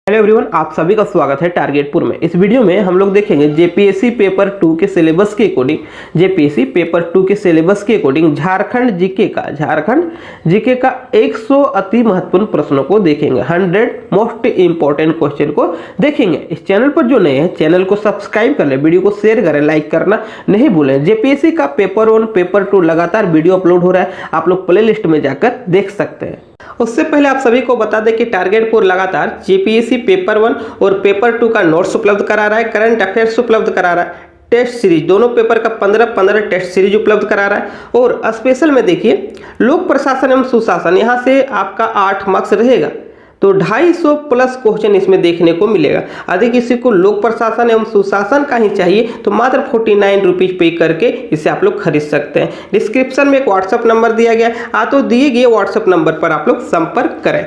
Hello everyone, आप सभी का स्वागत है टारगेटपुर में। इस वीडियो में हम लोग देखेंगे जेपीएससी पेपर 2 के सिलेबस के अकॉर्डिंग झारखंड जीके का 100 अति महत्वपूर्ण प्रश्नों को देखेंगे। 100 मोस्ट इंपॉर्टेंट क्वेश्चन को देखेंगे। इस चैनल पर जो नए हैं चैनल को सब्सक्राइब कर ले, वीडियो को शेयर करें, लाइक करना नहीं भूलें। जेपीएससी का पेपर 1 पेपर 2 लगातार वीडियो अपलोड हो रहा है, आप लोग प्ले लिस्ट में जाकर देख सकते हैं। उससे पहले आप सभी को बता दें कि टारगेटपुर लगातार जेपीएससी पेपर 1 और पेपर 2 का नोट्स उपलब्ध करा रहा है, करंट अफेयर्स उपलब्ध करा रहा है, टेस्ट सीरीज दोनों पेपर का 15-15 टेस्ट सीरीज उपलब्ध करा रहा है। और स्पेशल में देखिए लोक प्रशासन एवं सुशासन, यहाँ से आपका 8 मार्क्स रहेगा, तो 250 प्लस क्वेश्चन इसमें देखने को मिलेगा। यदि किसी को लोक प्रशासन एवं सुशासन का ही चाहिए तो मात्र 49 रुपीज पे करके इसे आप लोग खरीद सकते हैं। डिस्क्रिप्शन में एक व्हाट्सअप नंबर दिया गया, तो दिए गए व्हाट्सअप नंबर पर आप लोग संपर्क करें।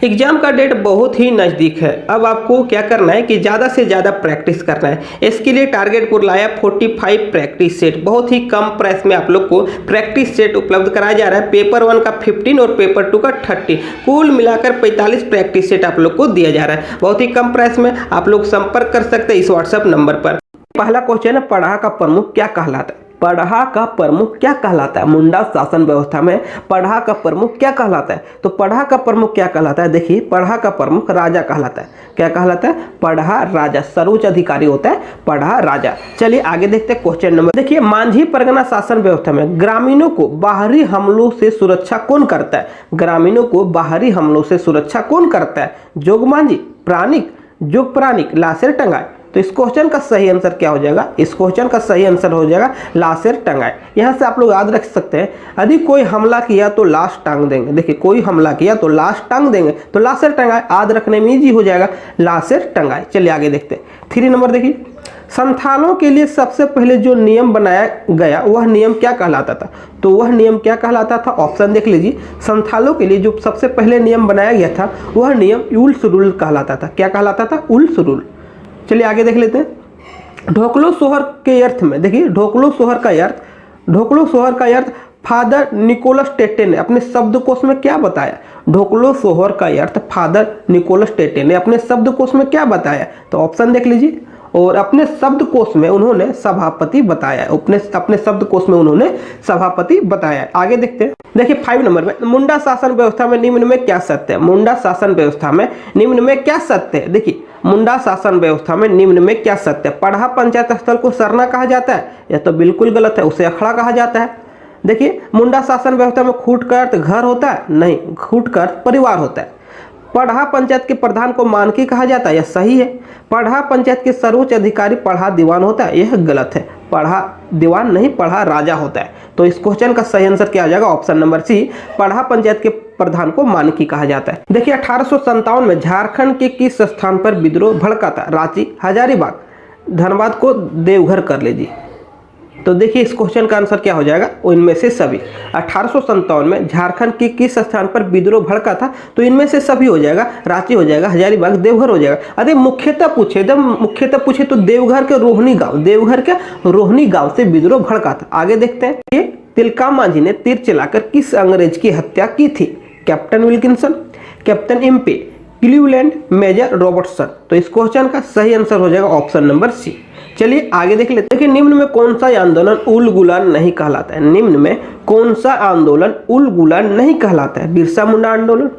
एग्जाम का डेट बहुत ही नज़दीक है, अब आपको क्या करना है कि ज़्यादा से ज़्यादा प्रैक्टिस करना है। इसके लिए टारगेटपुर लाया 45 प्रैक्टिस सेट, बहुत ही कम प्राइस में आप लोग को प्रैक्टिस सेट उपलब्ध कराया जा रहा है। पेपर 1 का 15 और पेपर 2 का 30, कुल मिलाकर 45 प्रैक्टिस सेट आप लोग को दिया जा रहा है। बहुत ही कम प्राइस में आप लोग संपर्क कर सकते हैं इस व्हाट्सएप नंबर पर। पहला क्वेश्चन है, पढ़ा का प्रमुख क्या कहलाता है? पढ़ा का प्रमुख क्या कहलाता है? मुंडा शासन व्यवस्था में पढ़ा का प्रमुख क्या कहलाता है? तो पढ़ा का प्रमुख क्या कहलाता है? देखिए, पढ़ा का प्रमुख राजा कहलाता है। क्या कहलाता है? पढ़ा राजा, सर्वोच्च अधिकारी होता है पढ़ा राजा। चलिए आगे देखते हैं क्वेश्चन नंबर। देखिए, मांझी परगना शासन व्यवस्था में ग्रामीणों को बाहरी हमलों से सुरक्षा कौन करता है? ग्रामीणों को बाहरी हमलों से सुरक्षा कौन करता है? जोग मांझी, प्राणिक, जोग प्राणिक, लाशेर टंगाए। तो इस क्वेश्चन का सही आंसर क्या हो जाएगा? इस क्वेश्चन का सही आंसर हो जाएगा लाशेर टंगाए। यहाँ से आप लोग याद रख सकते हैं, यदि कोई हमला किया तो लाश टांग देंगे। देखिए, कोई हमला किया तो लाश टांग देंगे, तो लाशेर टंगाए याद रखने में इजी हो जाएगा, लाशेर टंगाए। चलिए आगे देखते हैं। 3 नंबर देखिए, संथालों के लिए सबसे पहले जो नियम बनाया गया वह नियम क्या कहलाता था? तो वह नियम क्या कहलाता था? ऑप्शन देख लीजिए। संथालों के लिए जो सबसे पहले नियम बनाया गया था वह नियम उल्स रूल कहलाता था। क्या कहलाता था? उल्स रूल। चलिए आगे देख लेते हैं। ढोकलो सोहर के अर्थ में देखिए, ढोकलो सोहर का अर्थ फादर निकोलस टेटे ने अपने शब्दकोश में क्या बताया? ढोकलो सोहर का अर्थ फादर निकोलस टेटे ने अपने शब्दकोश में क्या बताया? तो ऑप्शन देख लीजिए। और अपने शब्दकोश में उन्होंने सभापति बताया, अपने शब्दकोश में उन्होंने सभापति बताया। आगे देखते हैं। देखिए 5 नंबर में, मुंडा शासन व्यवस्था में निम्न में क्या सत्य है? मुंडा शासन व्यवस्था में निम्न में क्या सत्य है? देखिए, मुंडा शासन व्यवस्था में निम्न में क्या सत्य है? पढ़ा पंचायत स्थल को सरना कहा जाता है? यह तो बिल्कुल गलत है, उसे अखड़ा कहा जाता है। देखिए, मुंडा शासन व्यवस्था में खूट का अर्थ घर होता है? नहीं, खूट का अर्थ परिवार होता है। पढ़ा पंचायत के प्रधान को मानकी कहा जाता है? यह सही है। पढ़ा पंचायत के सर्वोच्च अधिकारी पढ़ा दीवान होता है? यह गलत है, पढ़ा दीवान नहीं, पढ़ा राजा होता है। तो इस क्वेश्चन का सही आंसर क्या आ जाएगा? ऑप्शन नंबर सी, पढ़ा पंचायत के प्रधान को मानकी कहा जाता है। देखिए, 1857 में झारखंड के किस स्थान पर विद्रोह भड़का था? रांची, हजारीबाग, धनबाद को देवघर कर लीजिए। तो देखिए, इस क्वेश्चन का आंसर क्या हो जाएगा? इनमें से सभी। 1857 में झारखंड के किस स्थान पर विद्रोह भड़का था? तो इनमें से सभी हो जाएगा, रांची हो जाएगा, हजारीबाग, देवघर हो जाएगा। अरे मुख्यतः पूछे तो देवघर के रोहनी गांव से विद्रोह भड़का था। आगे देखते हैं। ये तिलका मांझी ने तीर चलाकर किस अंग्रेज की हत्या की थी? Captain Wilkinson, captain Impey, Cleveland, major Robertson. तो इस क्वेश्चन का सही आंसर हो जाएगा ऑप्शन नंबर सी। चलिए आगे देख लेते हैं। देखिए, निम्न में कौन सा आंदोलन उल गुलान नहीं कहलाता है? निम्न में कौन सा आंदोलन उल गुलान नहीं कहलाता है? बिरसा मुंडा आंदोलन,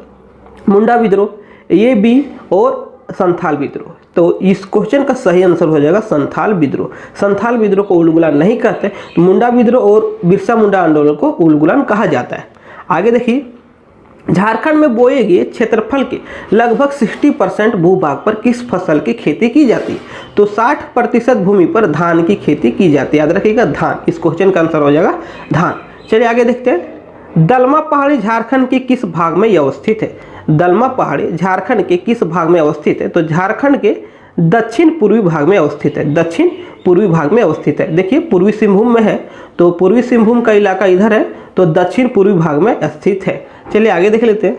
मुंडा विद्रोह, ये भी और संथाल विद्रोह। तो इस क्वेश्चन का सही आंसर हो जाएगा संथाल विद्रोह। संथाल विद्रोह को उल गुलान नहीं कहते, तो मुंडा विद्रोह और बिरसा मुंडा आंदोलन को उल गुलान कहा जाता है। आगे देखिए, झारखंड में बोए गए क्षेत्रफल के लगभग 60% भूभाग पर किस फसल की खेती की जाती है? तो 60% भूमि पर धान की खेती की जाती है। याद रखिएगा, धान। इस क्वेश्चन का आंसर हो जाएगा धान। चलिए आगे देखते हैं। दलमा पहाड़ी झारखंड के किस भाग में अवस्थित है? दलमा पहाड़ी झारखंड के किस भाग में अवस्थित है? तो झारखंड के दक्षिण पूर्वी भाग में अवस्थित है, दक्षिण पूर्वी भाग में अवस्थित है। देखिए, पूर्वी सिंहभूम में है, तो पूर्वी सिंहभूम का इलाका इधर है, तो दक्षिण पूर्वी भाग में स्थित है। चलिए आगे देख लेते हैं।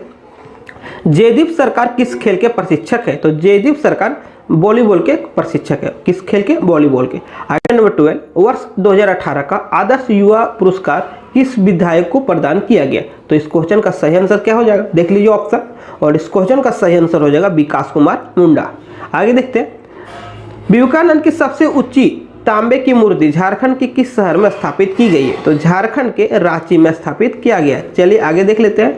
जयदीप सरकार किस खेल के प्रशिक्षक है? तो जयदीप सरकार वॉलीबॉल के प्रशिक्षक है। किस खेल के? वॉलीबॉल के। आइटम नंबर 12, वर्ष 2018 का आदर्श युवा पुरस्कार किस विधायक को प्रदान किया गया? तो इस क्वेश्चन का सही आंसर क्या हो जाएगा, देख लीजिए ऑप्शन, और इस क्वेश्चन का सही आंसर हो जाएगा विकास कुमार मुंडा। आगे देखते हैं, विवेकानंद की सबसे ऊंची तांबे की मूर्ति झारखंड के किस शहर में स्थापित की गई है? तो झारखंड के रांची में स्थापित किया गया। चलिए आगे देख लेते हैं।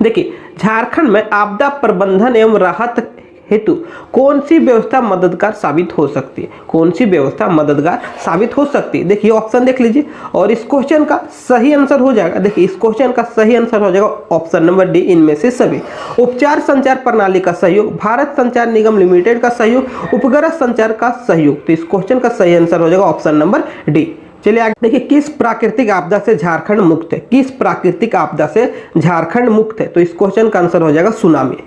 देखिए, झारखंड में आपदा प्रबंधन एवं राहत हेतु कौन सी व्यवस्था मददगार साबित हो सकती है? कौन सी व्यवस्था मददगार साबित हो सकती है? देखिए ऑप्शन देख लीजिए, और इस क्वेश्चन का सही आंसर हो जाएगा, देखिए इस क्वेश्चन का सही आंसर हो जाएगा ऑप्शन नंबर डी, इनमें से सभी। उपचार संचार प्रणाली का सहयोग, भारत संचार निगम लिमिटेड का सहयोग, उपग्रह संचार का सहयोग। तो इस क्वेश्चन का सही आंसर हो जाएगा ऑप्शन नंबर डी। चलिए आगे देखिए, किस प्राकृतिक आपदा से झारखंड मुक्त है? किस प्राकृतिक आपदा से झारखंड मुक्त है? तो इस क्वेश्चन का आंसर हो जाएगा सुनामी।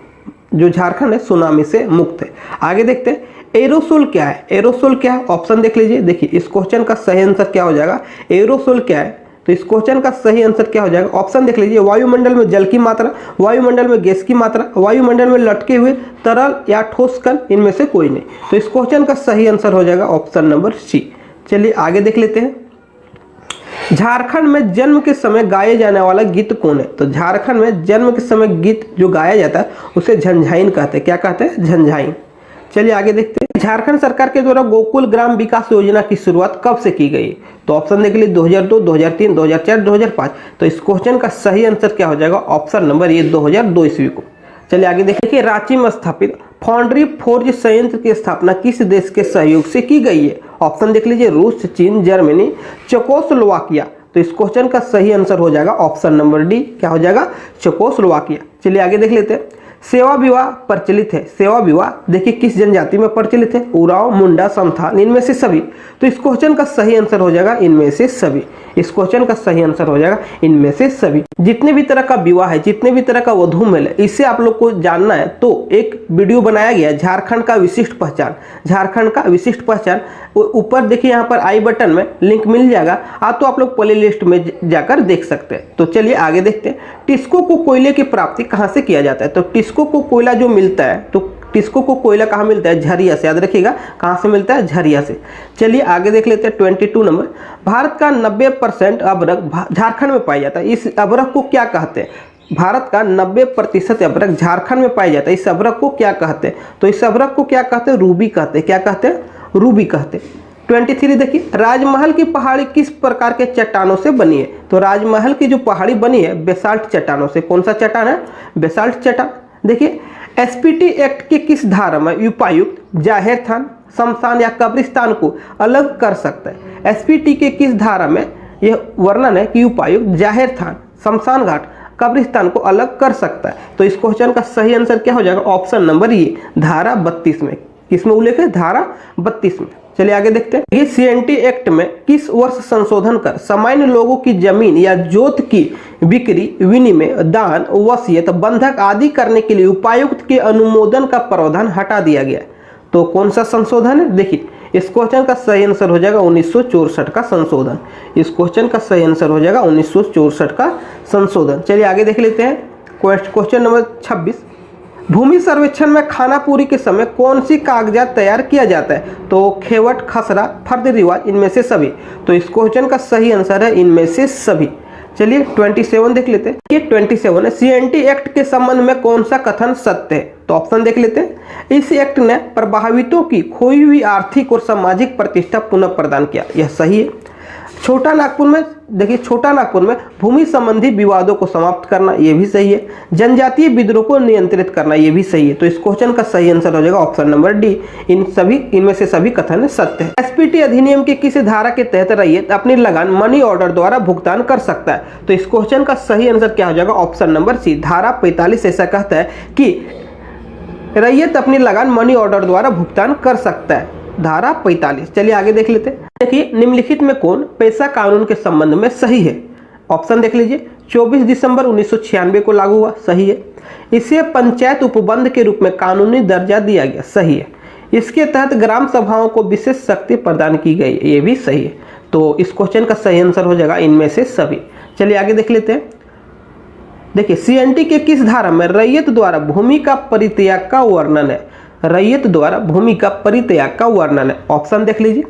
जो झारखंड है सुनामी से मुक्त है। आगे देखते हैं, एरोसोल क्या है? एरोसोल क्या है? ऑप्शन देख लीजिए, देखिए इस क्वेश्चन का सही आंसर क्या हो जाएगा, एरोसोल क्या है? तो इस क्वेश्चन का सही आंसर क्या हो जाएगा, ऑप्शन देख लीजिए, वायुमंडल में जल की मात्रा, वायुमंडल में गैस की मात्रा, वायुमंडल में लटके हुए तरल या ठोस कण, इनमें से कोई नहीं। तो इस क्वेश्चन का सही आंसर हो जाएगा ऑप्शन नंबर सी। चलिए आगे देख लेते हैं, झारखंड में जन्म के समय गाए जाने वाला गीत कौन है? तो झारखंड में जन्म के समय गीत जो गाया जाता है उसे झंझाइन कहते हैं। क्या कहते हैं? झंझाइन। चलिए आगे देखते हैं, झारखंड सरकार के द्वारा गोकुल ग्राम विकास योजना की शुरुआत कब से की गई? तो ऑप्शन देख लीजिए, 2002, 2003, 2004, 2005। तो इस क्वेश्चन का सही आंसर क्या हो जाएगा, ऑप्शन नंबर ये 2002 ईस्वी को। चलिए आगे देखिए, रांची में स्थापित फाउंड्री फोर्ज संयंत्र की स्थापना किस देश के सहयोग से की गई है? ऑप्शन देख लीजिए, रूस, चीन, जर्मनी, चेकोस्लोवाकिया। तो इस क्वेश्चन का सही आंसर हो जाएगा ऑप्शन नंबर डी, क्या हो जाएगा, चेकोस्लोवाकिया। चलिए आगे देख लेते हैं, सेवा विवाह प्रचलित है। सेवा विवाह देखिए किस जनजाति में प्रचलित है? उरांव, मुंडा, संथाल, इनमें से सभी। तो इस क्वेश्चन का सही आंसर हो जाएगा इनमें से सभी। इस क्वेश्चन का सही आंसर हो जाएगा इनमें से सभी। जितने भी तरह का विवाह है, जितने भी तरह का वधू मेल है, इससे आप लोग को जानना है तो एक वीडियो बनाया गया है, झारखंड का विशिष्ट पहचान। झारखंड का विशिष्ट पहचान, ऊपर देखिए यहाँ पर आई बटन में लिंक मिल जाएगा, तो आप लोग प्ले लिस्ट में जाकर देख सकते हैं। तो चलिए आगे देखते हैं, टिस्को को कोयले की प्राप्ति कहाँ से किया जाता है? तो टिस्को को कोयला जो मिलता है, तो टिस्को को कोयला कहाँ मिलता है? झरिया से। याद रखिएगा कहाँ से मिलता है? झरिया से। चलिए आगे देख लेते हैं, 22 नंबर, भारत का 90% अभ्रक झारखंड में पाया जाता है। इस अभ्रक को क्या कहते हैं? भारत का 90% अभ्रक झारखंड में पाया जाता है। इस अभ्रक को क्या कहते हैं? तो इस अभ्रक को क्या कहते हैं? रूबी कहते हैं। क्या कहते हैं? रूबी कहते हैं। 23 देखिए, राजमहल की पहाड़ी किस प्रकार के चट्टानों से बनी है? तो राजमहल की जो पहाड़ी बनी है बेसाल्ट चट्टानों से। कौन सा चट्टान है? बेसाल्ट चट्टान। देखिए, एसपीटी एक्ट के किस धारा में उपायुक्त जाहिर स्थान, शमशान या कब्रिस्तान को अलग कर सकता है? एसपीटी के किस धारा में यह वर्णन है कि उपायुक्त जाहिर स्थान, शमशान घाट, कब्रिस्तान को अलग कर सकता है? तो इस क्वेश्चन का सही आंसर क्या हो जाएगा, ऑप्शन नंबर ये, धारा 32 में। किसमें उल्लेख है? धारा 32 में। चलिए आगे देखते हैं, ये सीएनटी एक्ट में किस वर्ष संशोधन कर सामान्य लोगों की जमीन या जोत की बिक्री, विनिमय, दान, वसीयत, बंधक आदि करने के लिए उपायुक्त के अनुमोदन का प्रावधान हटा दिया गया? तो कौन सा संशोधन है? देखिए इस क्वेश्चन का सही आंसर हो जाएगा 1964 का संशोधन। इस क्वेश्चन का सही आंसर हो जाएगा 1964 का संशोधन। चलिए आगे देख लेते हैं, क्वेश्चन नंबर 26, भूमि सर्वेक्षण में खानापुरी के समय कौन सी कागजात तैयार किया जाता है? तो खेवट, खसरा, फर्द रिवाज, इनमें से सभी। तो इस क्वेश्चन का सही आंसर है इनमें से सभी। चलिए 27 देख लेते हैं, ये 27 है, सीएनटी एक्ट के संबंध में कौन सा कथन सत्य है? तो ऑप्शन देख लेते हैं, इस एक्ट ने प्रभावितों की खोई हुई आर्थिक और सामाजिक प्रतिष्ठा पुनः प्रदान किया, यह सही है। छोटा नागपुर में देखिए, छोटा नागपुर में भूमि संबंधी विवादों को समाप्त करना, यह भी सही है। जनजातीय विद्रोह को नियंत्रित करना, यह भी सही है। तो इस क्वेश्चन का सही आंसर हो जाएगा ऑप्शन नंबर डी, इनमें से सभी कथन सत्य है। एसपीटी अधिनियम के किस धारा के तहत रैयत अपनी लगान मनी ऑर्डर द्वारा भुगतान कर सकता है? तो इस क्वेश्चन का सही आंसर क्या हो जाएगा, ऑप्शन नंबर सी, धारा 45 ऐसा कहता है कि रैयत अपनी लगान मनी ऑर्डर द्वारा भुगतान कर सकता है, धारा 45। चलिए आगे देख लेते हैं, देखिए निम्नलिखित में कौन पेशा कानून के संबंध में सही है? ऑप्शन देख लीजिए, 24 दिसंबर 1996 को लागू हुआ, सही है। इसे पंचायत उपबंध के रूप में कानूनी दर्जा दिया गया, सही है। इसके तहत ग्राम सभाओं को विशेष शक्ति प्रदान की गई, ये भी सही है। तो इस क्वेश्चन का सही आंसर हो जाएगा इनमें से सभी। चलिए आगे देख लेते हैं, देखिए सीएनटी के किस धारा में रैयत द्वारा भूमि का परित्याग का वर्णन है? रैयत द्वारा भूमि का परित्याग का वर्णन है। ऑप्शन देख लीजिए,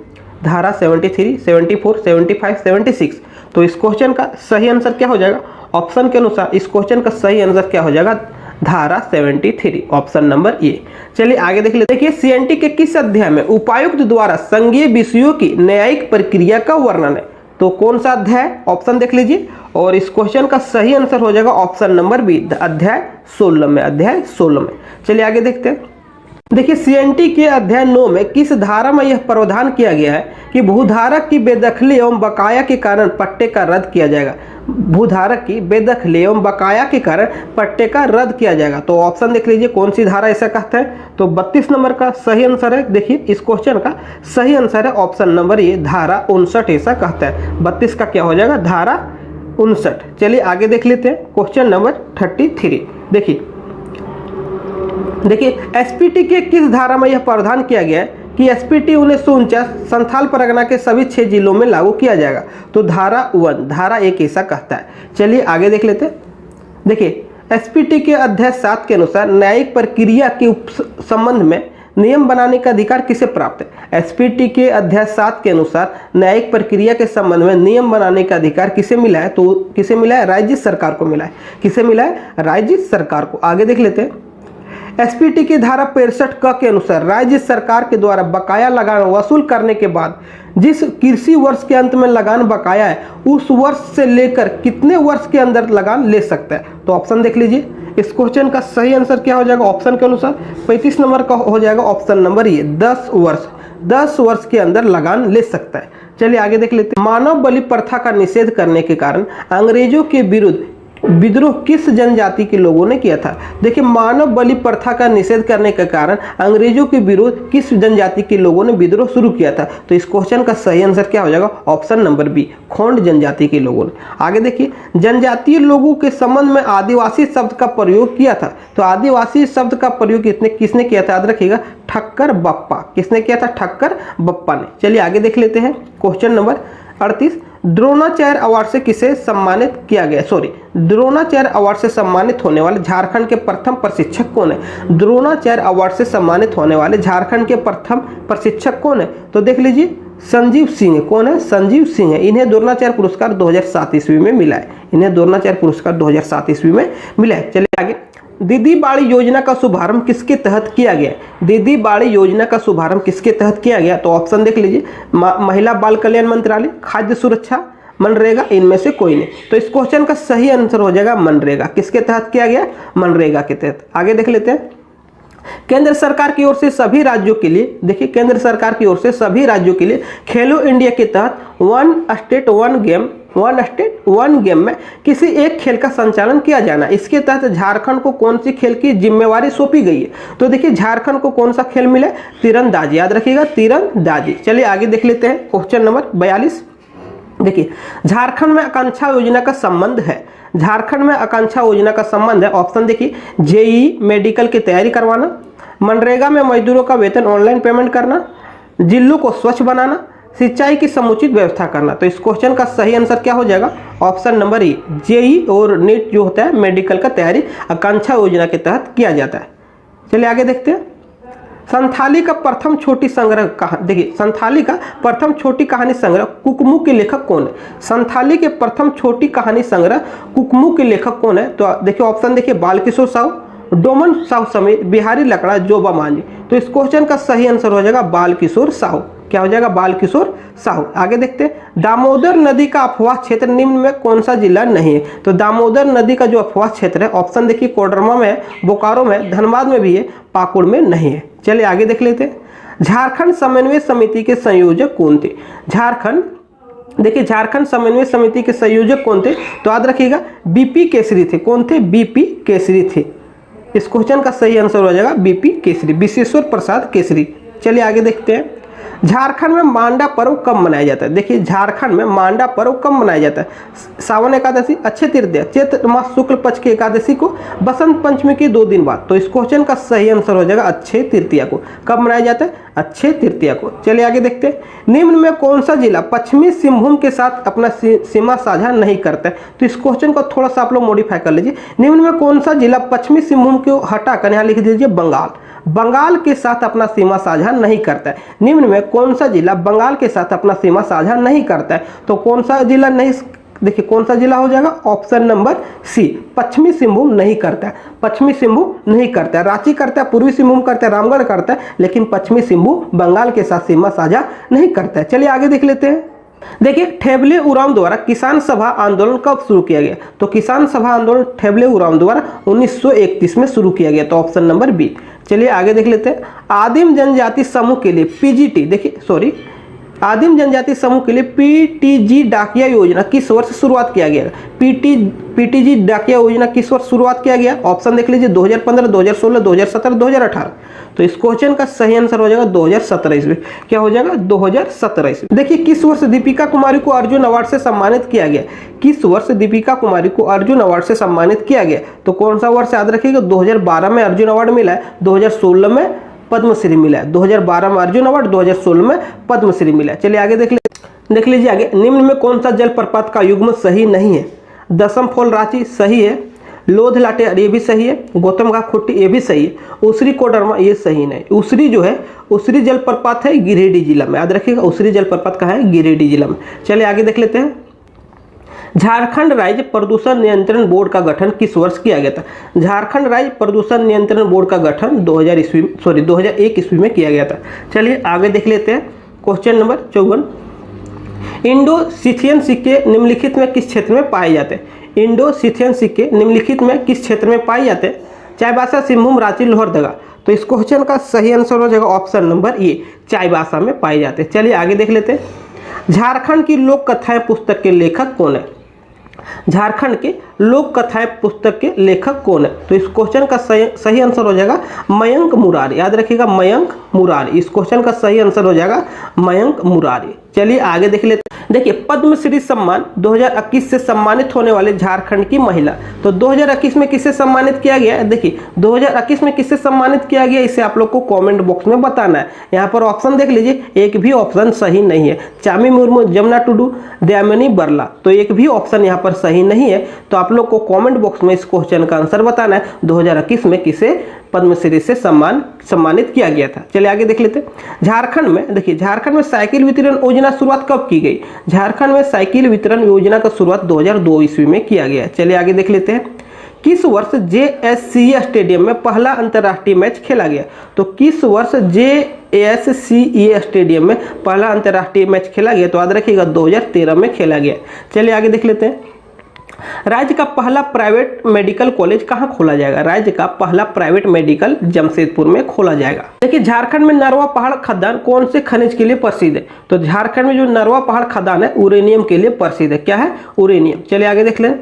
धारा 73, 74, 75, 76। तो इस क्वेश्चन का सही आंसर क्या हो जाएगा? ऑप्शन के अनुसार इस क्वेश्चन का सही आंसर क्या हो जाएगा? धारा 73, ऑप्शन नंबर ए। चलिए आगे देख लेते हैं। देखिए सीएनटी के किस अध्याय में उपायुक्त द्वारा संघीय विषयों की न्यायिक प्रक्रिया का वर्णन है? तो कौन सा अध्याय? ऑप्शन देख लीजिए और इस क्वेश्चन का सही आंसर हो जाएगा ऑप्शन नंबर बी, अध्याय 16 में, अध्याय 16 में। चलिए आगे देखते हैं। देखिए सीएनटी के अध्याय 9 में किस धारा में यह प्रावधान किया गया है कि भूधारक की बेदखली एवं बकाया के कारण पट्टे का रद्द किया जाएगा? भूधारक की बेदखली एवं बकाया के कारण पट्टे का रद्द किया जाएगा। तो ऑप्शन देख लीजिए कौन सी धारा ऐसा कहता है? तो 32 नंबर का सही आंसर है। देखिए इस क्वेश्चन का सही आंसर है ऑप्शन नंबर ए, धारा 59 ऐसा कहता है। 32 का क्या हो जाएगा? धारा 59। चलिए आगे देख लेते हैं क्वेश्चन नंबर 33। देखिए एसपीटी के किस धारा में यह प्रावधान किया गया है कि एसपीटी 1949 संथाल परगना के सभी 6 जिलों में लागू किया जाएगा? तो धारा 1, धारा 1 ऐसा कहता है। चलिए आगे देख लेते हैं। देखिए एसपीटी के अध्याय 7 के अनुसार न्यायिक प्रक्रिया के संबंध में नियम बनाने का अधिकार किसे प्राप्त है? एसपीटी के अध्याय 7 के अनुसार न्यायिक प्रक्रिया के संबंध में नियम बनाने का अधिकार किसे मिला है? तो किसे मिला है? राज्य सरकार को मिला है। किसे मिला है? राज्य सरकार को। आगे देख लेते हैं। एसपीटी की धारा 65 क के अनुसार राज्य सरकार के द्वारा बकाया लगान वसूल करने के बाद जिस कृषि वर्ष के अंत में लगान बकाया है उस वर्ष से लेकर कितने वर्ष के अंदर लगान ले सकता है? तो ऑप्शन देख लीजिए। इस क्वेश्चन का सही आंसर क्या हो जाएगा? ऑप्शन के अनुसार 35 नंबर का हो जाएगा ऑप्शन नंबर ए, 10 वर्ष। 10 वर्ष के अंदर लगान ले सकता है। चलिए आगे देख लेते हैं। मानव बलि प्रथा का निषेध करने के कारण अंग्रेजों के विरुद्ध विद्रोह किस जनजाति के लोगों ने किया था? देखिए मानव बलि प्रथा का निषेध करने के कारण अंग्रेजों के विरुद्ध किस जनजाति के लोगों ने विद्रोह शुरू किया था? तो इस क्वेश्चन का सही आंसर क्या हो जाएगा? ऑप्शन नंबर बी, खोंड जनजाति के लोगों ने। आगे देखिए जनजातीय लोगों के संबंध में आदिवासी शब्द का प्रयोग किया था। तो आदिवासी शब्द का प्रयोग किसने किया था? याद रखिएगा, ठक्कर बप्पा। किसने किया था? ठक्कर बप्पा ने। चलिए आगे देख लेते हैं क्वेश्चन नंबर 38। द्रोणाचार्य अवार्ड से किसे सम्मानित किया गया? द्रोणाचार्य अवार्ड से सम्मानित होने वाले झारखंड के प्रथम प्रशिक्षक कौन है? द्रोणाचार्य अवार्ड से सम्मानित होने वाले झारखंड के प्रथम प्रशिक्षक कौन है? तो देख लीजिए संजीव सिंह। कौन है? संजीव सिंह है। इन्हें द्रोणाचार्य पुरस्कार 2007 ईस्वी में मिला है। इन्हें द्रोणाचार्य पुरस्कार 2007 ईस्वी में मिला है। चलिए आगे। दीदी बाड़ी योजना का शुभारंभ किसके तहत किया गया? दीदी बाड़ी योजना का शुभारंभ किसके तहत किया गया? तो ऑप्शन देख लीजिए, महिला बाल कल्याण मंत्रालय, खाद्य सुरक्षा, मनरेगा, इनमें से कोई नहीं। तो इस क्वेश्चन का सही आंसर हो जाएगा मनरेगा। किसके तहत किया गया? मनरेगा के तहत। आगे देख लेते हैं। केंद्र सरकार की ओर से सभी राज्यों के लिए, देखिए केंद्र सरकार की ओर से सभी राज्यों के लिए खेलो इंडिया के तहत वन स्टेट वन गेम में किसी एक खेल का संचालन किया जाना। इसके तहत झारखंड को कौन सी खेल की जिम्मेवारी सौंपी गई है? तो देखिए झारखंड को कौन सा खेल मिला? तीरंदाजी। याद रखिएगा, तीरंदाजी। चलिए आगे देख लेते हैं क्वेश्चन नंबर 42। देखिए झारखंड में आकांक्षा योजना का संबंध है। झारखंड में आकांक्षा योजना का संबंध है। ऑप्शन देखिए, जेईई मेडिकल की तैयारी करवाना, मनरेगा में मजदूरों का वेतन ऑनलाइन पेमेंट करना, जिलों को स्वच्छ बनाना, सिंचाई की समुचित व्यवस्था करना। तो इस क्वेश्चन का सही आंसर क्या हो जाएगा? ऑप्शन नंबर ए, जेईई और नीट जो होता है मेडिकल का तैयारी आकांक्षा योजना के तहत किया जाता है। चलिए आगे देखते हैं। संथाली का प्रथम छोटी संग्रह कहानी, देखिए संथाली का प्रथम छोटी कहानी संग्रह कुकमू के लेखक कौन है? संथाली के प्रथम छोटी कहानी संग्रह कुकमू के लेखक कौन है? तो देखिए ऑप्शन देखिए, बालकिशोर साहू, डोमन साहू समेत, बिहारी लकड़ा, जोबा मांझी। तो इस क्वेश्चन का सही आंसर हो जाएगा बालकिशोर साहू। क्या हो जाएगा? बालकिशोर साहू। आगे देखते हैं। दामोदर नदी का अफवाह क्षेत्र निम्न में कौन सा जिला नहीं है? तो दामोदर नदी का जो अफवाह क्षेत्र है, ऑप्शन देखिए, कोडरमा में, बोकारो में, धनबाद में भी है, पाकुड़ में नहीं है। चलिए आगे देख लेते हैं। झारखंड समन्वय समिति के संयोजक कौन थे? देखिए झारखंड समन्वय समिति के संयोजक कौन थे? तो याद रखिएगा, बीपी केसरी थे। कौन थे? बीपी केसरी थे। इस क्वेश्चन का सही आंसर हो जाएगा बीपी केसरी, विशेश्वर प्रसाद केसरी। चलिए आगे देखते हैं। झारखंड में मांडा पर्व कब मनाया जाता है? देखिए झारखंड में मांडा पर्व कब मनाया जाता है? सावन एकादशी, अक्षय तृतीया, चैत्र मास शुक्ल पक्ष की एकादशी को, बसंत पंचमी के 2 दिन बाद। तो इस क्वेश्चन का सही आंसर हो जाएगा अक्षय तृतीया को। कब मनाया जाता है? अक्षय तृतीया को। चलिए आगे देखते हैं। निम्न में कौन सा जिला पश्चिमी सिंहभूम के साथ अपना सीमा साझा नहीं करता है? तो इस क्वेश्चन को थोड़ा सा आप लोग मॉडिफाई कर लीजिए। निम्न में कौन सा जिला पश्चिमी सिंहभूम को हटाकर यहाँ लिख दीजिए बंगाल के साथ अपना सीमा साझा नहीं करता है। निम्न में कौन सा जिला बंगाल के साथ अपना सीमा साझा नहीं करता है? तो कौन सा जिला नहीं देखिए कौन सा जिला हो जाएगा, ऑप्शन नंबर सी, पश्चिमी सिंहभूम नहीं करता है, पश्चिमी सिंहभूम नहीं करता है। रांची करता है, पूर्वी सिंहभूम करता है, रामगढ़ करता है, लेकिन पश्चिमी सिंहभूम बंगाल के साथ सीमा साझा नहीं करता है। चलिए आगे देख लेते हैं। देखिए ठेबले उरांव द्वारा किसान सभा आंदोलन कब शुरू किया गया, तो किसान सभा आंदोलन ठेबले उरांव द्वारा 1931 में शुरू किया गया, तो ऑप्शन नंबर बी। चलिए आगे देख लेते हैं। आदिम जनजाति समूह के लिए पीजीटी, देखिए सॉरी, आदिम जनजाति समूह के लिए पीटीजी डाकिया योजना किस वर्ष शुरुआत किया गया, पीटीजी डाकिया योजना किस वर्ष शुरुआत किया गया, ऑप्शन देख लीजिए 2015, 2016, 2017, 2018। तो इस क्वेश्चन का सही आंसर हो जाएगा 2017 ईस्वी। क्या हो जाएगा, 2017 ईस्वी। देखिए किस वर्ष दीपिका कुमारी को अर्जुन अवार्ड से सम्मानित किया गया, किस वर्ष दीपिका कुमारी को अर्जुन अवार्ड से सम्मानित किया गया, तो कौन सा वर्ष याद रखिएगा, 2012 में अर्जुन अवार्ड मिला है, 2016 में पद्मश्री मिला है, 2012 में अर्जुन अवार्ड, 2016 में पद्मश्री मिला है। चलिए आगे देख लीजिए आगे। निम्न में कौन सा जलप्रपात का युग्म सही नहीं है, दसम फॉल रांची सही है, लोध लाटेर ये भी सही है, गौतम घाट खुट्टी ये भी सही है, उसरी कोडरमा ये सही नहीं। उसरी जो है, उसरी जलप्रपात है गिरिडीह जिला में, याद रखिएगा उसरी जलप्रपात कहाँ है, गिरिडीह जिला में। चलिए आगे देख लेते हैं। झारखंड राज्य प्रदूषण नियंत्रण बोर्ड का गठन किस वर्ष किया गया था, झारखंड राज्य प्रदूषण नियंत्रण बोर्ड का गठन 2001 ईस्वी में किया गया था। चलिए आगे देख लेते हैं। क्वेश्चन नंबर 54, इंडो सिथियन सिक्के निम्नलिखित में किस क्षेत्र में पाए जाते हैं, इंडो सिथियन सिक्के निम्नलिखित में किस क्षेत्र में पाए जाते हैं, चाईबासा, सिंहभूम, रांची, लोहरदगा। तो इस क्वेश्चन का सही आंसर हो जाएगा ऑप्शन नंबर ए, चाईबासा में पाए जाते हैं। चलिए आगे देख लेते हैं। झारखंड की लोक कथाएं पुस्तक के लेखक कौन है, झारखंड के लोक कथाएं पुस्तक के लेखक कौन है, तो इस क्वेश्चन का सही आंसर हो जाएगा मयंक मुरारी, याद रखिएगा मयंक मुरारी। इस क्वेश्चन का सही आंसर हो जाएगा मयंक मुरारी। चलिए आगे देख लेते हैं। देखिए पद्मश्री सम्मान 2021 से सम्मानित होने वाले झारखंड की महिला, तो 2021 में किससे सम्मानित किया गया है, देखिए 2021 में किससे सम्मानित किया गया, इसे आप लोग को कमेंट बॉक्स में बताना है। यहाँ पर ऑप्शन देख लीजिए, एक भी ऑप्शन सही नहीं है, चामी मुर्मू, जमुना टुडू, दयामिनी बरला, तो एक भी ऑप्शन यहाँ पर सही नहीं है। तो आप लोग को कमेंट बॉक्स में इस क्वेश्चन का आंसर बताना है, 2021 में किसे पद्मश्री से सम्मानित किया गया था। चलिए आगे देख लेते हैं। झारखंड में, देखिए झारखंड में साइकिल वितरण योजना शुरुआत कब की गई, झारखंड में साइकिल वितरण योजना का शुरुआत 2002 ईस्वी में किया गया। चलिए आगे देख लेते हैं। किस वर्ष JSCE स्टेडियम में पहला अंतर्राष्ट्रीय मैच खेला गया, तो किस वर्ष JSCE स्टेडियम में पहला अंतर्राष्ट्रीय मैच खेला गया, तो याद रखिएगा 2013 में खेला गया। चलिए आगे देख लेते हैं। राज्य का पहला प्राइवेट मेडिकल कॉलेज कहाँ खोला जाएगा, राज्य का पहला प्राइवेट मेडिकल जमशेदपुर में खोला जाएगा। देखिए झारखंड में नरवा पहाड़ खदान कौन से खनिज के लिए प्रसिद्ध है, तो झारखंड में जो नरवा पहाड़ खदान है यूरेनियम के लिए प्रसिद्ध है। क्या है, यूरेनियम। चलिए आगे देख लें।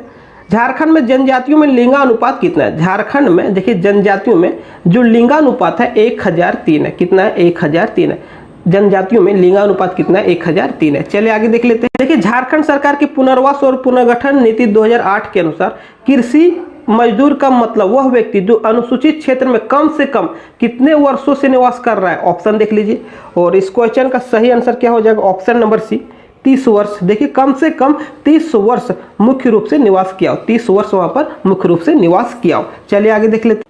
झारखंड में जनजातियों में लिंगानुपात कितना है, झारखंड में देखिए जनजातियों में जो लिंगानुपात है 1003 है, कितना है, 1003 है। जनजातियों में लिंगानुपात कितना है, 1003 है। चलिए आगे देख लेते हैं। देखिए झारखंड सरकार की पुनर्वास और पुनर्गठन नीति 2008 के अनुसार कृषि मजदूर का मतलब वह व्यक्ति जो अनुसूचित क्षेत्र में कम से कम कितने वर्षों से निवास कर रहा है, ऑप्शन देख लीजिए। और इस क्वेश्चन का सही आंसर क्या हो जाएगा, ऑप्शन नंबर सी, 30 वर्ष। देखिए कम से कम 30 वर्ष मुख्य रूप से निवास किया हो, 30 वर्ष वहां पर मुख्य रूप से निवास किया हो। चलिए आगे देख लेते हैं।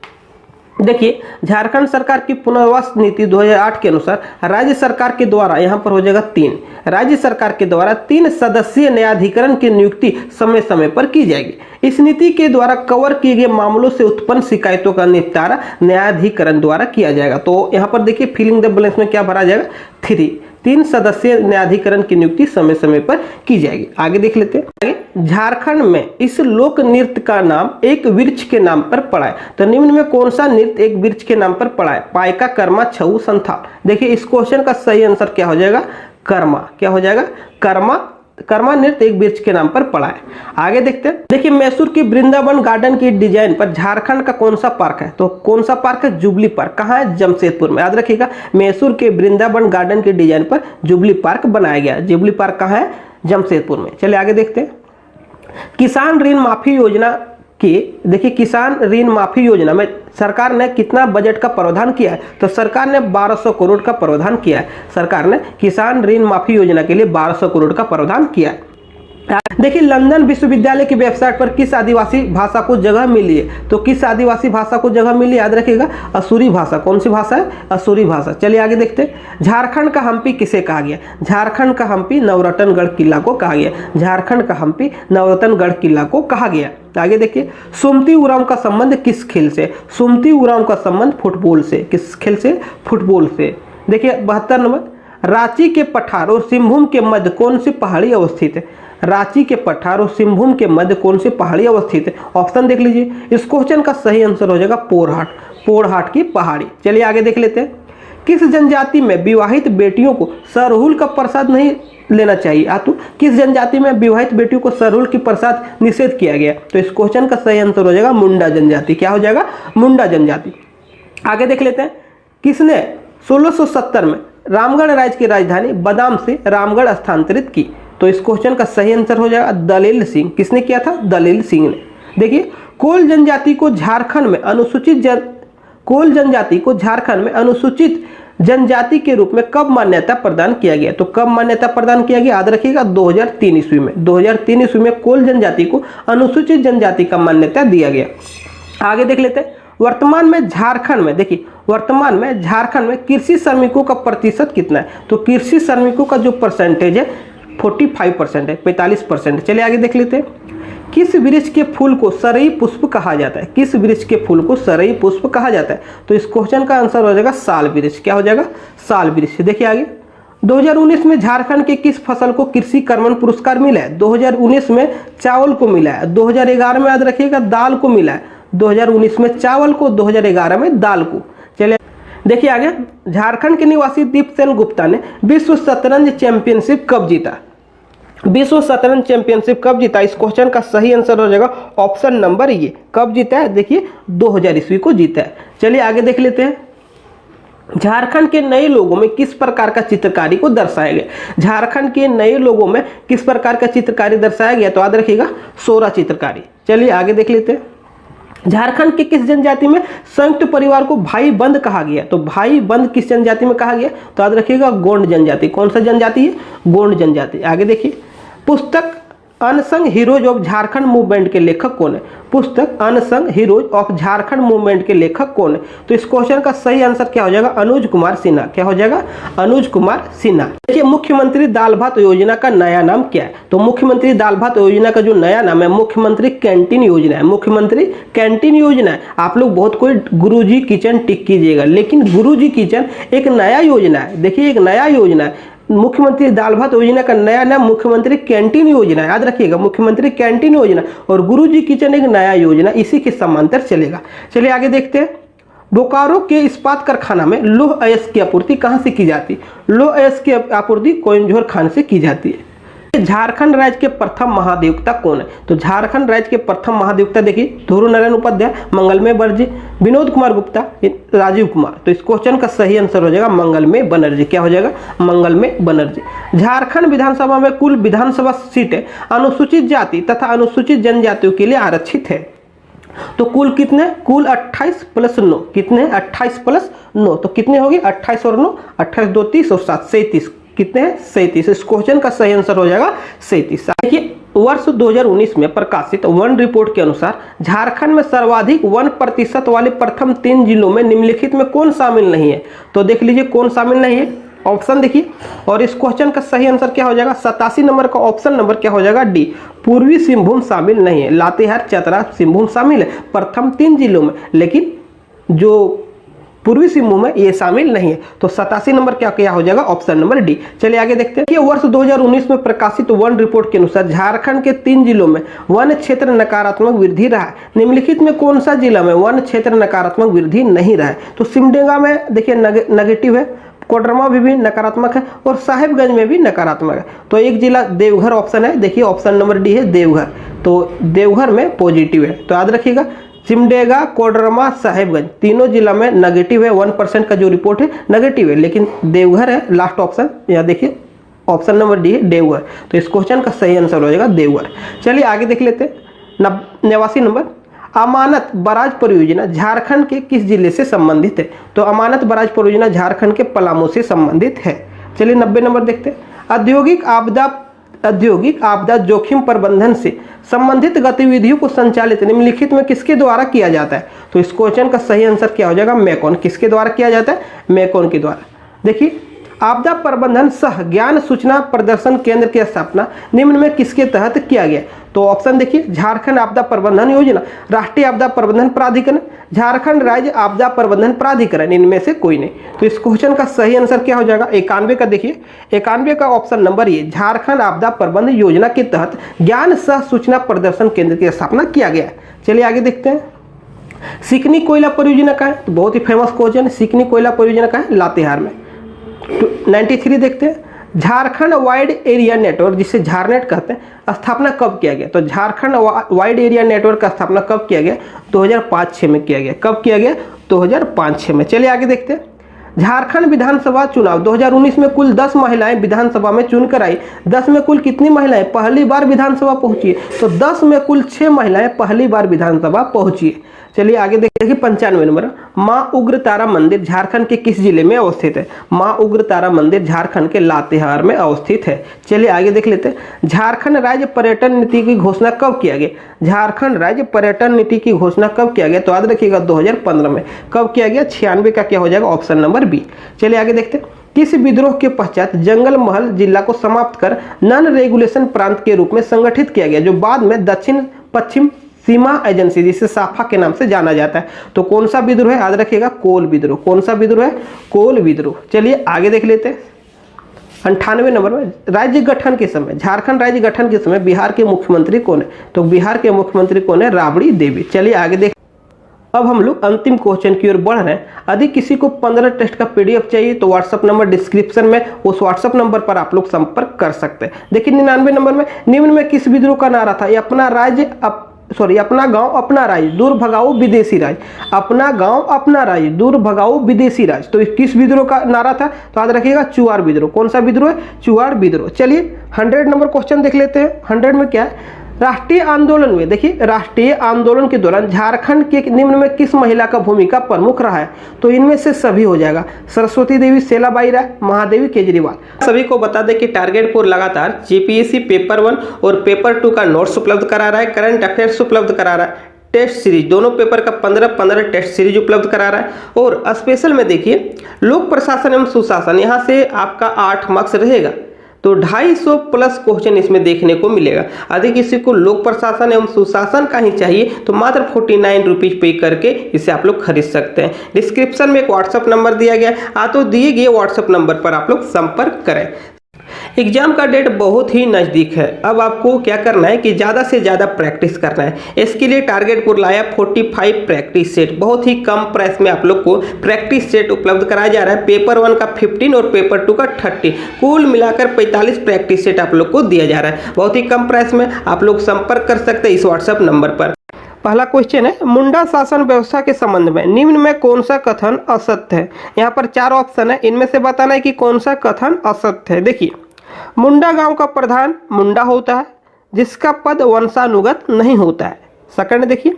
देखिए झारखंड सरकार की पुनर्वास नीति 2008 के अनुसार राज्य सरकार के द्वारा, यहाँ पर हो जाएगा 3, राज्य सरकार के द्वारा 3 सदस्यीय न्यायाधिकरण की नियुक्ति समय समय पर की जाएगी। इस नीति के द्वारा कवर किए गए मामलों से उत्पन्न शिकायतों का निपटारा न्यायाधिकरण द्वारा किया जाएगा। तो यहाँ पर देखिए फिलिंग द ब्लैंक्स में क्या भरा जाएगा, 3 सदस्यीय न्यायाधिकरण की नियुक्ति समय समय पर की जाएगी। आगे देख लेते हैं। आगे झारखंड में इस लोक नृत्य का नाम एक वृक्ष के नाम पर पड़ा है, तो निम्न में कौन सा नृत्य एक वृक्ष के नाम पर पड़ा है, पाइका, कर्मा, छऊ, संथाल। देखिए इस क्वेश्चन का सही आंसर क्या हो जाएगा, कर्मा। क्या हो जाएगा, कर्मा। कर्मा नृत्य एक वृक्ष के नाम पर पड़ा है। आगे देखते हैं। देखिए मैसूर की वृंदावन गार्डन की डिजाइन पर झारखंड का कौन सा पार्क है, तो कौन सा पार्क है, जुबली पार्क। कहाँ है, जमशेदपुर में। याद रखिएगा मैसूर के वृंदावन गार्डन की डिजाइन पर जुबली पार्क बनाया गया। जुबली पार्क कहाँ है, जमशेदपुर में। चलिए आगे देखते हैं। किसान ऋण माफी योजना की, देखिए किसान ऋण माफी योजना में सरकार ने कितना बजट का प्रावधान किया है, तो सरकार ने 1200 करोड़ का प्रावधान किया है। सरकार ने किसान ऋण माफी योजना के लिए 1200 करोड़ का प्रावधान किया है। देखिए लंदन विश्वविद्यालय की वेबसाइट पर किस आदिवासी भाषा को जगह मिली है, तो किस आदिवासी भाषा को जगह मिली, याद रखिएगा असुरी भाषा। कौन सी भाषा है, असुरी भाषा। चलिए आगे देखते हैं। झारखंड का हम्पी किसे कहा गया, झारखंड का हम्पी नवरत्नगढ़ किला को कहा गया, झारखंड का हम्पी नवरत्नगढ़ किला को कहा गया। आगे देखिए, सुमति उरांव का संबंध किस खेल से, सुमति उरांव का संबंध फुटबॉल से, किस खेल से, फुटबॉल से। देखिए 72 नंबर, रांची के पठार और सिंहभूम के मध्य कौन सी पहाड़ी अवस्थित है, रांची के पठार और सिंहभूम के मध्य कौन सी पहाड़ी अवस्थित है। ऑप्शन देख लीजिए, इस क्वेश्चन का सही आंसर हो जाएगा पोरहाट, पोरहाट की पहाड़ी। चलिए आगे देख लेते हैं। किस जनजाति में विवाहित बेटियों को सरहुल का प्रसाद नहीं लेना चाहिए, आतु किस जनजाति में विवाहित बेटियों को सरहुल की प्रसाद निषेध किया गया, तो इस क्वेश्चन का सही आंसर हो जाएगा मुंडा जनजाति। क्या हो जाएगा, मुंडा जनजाति। आगे देख लेते हैं। किसने 1670 में रामगढ़ राज्य की राजधानी बादाम से रामगढ़ स्थानांतरित की, तो इस क्वेश्चन का सही आंसर हो जाएगा दलील सिंह। किसने किया था, दलील सिंह ने। देखिए कोल जनजाति को झारखंड में कोल जनजाति को झारखंड में अनुसूचित जनजाति के रूप में कब मान्यता प्रदान किया गया, तो कब मान्यता प्रदान किया गया, याद रखिएगा 2003 ईस्वी में। 2003 ईस्वी में कोल जनजाति को अनुसूचित जनजाति का मान्यता दिया गया। आगे देख लेते हैं। वर्तमान में झारखंड में, देखिए वर्तमान में झारखंड में कृषि श्रमिकों का प्रतिशत कितना है, तो कृषि श्रमिकों का जो परसेंटेज है 45% है, 45%। चलिए आगे देख लेते हैं। किस वृक्ष के फूल को सरई पुष्प कहा जाता है, किस वृक्ष के फूल को सरई पुष्प कहा जाता है, तो इस क्वेश्चन का आंसर हो जाएगा साल वृक्ष। क्या हो जाएगा, साल वृक्ष। देखिए आगे 2019 में झारखंड के किस फसल को कृषि कर्मण पुरस्कार मिला है, 2019 में चावल को मिला है, 2011 में याद रखिएगा दाल को मिला है, 2019 में चावल को, 2011 में दाल को। चलिए देखिए आगे। झारखंड के निवासी दीपसेन गुप्ता ने विश्व शतरंज चैंपियनशिप कब जीता, विश्व शतरंज चैंपियनशिप कब जीता, इस क्वेश्चन का सही आंसर हो जाएगा ऑप्शन नंबर ये। कब जीता है, देखिए 2000 ईस्वी को जीता है। चलिए आगे देख लेते हैं। झारखंड के नए लोगों में किस प्रकार का चित्रकारी को दर्शाया गया, झारखंड के नए लोगों में किस प्रकार का चित्रकारी दर्शाया गया, तो याद रखिएगा सोरा चित्रकारी। चलिए आगे देख लेते हैं। झारखंड के किस जनजाति में संयुक्त परिवार को भाई बंद कहा गया, तो भाई बंद किस जनजाति में कहा गया, तो याद रखिएगा गोंड जनजाति। कौन सा जनजाति है, गोंड जनजाति। आगे देखिए। पुस्तक unsung heroes of Jharkhand movement के लेखक कौन है, पुस्तक unsung heroes of Jharkhand movement के लेखक कौन है, तो इस क्वेश्चन का सही आंसर क्या हो जाएगा, अनुज कुमार सिन्हा। क्या हो जाएगा, अनुज कुमार सिन्हा। देखिए मुख्यमंत्री दाल भात योजना का नया नाम क्या है, तो मुख्यमंत्री दाल भात योजना का जो नया नाम है मुख्यमंत्री कैंटीन योजना है, मुख्यमंत्री कैंटीन योजना है। आप लोग बहुत कोई गुरुजी किचन टिक कीजिएगा, लेकिन गुरुजी किचन एक नया योजना है। देखिए एक नया योजना है, मुख्यमंत्री दाल भात योजना का नया नाम मुख्यमंत्री कैंटीन योजना, याद रखिएगा मुख्यमंत्री कैंटीन योजना, और गुरुजी किचन एक नया योजना, इसी के समांतर चलेगा। चलिए आगे देखते हैं। बोकारो के इस्पात कारखाना में लौह अयस्क की आपूर्ति कहां से की जाती है, लौह अयस्क की आपूर्ति कोइंझोर खान से की जाती है। झारखंड राज्य के प्रथम महाधिवक्ता कौन है, तो झारखंड राज्य के प्रथम महाधिवक्ता देखिए ध्रुव नारायण उपाध्याय, मंगलमय बनर्जी, विनोद कुमार गुप्ता, राजीव कुमार। तो इस क्वेश्चन का सही आंसर हो जाएगा मंगलमय बनर्जी। क्या हो जाएगा, मंगलमय बनर्जी। झारखंड विधानसभा में कुल विधानसभा सीटें अनुसूचित जाति तथा अनुसूचित जनजातियों के लिए आरक्षित है, तो कुल कितने, कुल 28+9, कितने 28+9, तो कितने होगी 28 और 9, 28 2 30 और 7 37, कितने हैं 37। इस क्वेश्चन का सही आंसर हो जाएगा 37। देखिए वर्ष 2019 में प्रकाशित वन रिपोर्ट के अनुसार झारखंड में सर्वाधिक 1% वाले प्रथम 3 जिलों में निम्नलिखित में कौन शामिल नहीं है, तो देख लीजिए कौन शामिल नहीं है, ऑप्शन देखिए। और इस क्वेश्चन का सही आंसर क्या हो जाएगा, 87 नंबर का ऑप्शन नंबर क्या हो जाएगा, डी, पूर्वी सिंहभूम शामिल नहीं है। लातेहार चतरा सिंहभूम शामिल है प्रथम 3 जिलों में, लेकिन जो पूर्वी सिंहभूम में ये शामिल नहीं है, तो 87 नंबर क्या हो जाएगा, ऑप्शन नंबर डी। चलिए आगे देखते हैं कि वर्ष 2019 में प्रकाशित वन रिपोर्ट के अनुसार झारखंड के 3 जिलों में वन क्षेत्र नकारात्मक वृद्धि रहा है, निम्नलिखित में कौन सा जिला में वन क्षेत्र नकारात्मक वृद्धि नहीं रहा है, तो सिमडेगा में देखिए नेगेटिव है, कोडरमा में भी नकारात्मक है, और साहिबगंज में भी नकारात्मक है। तो एक जिला देवघर ऑप्शन है, देखिए ऑप्शन नंबर डी है देवघर, तो देवघर में पॉजिटिव है। तो याद रखिएगा सिमडेगा, कोडरमा, साहिबगंज तीनों जिला में नेगेटिव है, 1% का जो रिपोर्ट है नेगेटिव है, लेकिन देवघर है लास्ट ऑप्शन, यहाँ देखिए ऑप्शन नंबर डी है देवघर। तो इस क्वेश्चन का सही आंसर हो जाएगा देवघर। चलिए आगे देख लेते हैं। 89 नंबर, अमानत बराज परियोजना झारखंड के किस जिले से संबंधित है, तो अमानत बराज परियोजना झारखंड के पलामू से संबंधित है। चलिए 90 नंबर देखते हैं। औद्योगिक आपदा औद्योगिक आपदा जोखिम प्रबंधन से संबंधित गतिविधियों को संचालित निम्नलिखित में किसके द्वारा किया जाता है? तो इस क्वेश्चन का सही आंसर क्या हो जाएगा? मैकॉन। किसके द्वारा किया जाता है? मैकॉन के द्वारा। देखिए, आपदा प्रबंधन सह ज्ञान सूचना प्रदर्शन केंद्र की स्थापना निम्न में किसके तहत किया गया? तो ऑप्शन देखिए, झारखंड आपदा प्रबंधन योजना, राष्ट्रीय आपदा प्रबंधन प्राधिकरण, झारखंड राज्य आपदा प्रबंधन प्राधिकरण, इनमें से कोई नहीं। तो इस क्वेश्चन का सही आंसर क्या हो जाएगा? 91 का। देखिए 91 का ऑप्शन नंबर ये, झारखंड आपदा प्रबंधन योजना के तहत ज्ञान सह सूचना प्रदर्शन केंद्र की स्थापना किया गया। चलिए आगे देखते हैं। सिकनी कोयला परियोजना का है, तो बहुत ही फेमस क्वेश्चन। सिकनी कोयला परियोजना का है लातेहार में। 93 देखते हैं, झारखंड वाइड एरिया नेटवर्क, जिसे झारनेट कहते हैं, स्थापना कब किया गया? तो झारखंड वाइड एरिया नेटवर्क का स्थापना कब किया गया? 2005-6 में किया गया। कब किया गया? 2005-6 में। चलिए आगे देखते हैं। झारखंड विधानसभा चुनाव 2019 में कुल 10 महिलाएं विधानसभा में चुनकर आई। 10 में कुल कितनी महिलाएं पहली बार विधानसभा पहुंची? तो 10 में कुल 6 महिलाएं पहली बार विधानसभा पहुंची। चलिए आगे देखिए 95 नंबर, माँ उग्र तारा मंदिर झारखंड के किस जिले में अवस्थित है? माँ उग्र तारा मंदिर झारखंड के लातेहार में अवस्थित है। चलिए आगे देख लेते हैं। झारखंड राज्य पर्यटन नीति की घोषणा कब किया गया? झारखंड राज्य पर्यटन नीति की घोषणा कब किया गया? तो याद रखिएगा 2015 में। कब किया गया? 96 का क्या हो जाएगा? Option number B. चलिए आगे देखते हैं। किस विद्रोह के पश्चात जंगल महल जिला को समाप्त कर नॉन रेगुलेशन प्रांत के रूप में संगठित किया गया, जो बाद में दक्षिण पश्चिम सीमा एजेंसी, जिसे साफा के नाम से जाना जाता है? तो कौन सा विद्रोह है? याद रखिएगा कोल विद्रोह। कौन सा विद्रोह है? कोल विद्रोह। चलिए आगे देख लेते हैं। 98 नंबर में, राज्य गठन के समय, झारखंड राज्य गठन के समय बिहार के मुख्यमंत्री कौन है? तो बिहार के मुख्यमंत्री कौन है? राबड़ी देवी। चलिए आगे देख। अब हम लोग अंतिम क्वेश्चन की ओर बढ़ रहे हैं। यदि किसी को 15 टेस्ट का पीडीएफ चाहिए तो व्हाट्सअप नंबर डिस्क्रिप्शन में, उस व्हाट्सअप नंबर पर आप लोग संपर्क कर सकते हैं। देखिए 99 नंबर में, निम्न में किस विद्रोह का नारा था? ये अपना राज्य अपना गांव अपना राज्य, दूर भगाओ विदेशी राज। अपना गांव अपना राज्य, दूर भगाओ विदेशी राज। तो किस विद्रोह का नारा था? तो याद रखिएगा चुआड़ विद्रोह। कौन सा विद्रोह है? चुआड़ विद्रोह। चलिए 100 नंबर क्वेश्चन देख लेते हैं। 100 में क्या है? राष्ट्रीय आंदोलन में, देखिए राष्ट्रीय आंदोलन के दौरान झारखंड के निम्न में किस महिला का भूमिका प्रमुख रहा है? तो इनमें से सभी हो जाएगा। सरस्वती देवी, सेलाबाई राय, महादेवी केजरीवाल। सभी को बता दें कि टारगेट 4 लगातार जीपीएससी पेपर 1 और पेपर 2 का नोट्स उपलब्ध करा रहा है, करंट अफेयर्स उपलब्ध करा रहा है, टेस्ट सीरीज दोनों पेपर का 15-15 टेस्ट सीरीज उपलब्ध करा रहा है। और स्पेशल में देखिए लोक प्रशासन एवं सुशासन, यहाँ से आपका 8 मार्क्स रहेगा, तो 250 प्लस क्वेश्चन इसमें देखने को मिलेगा। यदि किसी को लोक प्रशासन एवं सुशासन का ही चाहिए तो मात्र 49 रुपीज पे करके इसे आप लोग खरीद सकते हैं। डिस्क्रिप्शन में एक व्हाट्सअप नंबर दिया गया, तो दिए गए व्हाट्सअप नंबर पर आप लोग संपर्क करें। एग्जाम का डेट बहुत ही नज़दीक है। अब आपको क्या करना है कि ज़्यादा से ज़्यादा प्रैक्टिस करना है। इसके लिए टारगेट पुर लाया 45 प्रैक्टिस सेट, बहुत ही कम प्राइस में आप लोग को प्रैक्टिस सेट उपलब्ध कराया जा रहा है। पेपर 1 का 15 और पेपर 2 का 30, कुल मिलाकर 45 प्रैक्टिस सेट आप लोग को दिया जा रहा है। बहुत ही कम प्राइस में आप लोग संपर्क कर सकते हैं इस व्हाट्सएप नंबर पर। पहला क्वेश्चन है, मुंडा शासन व्यवस्था के संबंध में निम्न में कौन सा कथन असत्य है? यहाँ पर 4 ऑप्शन है, इनमें से बताना है कि कौन सा कथन असत्य है। देखिए, मुंडा गांव का प्रधान मुंडा होता है जिसका पद वंशानुगत नहीं होता है। सेकंड देखिए,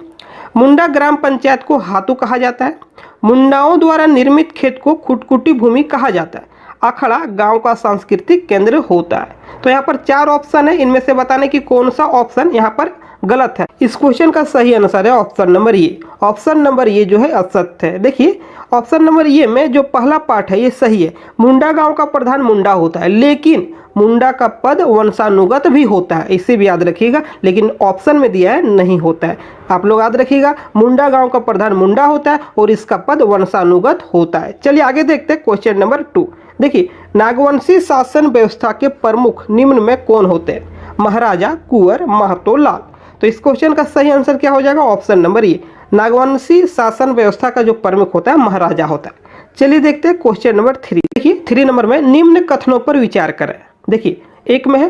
मुंडा ग्राम पंचायत को हाथू कहा जाता है। मुंडाओं द्वारा निर्मित खेत को खुटकुटी भूमि कहा जाता है। अखड़ा गांव का सांस्कृतिक केंद्र होता है। तो यहाँ पर 4 ऑप्शन है, इनमें से बताने की कौन सा ऑप्शन यहाँ पर गलत है। इस क्वेश्चन का सही आंसर है ऑप्शन नंबर ए। ऑप्शन नंबर ए जो है असत्य है। देखिए ऑप्शन नंबर ए में जो पहला पार्ट है ये सही है। मुंडा गांव का प्रधान मुंडा होता है, लेकिन मुंडा का पद वंशानुगत भी होता है, इसे भी याद रखिएगा। लेकिन ऑप्शन में दिया है नहीं होता है। आप लोग याद रखिएगा, मुंडा गांव का प्रधान मुंडा होता है और इसका पद वंशानुगत होता है। चलिए आगे देखते हैं क्वेश्चन नंबर 2। देखिए, नागवंशी शासन व्यवस्था के प्रमुख निम्न में कौन होते हैं? महाराजा, कुंवर, महतो, लाल। तो इस क्वेश्चन का सही आंसर क्या हो जाएगा? ऑप्शन नंबर ए। नागवंशी शासन व्यवस्था का जो प्रमुख होता है महाराजा होता है। चलिए देखते हैं क्वेश्चन नंबर 3। देखिए 3 नंबर में निम्न कथनों पर विचार करें। देखिए, एक में है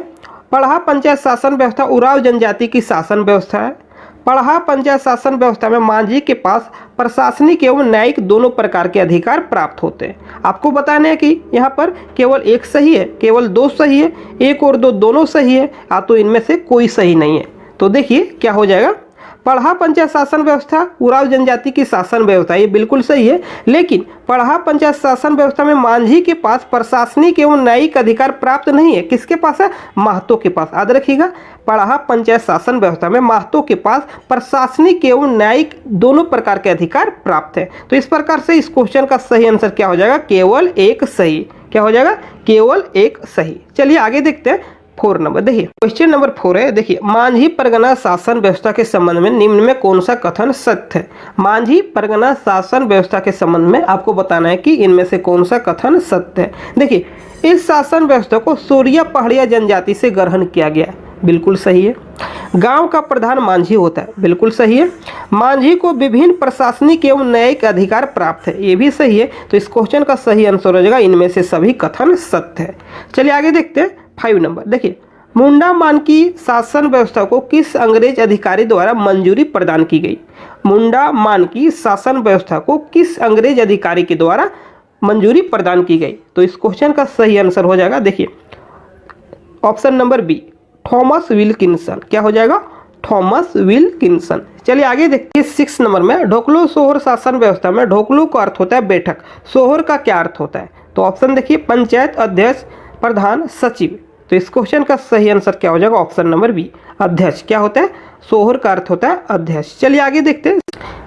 पढ़ा पंचायत शासन व्यवस्था उराव जनजाति की शासन व्यवस्था है। पढ़ा पंचायत शासन व्यवस्था में मांझी के पास प्रशासनिक एवं न्यायिक दोनों प्रकार के अधिकार प्राप्त होते हैं। आपको बताना है कि यहाँ पर केवल एक सही है, केवल 2 सही है, 1 और 2 दोनों सही है, या तो इनमें से कोई सही नहीं है। तो देखिए क्या हो जाएगा, पढ़ा पंचायत शासन व्यवस्था उरांव जनजाति की शासन व्यवस्था, ये बिल्कुल सही है। लेकिन पढ़ा पंचायत शासन व्यवस्था में मांझी के पास प्रशासनिक एवं न्यायिक अधिकार प्राप्त नहीं है। किसके पास है? महतो के पास। याद रखिएगा, पढ़ा पंचायत शासन व्यवस्था में महतो के पास प्रशासनिक एवं न्यायिक दोनों प्रकार के अधिकार प्राप्त है। तो इस प्रकार से इस क्वेश्चन का सही आंसर क्या हो जाएगा? केवल एक सही। क्या हो जाएगा? केवल एक सही। चलिए आगे देखते हैं 4 नंबर। देखिए क्वेश्चन नंबर 4 है। देखिए मांझी परगना शासन व्यवस्था के संबंध में निम्न में कौन सा कथन सत्य है? मांझी परगना शासन व्यवस्था के संबंध में आपको बताना है कि इनमें से कौन सा कथन सत्य है। देखिए इस शासन व्यवस्था को सोरिया पहाड़िया जनजाति से ग्रहण किया गया, बिल्कुल सही है। गांव का प्रधान मांझी होता है, बिल्कुल सही है। मांझी को विभिन्न प्रशासनिक एवं न्यायिक अधिकार प्राप्त है, ये भी सही है। तो इस क्वेश्चन का सही आंसर हो जाएगा इनमें से सभी कथन सत्य है। चलिए आगे देखते हैं 5 नंबर। देखिए मुंडा मान की शासन व्यवस्था को किस अंग्रेज अधिकारी द्वारा मंजूरी प्रदान की गई? मुंडा मान की शासन व्यवस्था को किस अंग्रेज अधिकारी के द्वारा मंजूरी प्रदान की गई? तो इस क्वेश्चन का सही आंसर हो जाएगा, देखिए option number B, Thomas Wilkinson. क्या हो जाएगा? Thomas Wilkinson. चलिए आगे देखते हैं 6 नंबर में। ढोकलो सोहर शासन व्यवस्था में ढोकलो का अर्थ होता है बैठक, सोहर का क्या अर्थ होता है? तो ऑप्शन देखिए पंचायत अध्यक्ष, प्रधान, सचिव। तो इस क्वेश्चन का सही आंसर क्या हो जाएगा? ऑप्शन नंबर बी, अध्यक्ष। क्या होता है? सोहर का अर्थ होता है अध्यक्ष। चलिए आगे देखते हैं।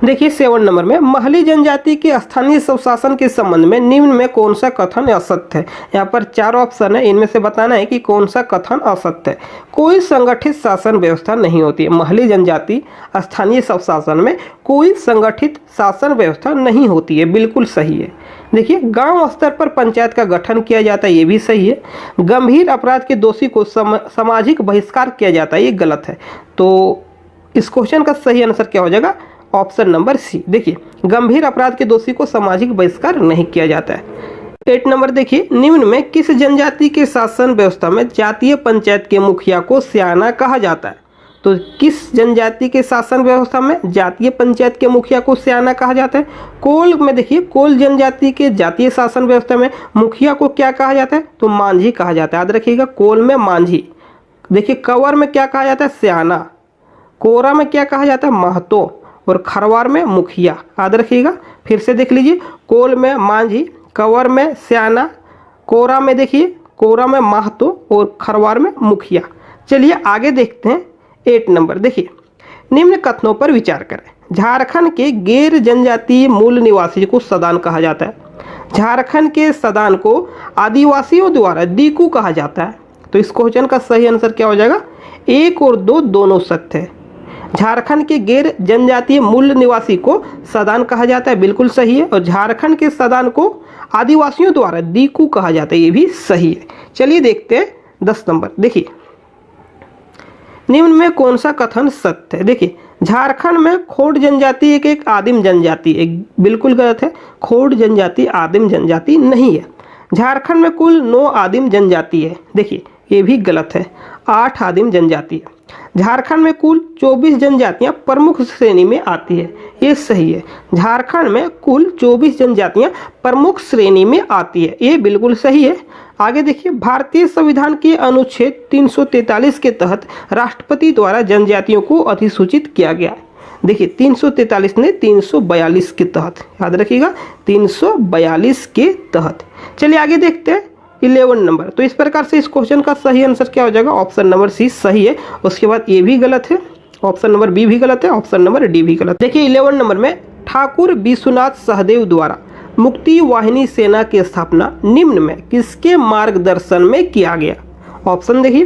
देखिए 7 नंबर में महली जनजाति के स्थानीय स्वशासन के संबंध में निम्न में कौन सा कथन असत्य है? यहाँ पर 4 ऑप्शन है, इनमें से बताना है कि कौन सा कथन असत्य है। कोई संगठित शासन व्यवस्था नहीं होती है। महली जनजाति स्थानीय स्वशासन में कोई संगठित शासन व्यवस्था नहीं होती है, बिल्कुल सही है। देखिए गांव स्तर पर पंचायत का गठन किया जाता है, ये भी सही है। गंभीर अपराध के दोषी को सामाजिक बहिष्कार किया जाता है, ये गलत है। तो इस क्वेश्चन का सही आंसर क्या हो जाएगा? Option number C. देखिए गंभीर अपराध के दोषी को सामाजिक बहिष्कार नहीं किया जाता है। 8 नंबर देखिए निम्न में किस जनजाति के शासन व्यवस्था में जातीय पंचायत के मुखिया को स्याना कहा जाता है? तो किस जनजाति के शासन व्यवस्था में जातीय पंचायत के मुखिया को स्याना कहा जाता है? कोल में देखिए कोल जनजाति के जातीय शासन व्यवस्था में मुखिया को क्या कहा जाता है? तो मांझी कहा जाता है। याद रखिएगा कोल में मांझी। देखिए कंवर में क्या कहा जाता है? स्याना। कोरा में क्या कहा जाता है? महतो। और खरवार में मुखिया। याद रखिएगा, फिर से देख लीजिए, कोल में मांझी, कंवर में स्याना, कोरा में देखिए कोरा में महतो और खरवार में मुखिया। चलिए आगे देखते हैं 8 नंबर। देखिए निम्न कथनों पर विचार करें। झारखंड के गैर जनजातीय मूल निवासी को सदान कहा जाता है। झारखंड के सदान को आदिवासियों द्वारा दीकू कहा जाता है। तो इस क्वेश्चन का सही आंसर क्या हो जाएगा? 1 और 2 दोनों सत्य है। झारखंड के गैर जनजातीय मूल निवासी को सदान कहा जाता है, बिल्कुल सही है। और झारखंड के सदान को आदिवासियों द्वारा दीकू कहा जाता है, ये भी सही है। चलिए देखते हैं 10 नंबर। देखिए निम्न में कौन सा कथन सत्य है? देखिए झारखंड में खोड़ जनजाति एक आदिम जनजाति, एक बिल्कुल गलत है। खोड़ जनजाति आदिम जनजाति नहीं है। झारखंड में कुल 9 आदिम जनजाति है, देखिए ये भी गलत है। 8 आदिम जनजाति है। झारखंड में कुल 24 जनजातियां प्रमुख श्रेणी में आती है, ये सही है। झारखंड में कुल 24 जनजातियां प्रमुख श्रेणी में आती है, ये बिल्कुल सही है। आगे देखिए भारतीय संविधान के अनुच्छेद 343 के तहत राष्ट्रपति द्वारा जनजातियों को अधिसूचित किया गया है। देखिए 343 ने 342 के तहत, याद रखिएगा 342 के तहत। चलिए आगे देखते हैं 11 नंबर। तो इस प्रकार से इस क्वेश्चन का सही आंसर क्या हो जाएगा? ऑप्शन नंबर सी सही है। उसके बाद ये भी गलत है, ऑप्शन नंबर बी भी गलत है, ऑप्शन नंबर डी भी गलत। देखिए 11 नंबर में ठाकुर विश्वनाथ सहदेव द्वारा मुक्ति वाहिनी सेना की स्थापना निम्न में किसके मार्गदर्शन में किया गया? ऑप्शन देखिए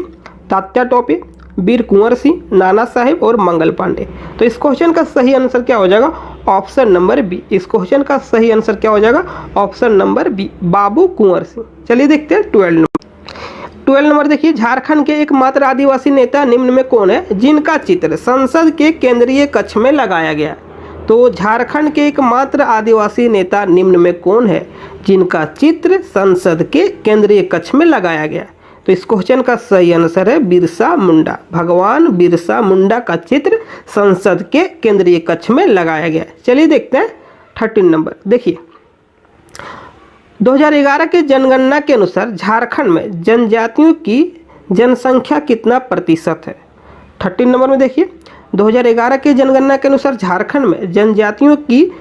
तात्या टोपे, वीर कुंवर सिंह, नाना साहेब और मंगल पांडे। तो इस क्वेश्चन का सही आंसर क्या हो जाएगा? Option number B. इस क्वेश्चन का सही आंसर क्या हो जाएगा? Option number B, Babu Kunwar Singh. चलिए देखते हैं 12 नंबर। देखिए झारखंड के एकमात्र आदिवासी नेता निम्न में कौन है जिनका चित्र संसद के केंद्रीय कक्ष में लगाया गया? तो झारखंड के एकमात्र आदिवासी नेता निम्न में कौन है जिनका चित्र संसद के केंद्रीय कक्ष में लगाया गया? तो इस क्वेश्चन का सही आंसर है बिरसा मुंडा। भगवान बिरसा मुंडा का चित्र संसद के केंद्रीय कक्ष में लगाया गया। चलिए देखते हैं 13 नंबर। देखिए 2011 के जनगणना के अनुसार झारखंड में जनजातियों की जनसंख्या कितना प्रतिशत है? 13 नंबर में देखिए 2011 की जनगणना के अनुसार झारखंड में जनजातियों की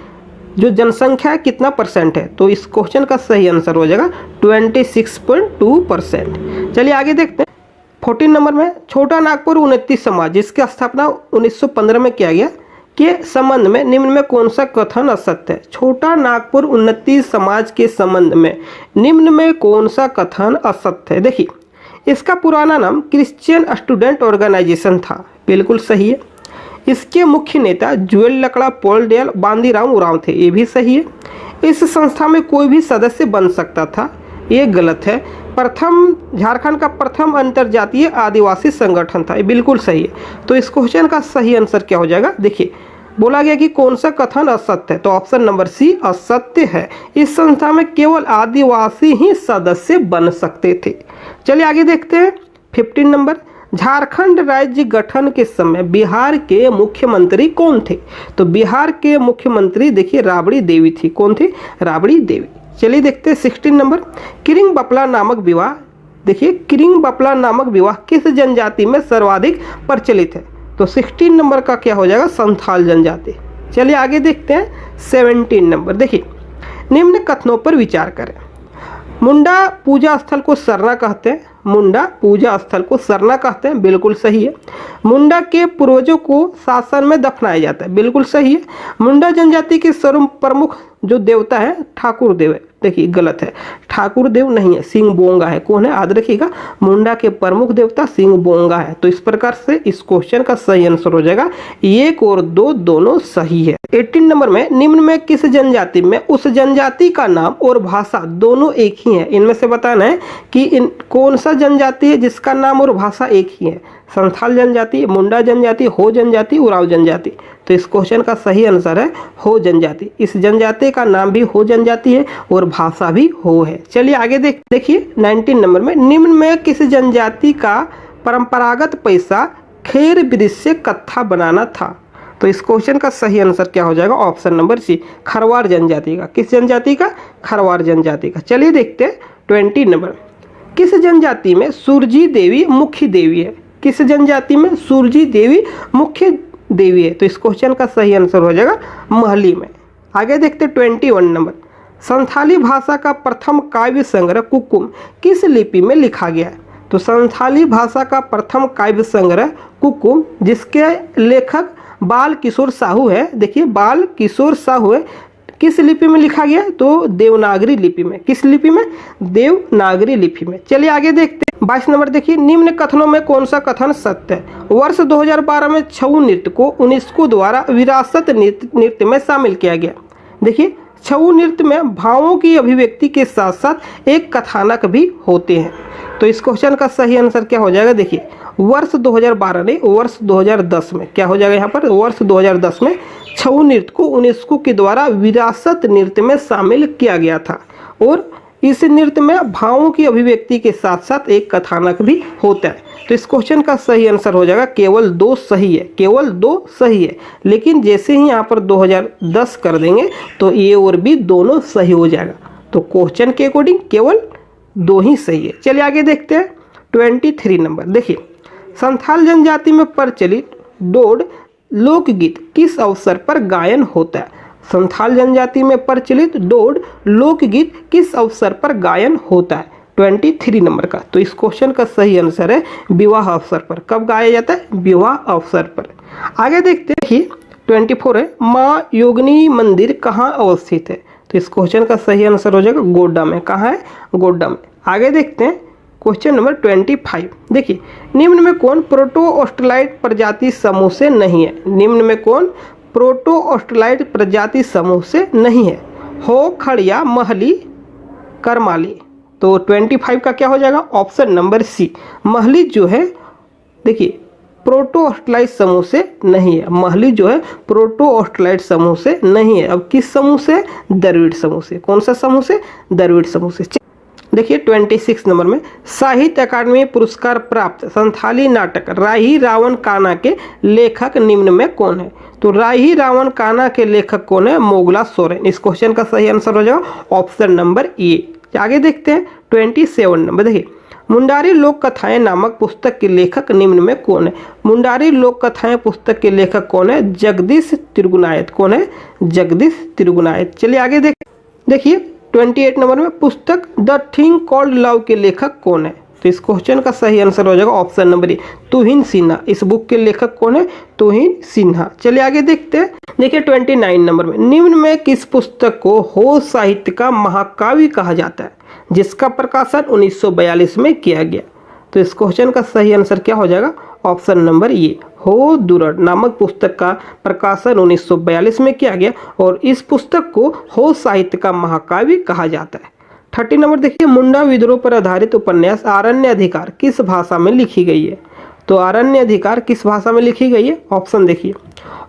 जो जनसंख्या है कितना परसेंट है? तो इस क्वेश्चन का सही आंसर हो जाएगा 26.2%। चलिए आगे देखते हैं। 14 नंबर में छोटा नागपुर उन्नति समाज जिसकी स्थापना 1915 में किया गया के संबंध में निम्न में कौन सा कथन असत्य है? छोटा नागपुर उन्नति समाज के संबंध में निम्न में कौन सा कथन असत्य है? देखिए, इसका पुराना नाम क्रिश्चियन स्टूडेंट ऑर्गेनाइजेशन था, बिल्कुल सही है। इसके मुख्य नेता जुएल लकड़ा, पॉल डेल, बांदीराम उरांव थे, ये भी सही है। इस संस्था में कोई भी सदस्य बन सकता था, ये गलत है। प्रथम झारखंड का प्रथम अंतर्जातीय आदिवासी संगठन था, ये बिल्कुल सही है। तो इस क्वेश्चन का सही आंसर क्या हो जाएगा? देखिए, बोला गया कि कौन सा कथन असत्य है, तो ऑप्शन नंबर सी असत्य है। इस संस्था में केवल आदिवासी ही सदस्य बन सकते थे। चलिए आगे देखते हैं। 15 नंबर, झारखंड राज्य गठन के समय बिहार के मुख्यमंत्री कौन थे? तो बिहार के मुख्यमंत्री देखिए राबड़ी देवी थी। कौन थी? राबड़ी देवी। चलिए देखते हैं 16 नंबर, किरिंग बपला नामक विवाह। देखिए, किरिंग बपला नामक विवाह किस जनजाति में सर्वाधिक प्रचलित है? तो 16 नंबर का क्या हो जाएगा? संथाल जनजाति। चलिए आगे देखते हैं 17 नंबर। देखिए, निम्न कथनों पर विचार करें। मुंडा पूजा स्थल को सरना कहते हैं। मुंडा पूजा स्थल को सरना कहते हैं, बिल्कुल सही है। मुंडा के पूर्वजों को शासन में दफनाया जाता है, बिल्कुल सही है। मुंडा जनजाति के सर्व प्रमुख जो देवता है ठाकुर देव है, देखिए गलत है, ठाकुर देव नहीं है, सिंह बोंगा है। कौन है? याद रखिएगा, मुंडा के प्रमुख देवता सिंह बोंगा है। तो इस प्रकार से इस क्वेश्चन का सही आंसर हो जाएगा 1 और 2 दोनों सही है। 18 नंबर में निम्न में किस जनजाति में उस जनजाति का नाम और भाषा दोनों एक ही है? इनमें से बताना है कि कौन सा जनजाति है जिसका नाम और भाषा एक ही है। संथाल जनजाति, मुंडा जनजाति, हो जनजाति, उरांव जनजाति। तो इस क्वेश्चन का सही आंसर है हो जनजाति। इस जनजाति का नाम भी हो जनजाति है और भाषा भी हो है। चलिए आगे देखिए 19 नंबर में निम्न में किस जनजाति का परंपरागत पैसा खेर वृक्ष से कत्था बनाना था? तो इस क्वेश्चन का सही आंसर क्या हो जाएगा? ऑप्शन नंबर सी, खरवार जनजाति का। किस जनजाति का? खरवार जनजाति का। चलिए देखते हैं 20 नंबर, किस जनजाति में सूरजी देवी मुख्य देवी है? किस जनजाति में सूरजी देवी मुख्य देवी है? तो इस क्वेश्चन का सही आंसर हो जाएगा महली में। आगे देखते 21 नंबर, संथाली भाषा का प्रथम काव्य संग्रह कुकुम किस लिपि में लिखा गया है? तो संथाली भाषा का प्रथम काव्य संग्रह कुकुम जिसके लेखक बाल किशोर साहू है, देखिए बाल किशोर साहू है, किस लिपि में लिखा गया? तो देवनागरी लिपि में। किस लिपि में? देवनागरी लिपि में। चलिए आगे देखते हैं 22 नंबर। देखिए, निम्न कथनों में कौन सा कथन सत्य है? वर्ष 2012 में छऊ नृत्य को यूनेस्को द्वारा विरासत नृत्य में शामिल किया गया। देखिए, छऊ नृत्य में भावों की अभिव्यक्ति के साथ साथ एक कथानक भी होते हैं। तो इस क्वेश्चन का सही आंसर क्या हो जाएगा? देखिए, वर्ष 2012 नहीं, वर्ष 2010 में क्या हो जाएगा यहाँ पर? वर्ष 2010 में छऊ नृत्य को यूनेस्को के द्वारा विरासत नृत्य में शामिल किया गया था और इस नृत्य में भावों की अभिव्यक्ति के साथ साथ एक कथानक भी होता है। तो इस क्वेश्चन का सही आंसर हो जाएगा केवल 2 सही है, केवल 2 सही है। लेकिन जैसे ही यहाँ पर 2010 कर देंगे तो ए और बी दोनों सही हो जाएगा। तो क्वेश्चन के अकॉर्डिंग केवल 2 ही सही है। चलिए आगे देखते हैं 23 नंबर। देखिए, संथाल जनजाति में प्रचलित डोड लोकगीत किस अवसर पर गायन होता है? संथाल जनजाति में प्रचलित डोड लोकगीत किस अवसर पर गायन होता है? 23 नंबर का। तो इस क्वेश्चन का सही आंसर है विवाह अवसर पर। कब गाया जाता है? विवाह अवसर पर। आगे देखते हैं 24 है, माँ योगिनी मंदिर कहाँ अवस्थित है? तो इस क्वेश्चन का सही आंसर हो जाएगा गोड्डा में। कहाँ है? गोड्डा में। आगे देखते हैं क्वेश्चन नंबर 25। देखिए, निम्न में कौन प्रोटो ऑस्ट्रेलाइड प्रजाति समूह से नहीं है? निम्न में कौन प्रोटो ऑस्ट्रेलाइड प्रजाति समूह से नहीं है? हो, खड़िया, महली, करमाली। तो 25 का क्या हो जाएगा? ऑप्शन नंबर सी, महली जो है देखिए प्रोटो ऑस्ट्रेलाइड समूह से नहीं है। महली जो है प्रोटो ऑस्ट्रेलाइड समूह से नहीं है। अब किस समूह से? द्रविड़ समूह से। कौन सा समूह से? द्रविड़ समूह से। देखिए 26 नंबर में, साहित्य अकादमी पुरस्कार प्राप्त संथाली नाटक राही रावण काना के लेखक निम्न में कौन है? तो राही रावण काना के लेखक कौन है? मोगला सोरेन। इस क्वेश्चन का सही आंसर हो जाएगा ऑप्शन नंबर ए। आगे देखते हैं 27 नंबर। देखिए, मुंडारी लोक कथाएं नामक पुस्तक के लेखक निम्न में कौन है? मुंडारी लोक कथाएं पुस्तक के लेखक कौन है? जगदीश तिरुगुनायत। कौन है? जगदीश तिरुगुनायत। चलिए आगे देखिए 28 नंबर में पुस्तक द थिंग कॉल्ड लव के लेखक कौन है? तो इस क्वेश्चन का सही आंसर हो जाएगा ऑप्शन नंबर ए, तुहिन सिन्हा। इस बुक के लेखक कौन है? तुहिन सिन्हा। चलिए आगे देखते हैं। देखिए 29 नंबर में निम्न में किस पुस्तक को हो साहित्य का महाकाव्य कहा जाता है, जिसका प्रकाशन 1942 में किया गया? तो इस क्वेश्चन का सही आंसर क्या हो जाएगा? ऑप्शन नंबर ए, हो दुरड़ नामक पुस्तक का प्रकाशन 1942 में किया गया और इस पुस्तक को हो साहित्य का महाकाव्य कहा जाता है। 30 नंबर देखिए, मुंडा विद्रोह पर आधारित उपन्यास आरण्य अधिकार किस भाषा में लिखी गई है? तो आरण्य अधिकार किस भाषा में लिखी गई है? ऑप्शन देखिए,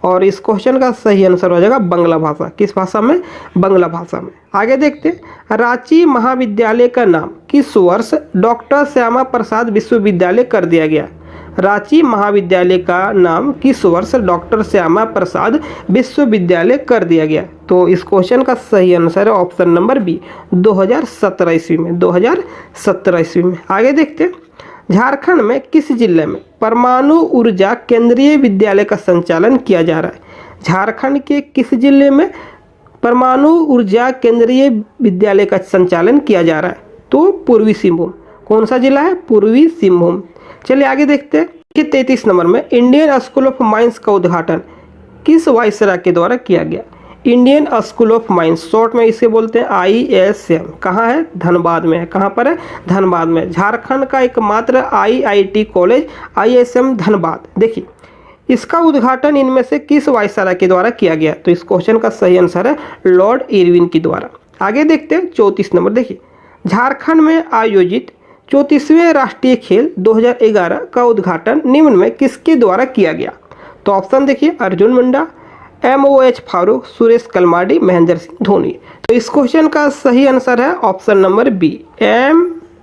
और इस क्वेश्चन का सही आंसर हो जाएगा बांग्ला भाषा। किस भाषा में? बांग्ला भाषा में। आगे देखते हैं, रांची महाविद्यालय का नाम किस वर्ष डॉक्टर श्यामा प्रसाद विश्वविद्यालय कर दिया गया? रांची महाविद्यालय का नाम किस वर्ष डॉक्टर श्यामा प्रसाद विश्वविद्यालय कर दिया गया? तो इस क्वेश्चन का सही आंसर है ऑप्शन नंबर बी, 2017 ईस्वी में। 2017 ईस्वी में। आगे देखते हैं, झारखंड में किस जिले में परमाणु ऊर्जा केंद्रीय विद्यालय का संचालन किया जा रहा है? झारखंड के किस जिले में परमाणु ऊर्जा केंद्रीय विद्यालय का संचालन किया जा रहा है? तो पूर्वी सिंहभूम। कौन सा जिला है? पूर्वी सिंहभूम। चलिए आगे देखते हैं कि 33 नंबर में इंडियन स्कूल ऑफ माइंस का उद्घाटन किस वायसराय के द्वारा किया गया? Indian school of mines, short में इसे बोलते हैं ISM। कहाँ है? धनबाद में है। कहाँ पर है? धनबाद में। झारखंड का एकमात्र IIT कॉलेज ISM धनबाद। देखिए इसका उद्घाटन इनमें से किस वायसराय के द्वारा किया गया? तो इस क्वेश्चन का सही आंसर है लॉर्ड इरविन के द्वारा। आगे देखते हैं 34 नंबर। देखिए झारखंड में आयोजित 34वें राष्ट्रीय खेल 2011 का उद्घाटन निम्न में किसके द्वारा किया गया? तो ऑप्शन देखिए, अर्जुन मुंडा, MOH फारूक, सुरेश कलमाडी, महेंद्र सिंह धोनी। तो इस क्वेश्चन का सही आंसर है option number B,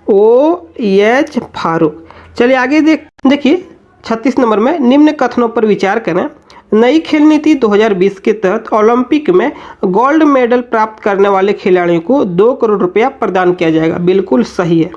MOH Farooq. चलिए आगे देखिए 36 नंबर में निम्न कथनों पर विचार करें। नई खेल नीति 2020 के तहत ओलंपिक में गोल्ड मेडल प्राप्त करने वाले खिलाड़ियों को 2 करोड़ रुपया प्रदान किया जाएगा। बिल्कुल सही है।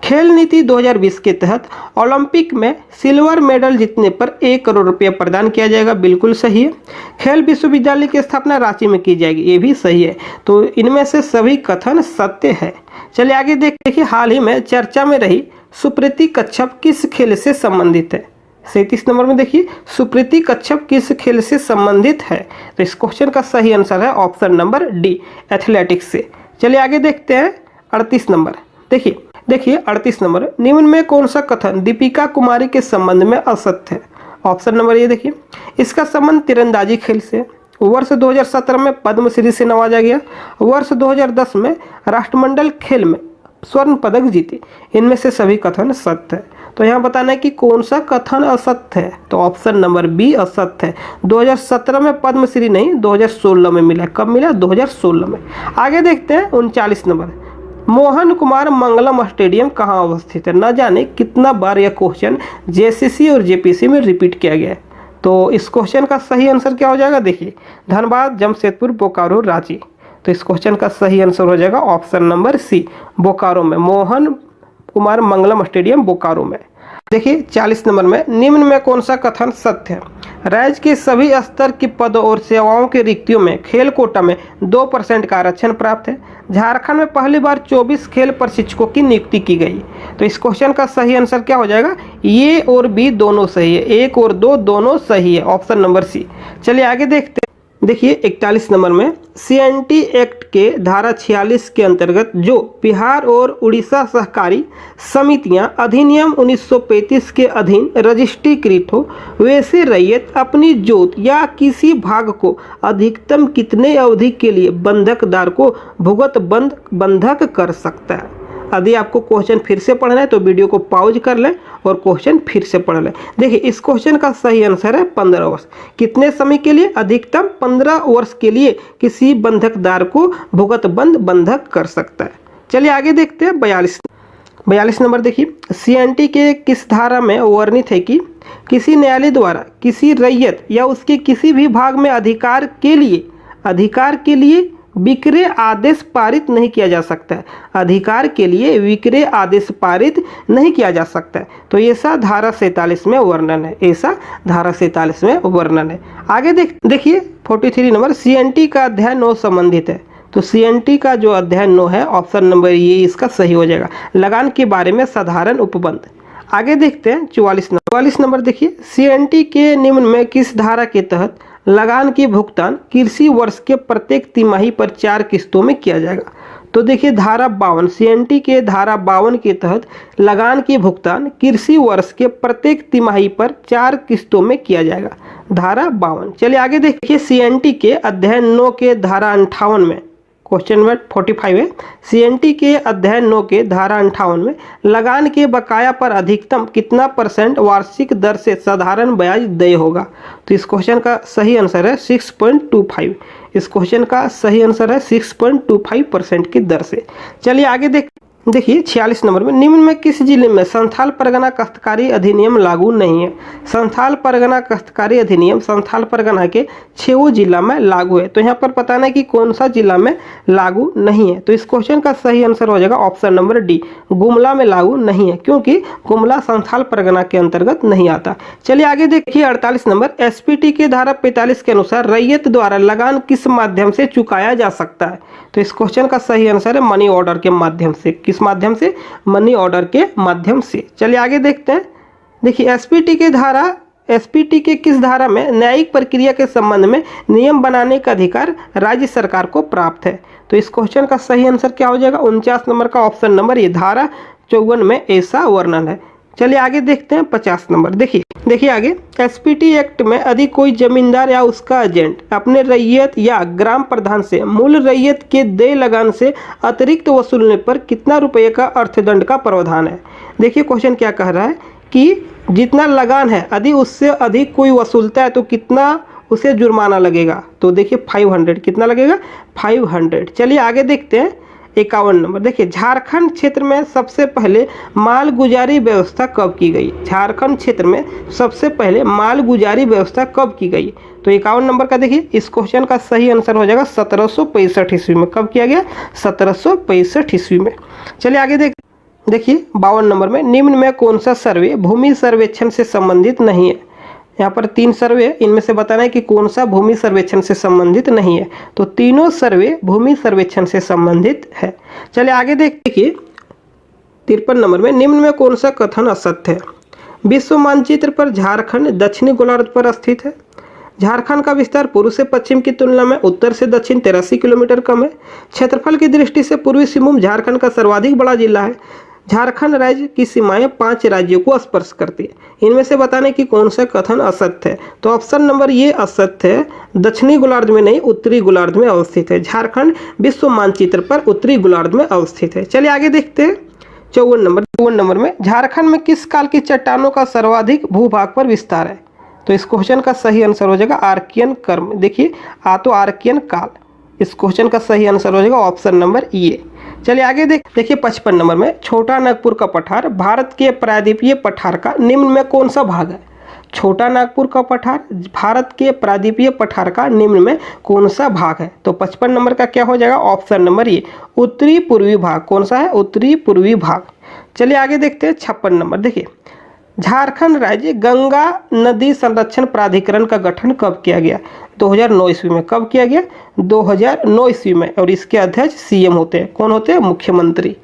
खेल नीति 2020 के तहत ओलंपिक में सिल्वर मेडल जीतने पर 1 करोड़ रुपया प्रदान किया जाएगा। बिल्कुल सही है। खेल विश्वविद्यालय की स्थापना रांची में की जाएगी। ये भी सही है। तो इनमें से सभी कथन सत्य है। चलिए आगे देखिए, हाल ही में चर्चा में रही सुप्रीति कच्छप किस खेल से संबंधित है? 37 नंबर में देखिए, सुप्रीति कच्छप किस खेल से संबंधित है? तो इस क्वेश्चन का सही आंसर है ऑप्शन नंबर डी, एथलेटिक्स से। चलिए आगे देखते हैं 38 नंबर। देखिए 38 नंबर, निम्न में कौन सा कथन दीपिका कुमारी के संबंध में असत्य है? ऑप्शन नंबर ये देखिए, इसका संबंध तीरंदाजी खेल से। वर्ष 2017 में पद्मश्री से नवाजा गया। वर्ष 2010 में राष्ट्रमंडल खेल में स्वर्ण पदक जीते। इनमें से सभी कथन सत्य है। तो यहाँ बताना है कि कौन सा कथन असत्य है। तो ऑप्शन नंबर बी असत्य है। 2017 में पद्मश्री नहीं, 2016 में मिला। कब मिला? 2016 में। आगे देखते हैं 39 नंबर, मोहन कुमार मंगलम स्टेडियम कहाँ अवस्थित है? न जाने कितना बार यह क्वेश्चन JCC और JPC में रिपीट किया गया है। तो इस क्वेश्चन का सही आंसर क्या हो जाएगा? देखिए, धनबाद, जमशेदपुर, बोकारो, रांची। तो इस क्वेश्चन का सही आंसर हो जाएगा ऑप्शन नंबर सी, बोकारो में। मोहन कुमार मंगलम स्टेडियम बोकारो में। देखिए 40 नंबर में निम्न में कौन सा कथन सत्य है? राज्य के सभी स्तर के पदों और सेवाओं के रिक्तियों में खेल कोटा में 2% का आरक्षण प्राप्त है। झारखंड में पहली बार 24 खेल प्रशिक्षकों की नियुक्ति की गई। तो इस क्वेश्चन का सही आंसर क्या हो जाएगा? ए और बी दोनों सही है। 1 और 2 दोनों सही है, ऑप्शन नंबर सी। चलिए आगे देखते हैं। देखिए 41 नंबर में CNT एक्ट के धारा 46 के अंतर्गत जो बिहार और उड़ीसा सहकारी समितियां अधिनियम 1935 के अधीन रजिस्ट्रीकृत हो, वैसे रैयत अपनी जोत या किसी भाग को अधिकतम कितने अवधि के लिए बंधकदार को भुगत बंधक कर सकता है? यदि आपको क्वेश्चन फिर से पढ़ना है तो वीडियो को पॉज कर लें और क्वेश्चन फिर से पढ़ लें। देखिए इस क्वेश्चन का सही आंसर है 15 वर्ष। कितने समय के लिए? अधिकतम 15 वर्ष के लिए किसी बंधकदार को भुगत बंधक कर सकता है। चलिए आगे देखते हैं 42 नंबर। देखिए CNT के किस धारा में वर्णित है कि किसी न्यायालय द्वारा किसी रैयत या उसके किसी भी भाग में अधिकार के लिए विक्रय आदेश पारित नहीं किया जा सकता है। अधिकार के लिए विक्रय आदेश पारित नहीं किया जा सकता है। तो ऐसा धारा 47 में वर्णन है, ऐसा धारा 47 में वर्णन है। आगे देखिए 43 नंबर, CNT का अध्याय 9 संबंधित है। तो CNT का जो अध्याय 9 है, ऑप्शन नंबर ये इसका सही हो जाएगा। लगान के बारे में साधारण उपबंध। आगे देखते हैं 44 नंबर देखिए, CNT के निम्न में किस धारा के तहत लगान की भुगतान कृषि वर्ष के प्रत्येक तिमाही पर 4 किस्तों में किया जाएगा। तो देखिए धारा 52, CNT के धारा 52 के तहत लगान की भुगतान कृषि वर्ष के प्रत्येक तिमाही पर 4 किस्तों में किया जाएगा, धारा 52। चलिए आगे देखिए CNT के अध्याय 9 के धारा 58 में, क्वेश्चन नंबर 45 है, CNT के अध्याय 9 के धारा 58 में लगान के बकाया पर अधिकतम कितना % वार्षिक दर से साधारण ब्याज देय होगा। तो इस क्वेश्चन का सही आंसर है 6.25। इस क्वेश्चन का सही आंसर है 6.25% की दर से। चलिए आगे देखिए 46 नंबर में, निम्न में किस जिले में संथाल परगना काश्तकारी अधिनियम लागू नहीं है। संथाल परगना काश्तकारी अधिनियम संथाल परगना के 6 जिला में लागू है। तो यहाँ पर बताना है कि कौन सा जिला में लागू नहीं है। तो इस क्वेश्चन का सही आंसर हो जाएगा ऑप्शन नंबर डी, गुमला में लागू नहीं है, क्योंकि गुमला संथाल परगना के अंतर्गत नहीं आता। चलिए आगे देखिए 48 नंबर, SPT के धारा 45 के अनुसार रैयत द्वारा लगान किस माध्यम से चुकाया जा सकता है। तो इस क्वेश्चन का सही आंसर है मनी ऑर्डर के माध्यम से। किस माध्यम से? मनी ऑर्डर के माध्यम से। चलिए आगे देखते हैं। देखिए एसपीटी के किस धारा में न्यायिक प्रक्रिया के संबंध में नियम बनाने का अधिकार राज्य सरकार को प्राप्त है। तो इस क्वेश्चन का सही आंसर क्या हो जाएगा? 49 नंबर का ऑप्शन नंबर ये, धारा 54 में ऐसा वर्णन है। चलिए आगे देखते हैं 50 नंबर। देखिए आगे, एसपीटी एक्ट में यदि कोई जमींदार या उसका एजेंट अपने रैयत या ग्राम प्रधान से मूल रैयत के देय लगान से अतिरिक्त वसूलने पर कितना रुपये का अर्थदंड का प्रावधान है। देखिए क्वेश्चन क्या कह रहा है कि जितना लगान है यदि उससे अधिक कोई वसूलता है तो कितना उसे जुर्माना लगेगा। तो देखिए 500, कितना लगेगा? 500। चलिए आगे देखते हैं 51 नंबर। देखिए झारखंड क्षेत्र में सबसे पहले मालगुजारी व्यवस्था कब की गई? झारखंड क्षेत्र में सबसे पहले मालगुजारी व्यवस्था कब की गई? तो 51 नंबर का देखिए, इस क्वेश्चन का सही आंसर हो जाएगा 1765 ईस्वी में। कब किया गया? 1765 ईस्वी में। चलिए आगे देखिए 52 नंबर में, निम्न में कौन सा सर्वे भूमि सर्वेक्षण से संबंधित नहीं है। यहाँ पर 3 सर्वे, इनमें से बताना है कि कौन सा भूमि सर्वेक्षण से संबंधित नहीं है। तो तीनों सर्वे भूमि सर्वेक्षण से संबंधित है। चलिए आगे देखिए 53 नंबर में, निम्न में कौन सा कथन असत्य है? विश्व मानचित्र पर झारखंड दक्षिणी गोलार्ध पर स्थित है। झारखंड का विस्तार पूर्व से पश्चिम की तुलना में उत्तर से दक्षिण 83 किलोमीटर कम है। क्षेत्रफल की दृष्टि से पूर्वी सिंहभूम झारखंड का सर्वाधिक बड़ा जिला है। झारखंड राज्य की सीमाएं 5 राज्यों को स्पर्श करती है। इनमें से बताने की कौन सा कथन असत्य है। तो ऑप्शन नंबर ये असत्य है, दक्षिणी गोलार्ध में नहीं उत्तरी गोलार्ध में अवस्थित है। झारखंड विश्व मानचित्र पर उत्तरी गोलार्ध में अवस्थित है। चलिए आगे देखते हैं 54 नंबर में, झारखंड में किस काल की चट्टानों का सर्वाधिक भूभाग पर विस्तार है? तो इस क्वेश्चन का सही आंसर हो जाएगा आर्कियन कर्म। देखिए आर्कियन काल, इस क्वेश्चन का सही आंसर हो जाएगा ऑप्शन नंबर ए। चलिए आगे देखिए 55 नंबर में, छोटा नागपुर का पठार भारत के प्रायद्वीपीय पठार का निम्न में कौन सा भाग है? छोटा नागपुर का पठार भारत के प्रायद्वीपीय पठार का निम्न में कौन सा भाग है? तो 55 नंबर का क्या हो जाएगा? ऑप्शन नंबर ए, उत्तरी पूर्वी भाग। कौन सा है? उत्तरी पूर्वी भाग। चलिए आगे देखते हैं 56 नंबर। देखिए झारखंड राज्य गंगा नदी संरक्षण प्राधिकरण का गठन कब किया गया? 2009 ईस्वी में। कब किया गया? 2009 ईस्वी में। और इसके अध्यक्ष सीएम होते हैं। कौन होते हैं? मुख्यमंत्री।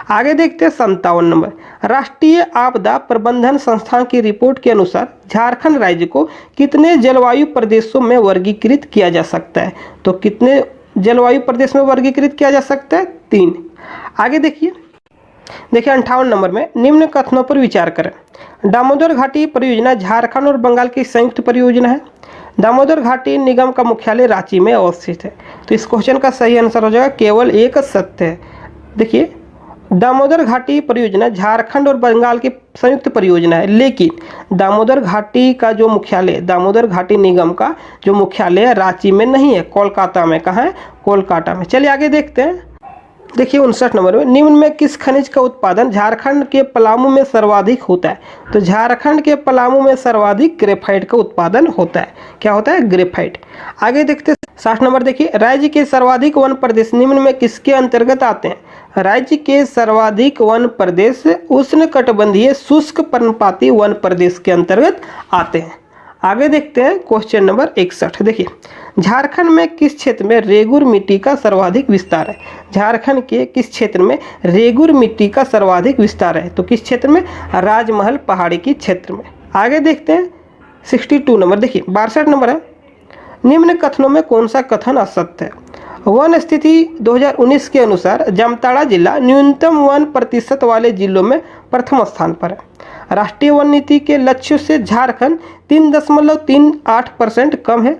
आगे देखते हैं 57 नंबर, राष्ट्रीय आपदा प्रबंधन संस्थान की रिपोर्ट के अनुसार झारखंड राज्य को कितने जलवायु प्रदेशों में वर्गीकृत किया जा सकता है? तो कितने जलवायु प्रदेश में वर्गीकृत किया जा सकता है? 3। आगे देखिए 58 नंबर में, निम्न कथनों पर विचार करें। दामोदर घाटी परियोजना झारखंड और बंगाल की संयुक्त परियोजना है। दामोदर घाटी निगम का मुख्यालय रांची में अवस्थित है। तो इस क्वेश्चन का सही आंसर हो जाएगा केवल एक सत्य है। देखिए दामोदर घाटी परियोजना झारखंड और बंगाल की संयुक्त परियोजना है, लेकिन दामोदर घाटी का जो मुख्यालय, दामोदर घाटी निगम का जो मुख्यालय रांची में नहीं है, कोलकाता में। कहाँ है? कोलकाता में। चलिए आगे देखते हैं। देखिए 59 नंबर में, निम्न में किस खनिज का उत्पादन झारखंड के पलामू में सर्वाधिक होता है? तो झारखंड के पलामू में सर्वाधिक ग्रेफाइट का उत्पादन होता है। क्या होता है? ग्रेफाइट। आगे देखते 60 नंबर देखिए, राज्य के सर्वाधिक वन प्रदेश निम्न में किसके अंतर्गत आते हैं? राज्य के सर्वाधिक वन प्रदेश उष्णकटिबंधीय शुष्क पर्णपाती वन प्रदेश के अंतर्गत आते हैं। आगे देखते हैं क्वेश्चन नंबर 61। देखिए, झारखंड में किस क्षेत्र में रेगुर मिट्टी का सर्वाधिक विस्तार है? झारखंड के किस क्षेत्र में रेगुर मिट्टी का सर्वाधिक विस्तार है? तो किस क्षेत्र में? राजमहल पहाड़ी के क्षेत्र में। आगे देखते हैं 62 नंबर। देखिए 62 नंबर है, निम्न कथनों में कौन सा कथन असत्य है? वन स्थिति 2019 के अनुसार जामताड़ा जिला न्यूनतम वन प्रतिशत वाले जिलों में प्रथम स्थान पर है। राष्ट्रीय वन नीति के लक्ष्यों से झारखंड 3.38% कम है।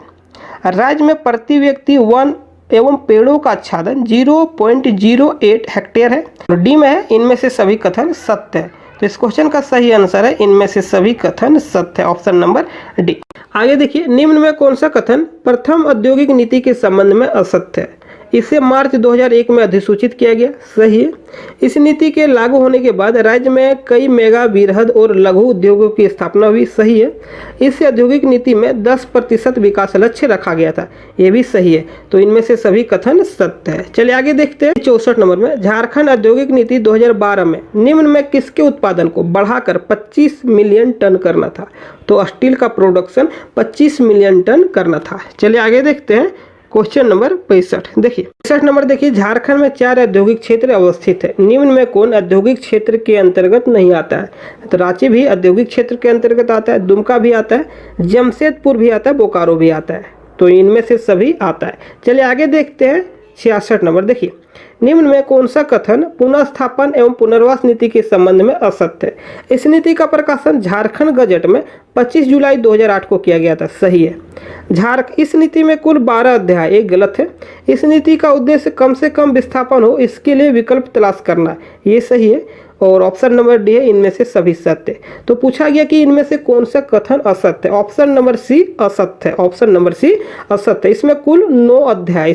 राज्य में प्रति व्यक्ति वन एवं पेड़ों का आच्छादन 0.08 हेक्टेयर है। डी में है, इनमें से सभी कथन सत्य है। तो इस क्वेश्चन का सही आंसर है इनमें से सभी कथन सत्य है, ऑप्शन नंबर डी। आगे देखिए, निम्न में कौन सा कथन प्रथम औद्योगिक नीति के संबंध में असत्य है? इसे मार्च 2001 में अधिसूचित किया गया, सही है। इस नीति के लागू होने के बाद राज्य में कई मेगा वृहद और लघु उद्योगों की स्थापना हुई, सही है। इस औद्योगिक नीति में 10% विकास लक्ष्य रखा गया था, ये भी सही है। तो इनमें से सभी कथन सत्य है। चलिए आगे देखते हैं 64 नंबर में, झारखंड औद्योगिक नीति 2012 में निम्न में किसके उत्पादन को बढ़ाकर 25 मिलियन टन करना था? तो स्टील का प्रोडक्शन 25 मिलियन टन करना था। चलिए आगे देखते हैं क्वेश्चन नंबर 65। देखिए 65 नंबर देखिए, झारखंड में 4 औद्योगिक क्षेत्र अवस्थित है, निम्न में कौन औद्योगिक क्षेत्र के अंतर्गत नहीं आता है? तो रांची भी औद्योगिक क्षेत्र के अंतर्गत आता है, दुमका भी आता है, जमशेदपुर भी आता है, बोकारो भी आता है। तो इनमें से सभी आता है। चलिए आगे देखते हैं 66 नंबर। देखिए, निम्न में कौन सा कथन पुनर्स्थापन एवं पुनर्वास नीति के संबंध में असत्य है? इस नीति का प्रकाशन झारखंड गजट में 25 जुलाई 2008 को किया गया था, सही है। इस नीति में कुल 12 अध्याय, एक गलत है। इस नीति का उद्देश्य कम से कम विस्थापन हो, इसके लिए विकल्प तलाश करना, ये सही है। और ऑप्शन नंबर डी है, इनमें से सभी सत्य। तो पूछा गया कि इनमें से कौन सा कथन असत्य है? ऑप्शन नंबर सी असत्य है, ऑप्शन नंबर सी असत्य। इसमें कुल 9 अध्याय।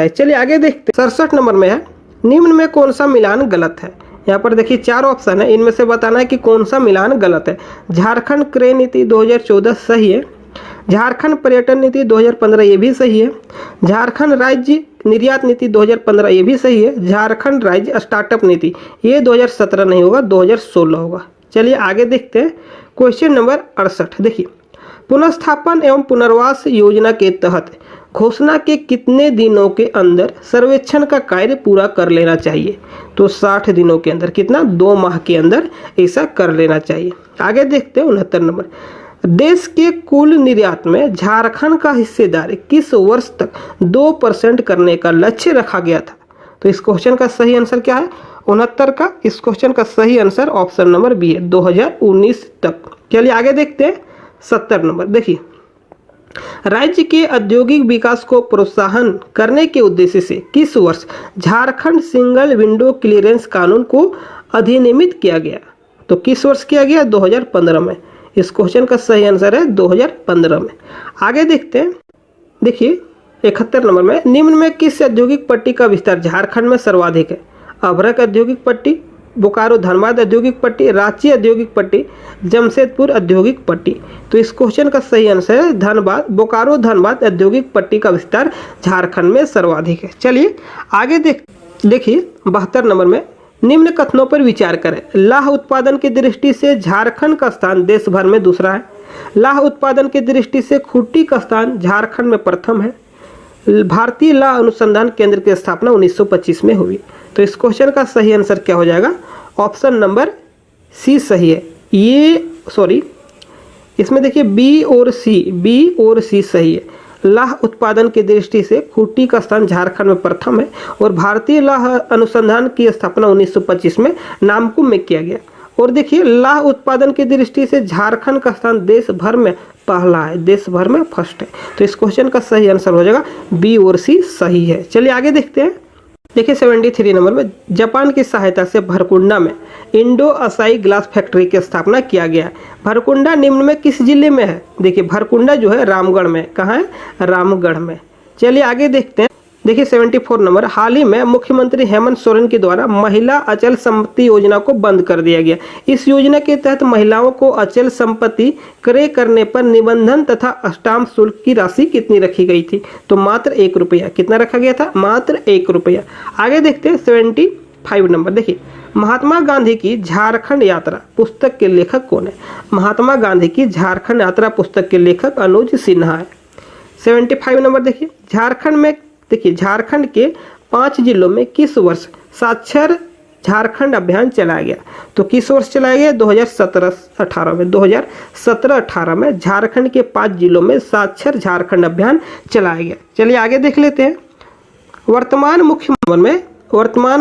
चलिए आगे देखते हैं 67 नंबर में है, निम्न में कौन सा मिलान गलत है? यहाँ पर देखिए 4 ऑप्शन है, इनमें से बताना है कि कौन सा मिलान गलत है। झारखंड क्रय नीति 2014 सही है। झारखंड पर्यटन नीति 2015 ये भी सही है। झारखंड राज्य निर्यात नीति 2015 ये भी सही है। झारखंड राज्य स्टार्टअप नीति ये 2017 नहीं होगा, 2016 होगा। चलिए आगे देखते हैं क्वेश्चन नंबर 68। देखिए, पुनर्स्थापन एवं पुनर्वास योजना के तहत घोषणा के कितने दिनों के अंदर सर्वेक्षण का कार्य पूरा कर लेना चाहिए? तो 60 दिनों के अंदर। कितना? 2 माह के अंदर ऐसा कर लेना चाहिए। आगे देखते हैं 69 नंबर, देश के कुल निर्यात में झारखंड का हिस्सेदारी किस वर्ष तक 2% करने का लक्ष्य रखा गया था? तो इस क्वेश्चन का सही आंसर क्या है? 69 का। इस क्वेश्चन का सही आंसर ऑप्शन नंबर बी है, 2019 तक। चलिए आगे देखते हैं 70 नंबर। देखिए, राज्य के औद्योगिक विकास को प्रोत्साहन करने के उद्देश्य से किस वर्ष झारखंड सिंगल विंडो क्लियरेंस कानून को अधिनियमित किया गया? तो किस वर्ष किया गया? 2015 में। इस क्वेश्चन का सही आंसर है 2015 में। आगे देखते हैं, देखिए 71 नंबर में, निम्न में किस औद्योगिक पट्टी का विस्तार झारखंड में सर्वाधिक है? अभ्रक औद्योगिक पट्टी, बोकारो धनबाद औद्योगिक पट्टी, रांची औद्योगिक पट्टी, जमशेदपुर औद्योगिक पट्टी। तो इस क्वेश्चन का सही आंसर है धनबाद, बोकारो धनबाद औद्योगिक पट्टी का विस्तार झारखंड में सर्वाधिक है। चलिए आगे देखिए 72 नंबर में, निम्न कथनों पर विचार करें। लाह उत्पादन की दृष्टि से झारखंड का स्थान देश भर में दूसरा है। लाह उत्पादन की दृष्टि से खूंटी का स्थान झारखंड में प्रथम है। भारतीय लाह अनुसंधान केंद्र की स्थापना 1925 में हुई। तो इस क्वेश्चन का सही आंसर क्या हो जाएगा? ऑप्शन नंबर सी सही है। इसमें देखिए बी और सी सही है। लाह उत्पादन की दृष्टि से खूंटी का स्थान झारखंड में प्रथम है और भारतीय लाह अनुसंधान की स्थापना 1925 में नामकुम में किया गया। और देखिए, लाह उत्पादन की दृष्टि से झारखंड का स्थान देश भर में पहला है, देश भर में फर्स्ट है। तो इस क्वेश्चन का सही आंसर हो जाएगा बी और सी सही है। चलिए आगे देखते हैं। देखिए 73 नंबर में, जापान की सहायता से भरकुंडा में इंडो असाई ग्लास फैक्ट्री की स्थापना किया गया। भरकुंडा निम्न में किस जिले में है? देखिए भरकुंडा जो है रामगढ़ में। कहाँ है? रामगढ़ में। चलिए आगे देखते हैं देखिए 74 नंबर, हाल ही में मुख्यमंत्री हेमंत सोरेन के द्वारा महिला अचल संपत्ति योजना को बंद कर दिया गया। इस योजना के तहत महिलाओं को अचल संपत्ति क्रय करने पर निबंधन तथा स्टाम्प शुल्क की राशि कितनी रखी गई थी? तो मात्र 1 रुपया। कितना रखा गया था? मात्र 1 रुपया। आगे देखते हैं 75 नंबर, देखिए महात्मा गांधी की झारखंड यात्रा पुस्तक के लेखक कौन है? महात्मा गांधी की झारखंड यात्रा पुस्तक के लेखक अनुज सिन्हा है। 75 नंबर, देखिए झारखंड में, देखिए झारखंड के 5 जिलों में किस वर्ष साक्षर झारखंड अभियान चलाया गया? तो किस वर्ष चलाया गया? 2017-18 में। 2017-18 में झारखंड के 5 जिलों में साक्षर झारखंड अभियान चलाया गया। चलिए आगे देख लेते हैं। वर्तमान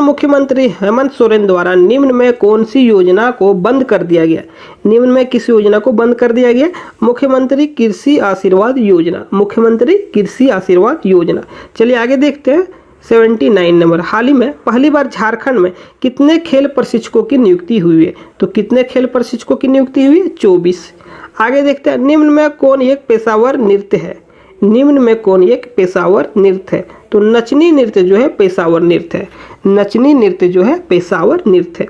मुख्यमंत्री हेमंत सोरेन द्वारा निम्न में कौन सी योजना को बंद कर दिया गया? निम्न में किस योजना को बंद कर दिया गया? मुख्यमंत्री कृषि आशीर्वाद योजना। मुख्यमंत्री कृषि आशीर्वाद योजना। चलिए आगे देखते हैं 79 नंबर, हाल ही में पहली बार झारखंड में कितने खेल प्रशिक्षकों की नियुक्ति हुई है? तो कितने खेल प्रशिक्षकों की नियुक्ति हुई है? 24। आगे देखते हैं निम्न में कौन एक पेशावर नृत्य है? निम्न में कौन एक पेशावर नृत्य है? तो नचनी नृत्य जो है पेशावर नृत्य है। नचनी नृत्य जो है पेशावर नृत्य है।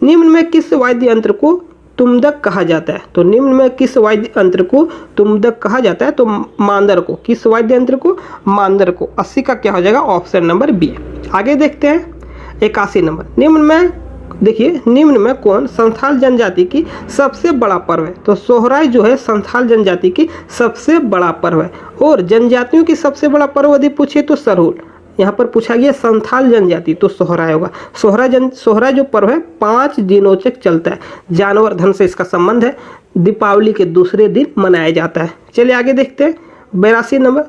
निम्न में किस वाद्य यंत्र को तुम्दक कहा जाता है? तो निम्न में किस वाद्य यंत्र को तुम्दक कहा जाता है? तो मांदर को। किस वाद्य यंत्र को? मांदर को। 80 का क्या हो जाएगा? Option number B. आगे देखते हैं 81 नंबर, निम्न में, देखिए निम्न में कौन संथाल जनजाति की सबसे बड़ा पर्व है? तो सोहराय जो है संथाल जनजाति की सबसे बड़ा पर्व है। और जनजातियों की सबसे बड़ा पर्व यदि पूछे तो सरहुल। यहाँ पर पूछा गया संथाल जनजाति, तो सोहराय होगा। सोहराय जो पर्व है 5 दिनों तक चलता है। जानवर धन से इसका संबंध है। दीपावली के दूसरे दिन मनाया जाता है। चलिए आगे देखते हैं 82 नंबर,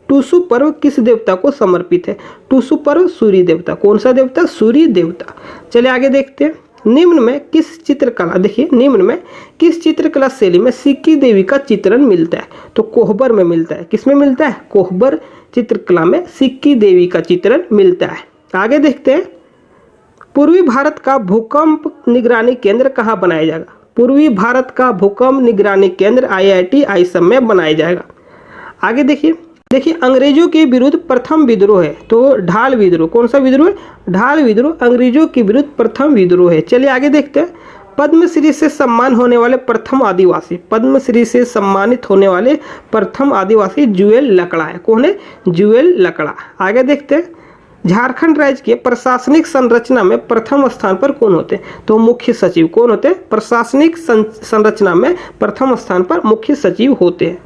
टूसू पर्व किस देवता को समर्पित है? टूसू पर्व सूर्य देवता। कौन सा देवता? सूर्य देवता। चलिए आगे देखते हैं निम्न में किस चित्रकला, देखिए निम्न में किस चित्रकला शैली में सिक्की देवी का चित्रण मिलता है? तो कोहबर में मिलता है। किस में मिलता है? कोहबर चित्रकला में सिक्की देवी का चित्रण मिलता है। आगे देखते हैं पूर्वी भारत का भूकंप निगरानी केंद्र कहाँ बनाया जाएगा? पूर्वी भारत का भूकंप निगरानी केंद्र IIT आईएसएम में बनाया जाएगा। आगे देखिए अंग्रेजों के विरुद्ध प्रथम विद्रोह है, तो ढाल विद्रोह। कौन सा विद्रोह है? ढाल विद्रोह अंग्रेजों के विरुद्ध प्रथम विद्रोह है। चलिए आगे देखते हैं पद्मश्री से सम्मान होने वाले प्रथम आदिवासी, पद्मश्री से सम्मानित होने वाले प्रथम आदिवासी जुएल लकड़ा है। कौन है? जुएल लकड़ा। आगे देखते हैं झारखंड राज्य के प्रशासनिक संरचना में प्रथम स्थान पर कौन होते हैं? तो मुख्य सचिव। कौन होते हैं? प्रशासनिक संरचना में प्रथम स्थान पर मुख्य सचिव होते हैं।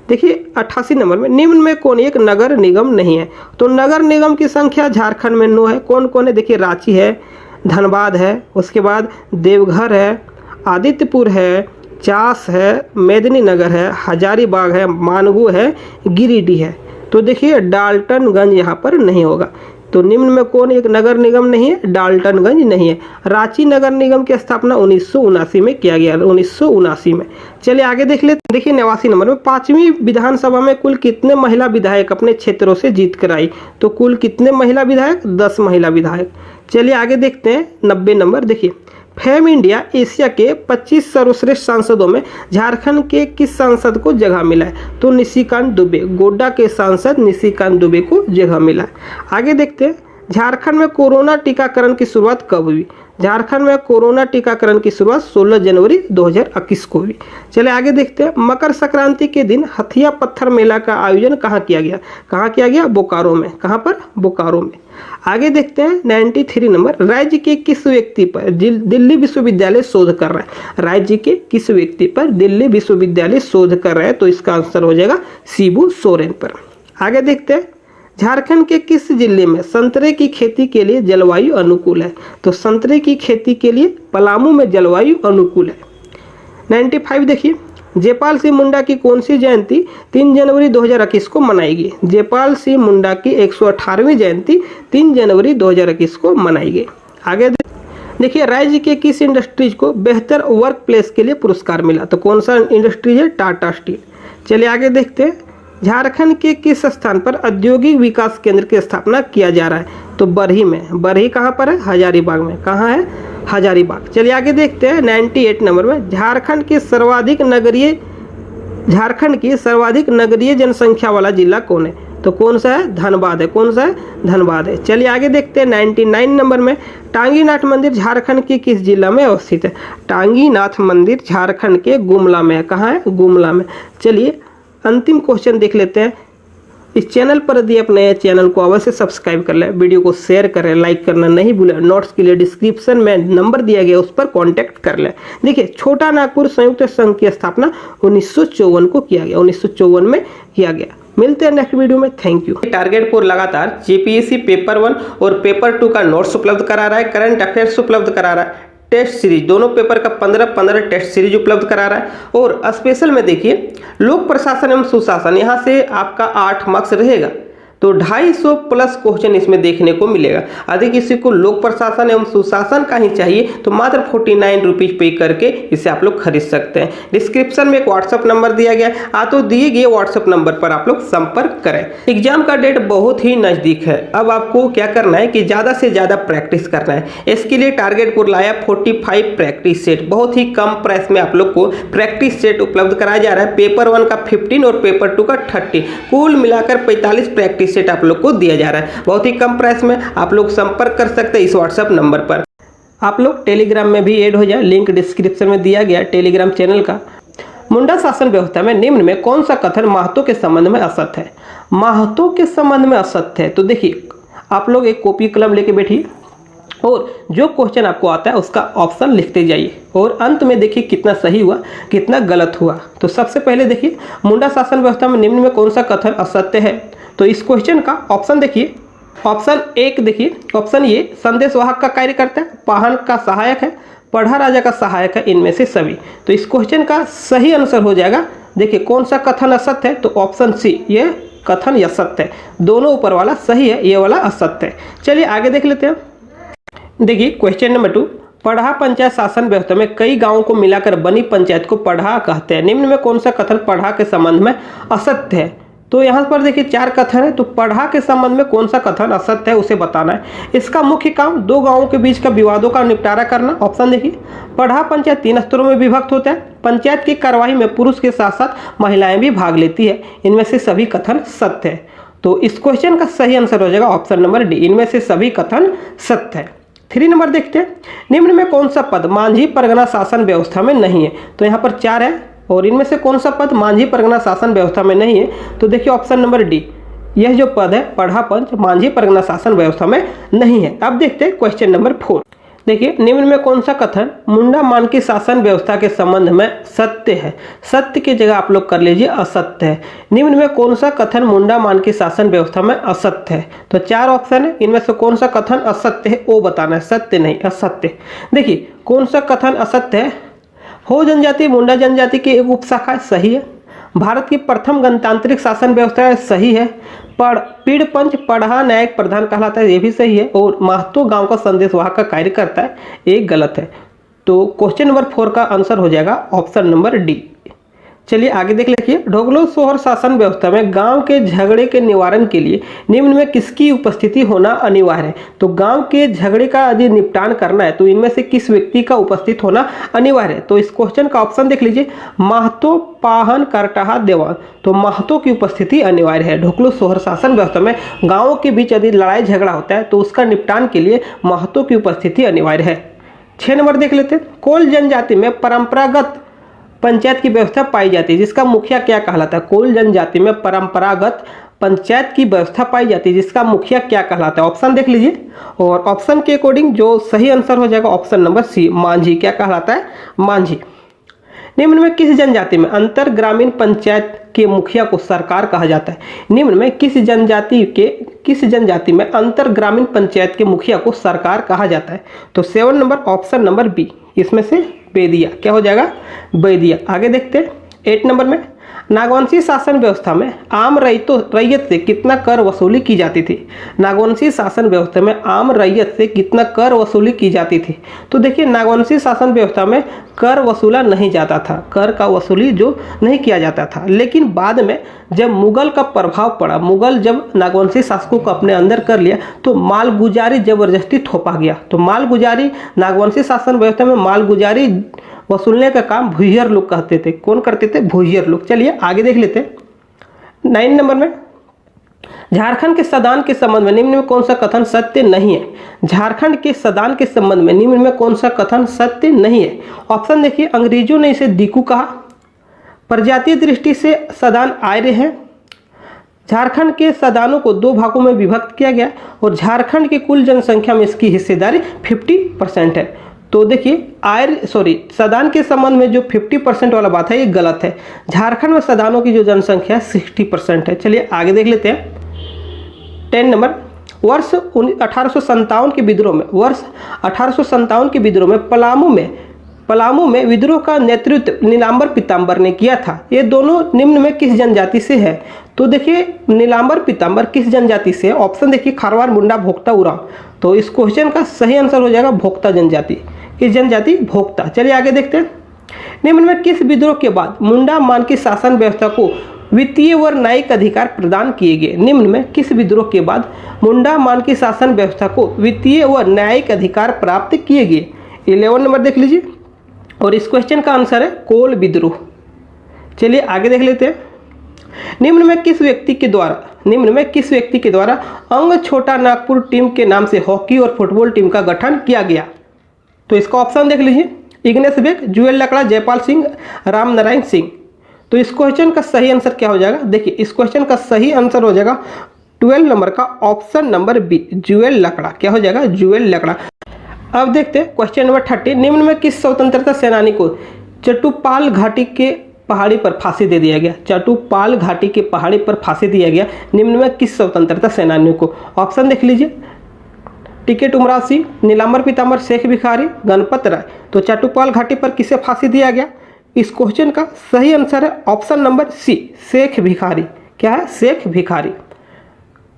देखिए 88 नंबर में निम्न में कौन एक नगर निगम नहीं है? तो नगर निगम की संख्या झारखंड में 9 है। कौन कौन है? देखिए रांची है, धनबाद है, उसके बाद देवघर है, आदित्यपुर है, चास है, मेदिनीनगर है, हजारीबाग है, मानगू है, गिरिडीह है। तो देखिए डाल्टनगंज यहाँ पर नहीं होगा। तो निम्न में कौन एक नगर निगम नहीं है? डाल्टनगंज नहीं है। रांची नगर निगम की स्थापना 1979 में किया गया, 1979 में। चलिए आगे देख लेते। देखिए 89 नंबर में 5वीं विधानसभा में कुल कितने महिला विधायक अपने क्षेत्रों से जीत कर आई? तो कुल कितने महिला विधायक? 10 महिला विधायक। चलिए आगे देखते हैं 90 नंबर, देखिए फेम इंडिया एशिया के 25 सर्वश्रेष्ठ सांसदों में झारखंड के किस सांसद को जगह मिला है? तो निशिकांत दुबे, गोड्डा के सांसद निशिकांत दुबे को जगह मिला है। आगे देखते हैं झारखंड में कोरोना टीकाकरण की शुरुआत कब हुई? झारखंड में कोरोना टीकाकरण की शुरुआत 16 जनवरी 2021 को हुई। चले आगे देखते हैं मकर संक्रांति के दिन हथिया पत्थर मेला का आयोजन कहाँ किया गया? कहाँ किया गया? बोकारो में। कहाँ पर? बोकारो में। आगे देखते हैं 93 नंबर, राज्य के किस व्यक्ति पर दिल्ली विश्वविद्यालय शोध कर रहा है? राज्य के किस व्यक्ति पर दिल्ली विश्वविद्यालय शोध कर रहा है? तो इसका आंसर हो जाएगा शिबू सोरेन पर। आगे देखते हैं झारखंड के किस जिले में संतरे की खेती के लिए जलवायु अनुकूल है? तो संतरे की खेती के लिए पलामू में जलवायु अनुकूल है। 95 देखिए जयपाल सिंह मुंडा की कौन सी जयंती 3 जनवरी 2021 को मनाएगी? जयपाल सिंह मुंडा की 118वीं जयंती 3 जनवरी 2021 को मनाएगी। आगे देखिए राज्य के किस इंडस्ट्रीज को बेहतर वर्क प्लेस के लिए पुरस्कार मिला? तो कौन सा इंडस्ट्रीज है? टाटा स्टील। चलिए आगे देखते हैं झारखंड के किस स्थान पर औद्योगिक विकास केंद्र की स्थापना किया जा रहा है? तो बरही में। बरही कहाँ पर है? हजारीबाग में। कहाँ है? हजारीबाग। चलिए आगे देखते हैं 98 नंबर में झारखंड की सर्वाधिक नगरीय जनसंख्या वाला जिला कौन है? तो कौन सा है? धनबाद है। कौन सा है? धनबाद है। चलिए आगे देखते हैं 99 नंबर में, टांगीनाथ मंदिर झारखंड के किस जिला में अवस्थित है? टांगीनाथ मंदिर झारखंड के गुमला में है। कहाँ है? गुमला में। चलिए अंतिम क्वेश्चन देख लेते हैं। इस चैनल पर यदि आप नए चैनल को अवश्य सब्सक्राइब कर लें, वीडियो को शेयर करें, लाइक करना नहीं भूलें। नोट्स के लिए डिस्क्रिप्शन में नंबर दिया गया उस पर कांटेक्ट कर लें। देखिए छोटा नागपुर संयुक्त संघ की स्थापना 1954 को किया गया, 1954 में किया गया। मिलते हैं नेक्स्ट वीडियो में। Thank you. टारगेट फोर लगातार जेपीएससी पेपर 1 और पेपर 2 का नोट्स उपलब्ध करा रहा है, करंट अफेयर्स उपलब्ध करा रहा है, टेस्ट सीरीज दोनों पेपर का 15-15 टेस्ट सीरीज उपलब्ध करा रहा है। और स्पेशल में देखिए लोक प्रशासन एवं सुशासन, यहाँ से आपका 8 मार्क्स रहेगा, तो 250 प्लस क्वेश्चन इसमें देखने को मिलेगा। यदि किसी को लोक प्रशासन एवं सुशासन का ही चाहिए तो मात्र 49 रुपीज पे करके इसे आप लोग खरीद सकते हैं। डिस्क्रिप्शन में एक व्हाट्सअप नंबर दिया गया है, तो दिए गए व्हाट्सअप नंबर पर आप लोग संपर्क करें। एग्जाम का डेट बहुत ही नजदीक है, अब आपको क्या करना है कि ज़्यादा से ज़्यादा प्रैक्टिस करना है। इसके लिए टारगेट पर लाया 45 प्रैक्टिस सेट, बहुत ही कम प्राइस में आप लोग को प्रैक्टिस सेट उपलब्ध कराया जा रहा है। पेपर 1 का 15 और पेपर 2 का 30, कुल मिलाकर 45 प्रैक्टिस सेट आप लोग को दिया जा रहा है, बहुत ही कम प्राइस में। आप लोग संपर्क कर सकते हैं इस व्हाट्सएप नंबर पर। आप लोग टेलीग्राम में भी ऐड हो जाए, लिंक डिस्क्रिप्शन में दिया गया टेलीग्राम चैनल का। मुंडा शासन व्यवस्था में निम्न में कौन सा कथन महतो के संबंध में असत्य है? महतो के संबंध में असत्य है तो देखिए आप लोग एक कॉपी कलम लेके बैठिए और जो क्वेश्चन आपको आता है उसका ऑप्शन लिखते जाइए और अंत में देखिए कितना सही हुआ कितना गलत हुआ। तो सबसे पहले देखिए मुंडा शासन व्यवस्था में निम्न में कौन सा कथन असत्य है, तो इस क्वेश्चन का ऑप्शन देखिए, ऑप्शन 1 देखिए, ऑप्शन ये संदेशवाहक का कार्य करता है, वाहन का सहायक है, पढ़ा राजा का सहायक है, इनमें से सभी। तो इस क्वेश्चन का सही आंसर हो जाएगा, देखिए कौन सा कथन असत्य है, तो ऑप्शन सी, ये कथन यह सत्य है। दोनों ऊपर वाला सही है, ये वाला असत्य है। चलिए आगे देख लेते हैं। देखिए क्वेश्चन नंबर 2, पढ़ा पंचायत शासन व्यवस्था में कई गांवों को मिलाकर बनी पंचायत को पढ़ा कहते हैं। निम्न में कौन सा कथन पढ़ा के संबंध में असत्य है? तो यहाँ पर देखिए 4 कथन है, तो पढ़ा के संबंध में कौन सा कथन असत्य है उसे बताना है। इसका मुख्य काम 2 गांवों के बीच का विवादों का निपटारा करना। ऑप्शन देखिए, पढ़ा पंचायत 3 स्तरों में विभक्त होता है, पंचायत की कार्यवाही में पुरुष के साथ साथ महिलाएं भी भाग लेती है, इनमें से सभी कथन सत्य है। तो इस क्वेश्चन का सही आंसर हो जाएगा ऑप्शन नंबर डी, इनमें से सभी कथन सत्य है। 3 नंबर देखते हैं, निम्न में कौन सा पद मांझी परगना शासन व्यवस्था में नहीं है? तो यहाँ पर 4 है और इनमें से कौन सा पद मांझी परगना शासन व्यवस्था में नहीं है? तो देखिए ऑप्शन नंबर डी, यह जो पद है पढ़ा पंच मांझी परगना शासन व्यवस्था में नहीं है। अब देखते हैं क्वेश्चन नंबर 4। देखिए निम्न में कौन सा कथन मुंडा मानकी शासन व्यवस्था के संबंध में सत्य है? सत्य की जगह आप लोग कर लीजिए असत्य है। निम्न में कौन सा कथन मुंडा मानकी शासन व्यवस्था में असत्य है? तो 4 ऑप्शन है, इनमें से कौन सा कथन असत्य है वो बताना है, सत्य नहीं असत्य। देखिए कौन सा कथन असत्य है? हो जनजाति मुंडा जनजाति की एक उपशाखा, सही है। भारत की प्रथम गणतांत्रिक शासन व्यवस्था है, सही है। पीड़ पंच पढ़ा न्यायिक प्रधान कहलाता है, ये भी सही है। और महतो गांव का संदेशवाहक का कार्य करता है, एक गलत है। तो क्वेश्चन नंबर 4 का आंसर हो जाएगा ऑप्शन नंबर डी। चलिए आगे देख लीजिए, ढोगलो सोहर शासन व्यवस्था में गांव के झगड़े के निवारण के लिए निम्न में किसकी उपस्थिति होना अनिवार्य है? तो गांव के झगड़े का यदि निपटान करना है तो इनमें से किस व्यक्ति का उपस्थित होना अनिवार्य है? तो इस क्वेश्चन का ऑप्शन देख लीजिए, महतो पाहन करटहा देवान, तो महतो की उपस्थिति अनिवार्य है। ढोकलो सोहर शासन व्यवस्था में गाँवों के बीच यदि लड़ाई झगड़ा होता है तो उसका निपटान के लिए महतो की उपस्थिति अनिवार्य है। 6 नंबर देख लेते हैं, कोल जनजाति में परंपरागत पंचायत की व्यवस्था पाई जाती है, जिसका मुखिया क्या कहलाता है? कोल जनजाति में परंपरागत पंचायत की व्यवस्था पाई जाती है, जिसका मुखिया क्या कहलाता है? ऑप्शन देख लीजिए और ऑप्शन के अकॉर्डिंग जो सही आंसर हो जाएगा ऑप्शन नंबर सी, मांझी। क्या कहलाता है? मांझी। निम्न में किस जनजाति में अंतर ग्रामीण पंचायत के मुखिया को सरकार कहा जाता है? निम्न में किस जनजाति में अंतर ग्रामीण पंचायत के मुखिया को सरकार कहा जाता है? तो 7 नंबर ऑप्शन नंबर बी, इसमें से बेदिया। क्या हो जाएगा? बेदिया। आगे देखते हैं 8 नंबर में, नागवंशी शासन व्यवस्था में आम रैयत से कितना कर वसूली की जाती थी? नागवंशी शासन व्यवस्था में आम रैयत से कितना कर वसूली की जाती थी? तो देखिए नागवंशी शासन व्यवस्था में कर वसूला नहीं जाता था, कर का वसूली जो नहीं किया जाता था। लेकिन बाद में जब मुगल का प्रभाव पड़ा, मुगल जब नागवंशी शासकों को अपने अंदर कर लिया तो मालगुजारी जबरदस्ती थोपा गया। तो मालगुजारी, नागवंशी शासन व्यवस्था में मालगुजारी वसूलने का काम भुइयर लोग करते थे। कौन करते थे? भुइयर लोग। चलिए आगे देख लेते हैं 9 नंबर में, झारखंड के सदान के संबंध में निम्न में कौन सा कथन सत्य नहीं है? झारखंड के सदान के संबंध में निम्न में कौन सा कथन सत्य नहीं है? ऑप्शन देखिए, अंग्रेजों ने इसे दीकू कहा, प्रजातीय दृष्टि से सदान आर्य है, झारखंड के सदानों को 2 भागों में विभक्त किया गया और झारखंड की कुल जनसंख्या में इसकी हिस्सेदारी 50% है। तो देखिए सदान के संबंध में जो 50% वाला बात है ये गलत है। झारखंड में सदानों की जो जनसंख्या 60% है। चलिए आगे देख लेते हैं। 10 नंबर, वर्ष 1857 के विद्रोह में पलामू में विद्रोह का नेतृत्व नीलांबर पीताम्बर ने किया था। ये दोनों निम्न में किस जनजाति से है? तो देखिए नीलांबर पीताम्बर किस जनजाति से है? ऑप्शन देखिए, खारवार, मुंडा, भोक्ता, उरांव। तो इस क्वेश्चन का सही आंसर हो जाएगा भोक्ता जनजाति। किस जनजाति? भोक्ता। चलिए आगे देखते हैं। निम्न में किस विद्रोह के बाद मुंडा मानकी शासन व्यवस्था को वित्तीय व न्यायिक अधिकार प्रदान किए गए? निम्न में किस विद्रोह के बाद मुंडा मानकी शासन व्यवस्था को वित्तीय व न्यायिक अधिकार प्राप्त किए गए? 11 नंबर देख लीजिए और इस क्वेश्चन का आंसर है कोल विद्रोह। चलिए आगे देख लेते हैं। निम्न में किस व्यक्ति के द्वारा अंग छोटा नागपुर टीम के नाम से हॉकी और फुटबॉल टीम का गठन किया गया? तो इसका ऑप्शन देख लीजिए, इग्नेश बेग, जुएल लकड़ा, जयपाल सिंह, राम नारायण सिंह। तो इस क्वेश्चन का सही आंसर क्या हो जाएगा? देखिए इस क्वेश्चन का सही आंसर हो जाएगा 12 नंबर का ऑप्शन नंबर बी, जुएल लकड़ा। क्या हो जाएगा? जुएल लकड़ा। अब देखते हैं क्वेश्चन नंबर 30। निम्न में किस स्वतंत्रता सेनानी को चट्टूपाल घाटी के पहाड़ी पर फांसी दे दिया गया? चट्टूपाल घाटी के पहाड़ी पर फांसी दिया गया निम्न में किस स्वतंत्रता सेनानियों को? ऑप्शन देख लीजिए, टिकैत उमराव सिंह, नीलांबर पीताम्बर, शेख भिखारी, गणपत राय। तो चट्टूपाल घाटी पर किसे फांसी दिया गया? इस क्वेश्चन का सही आंसर है ऑप्शन नंबर सी, शेख भिखारी। क्या है? शेख भिखारी।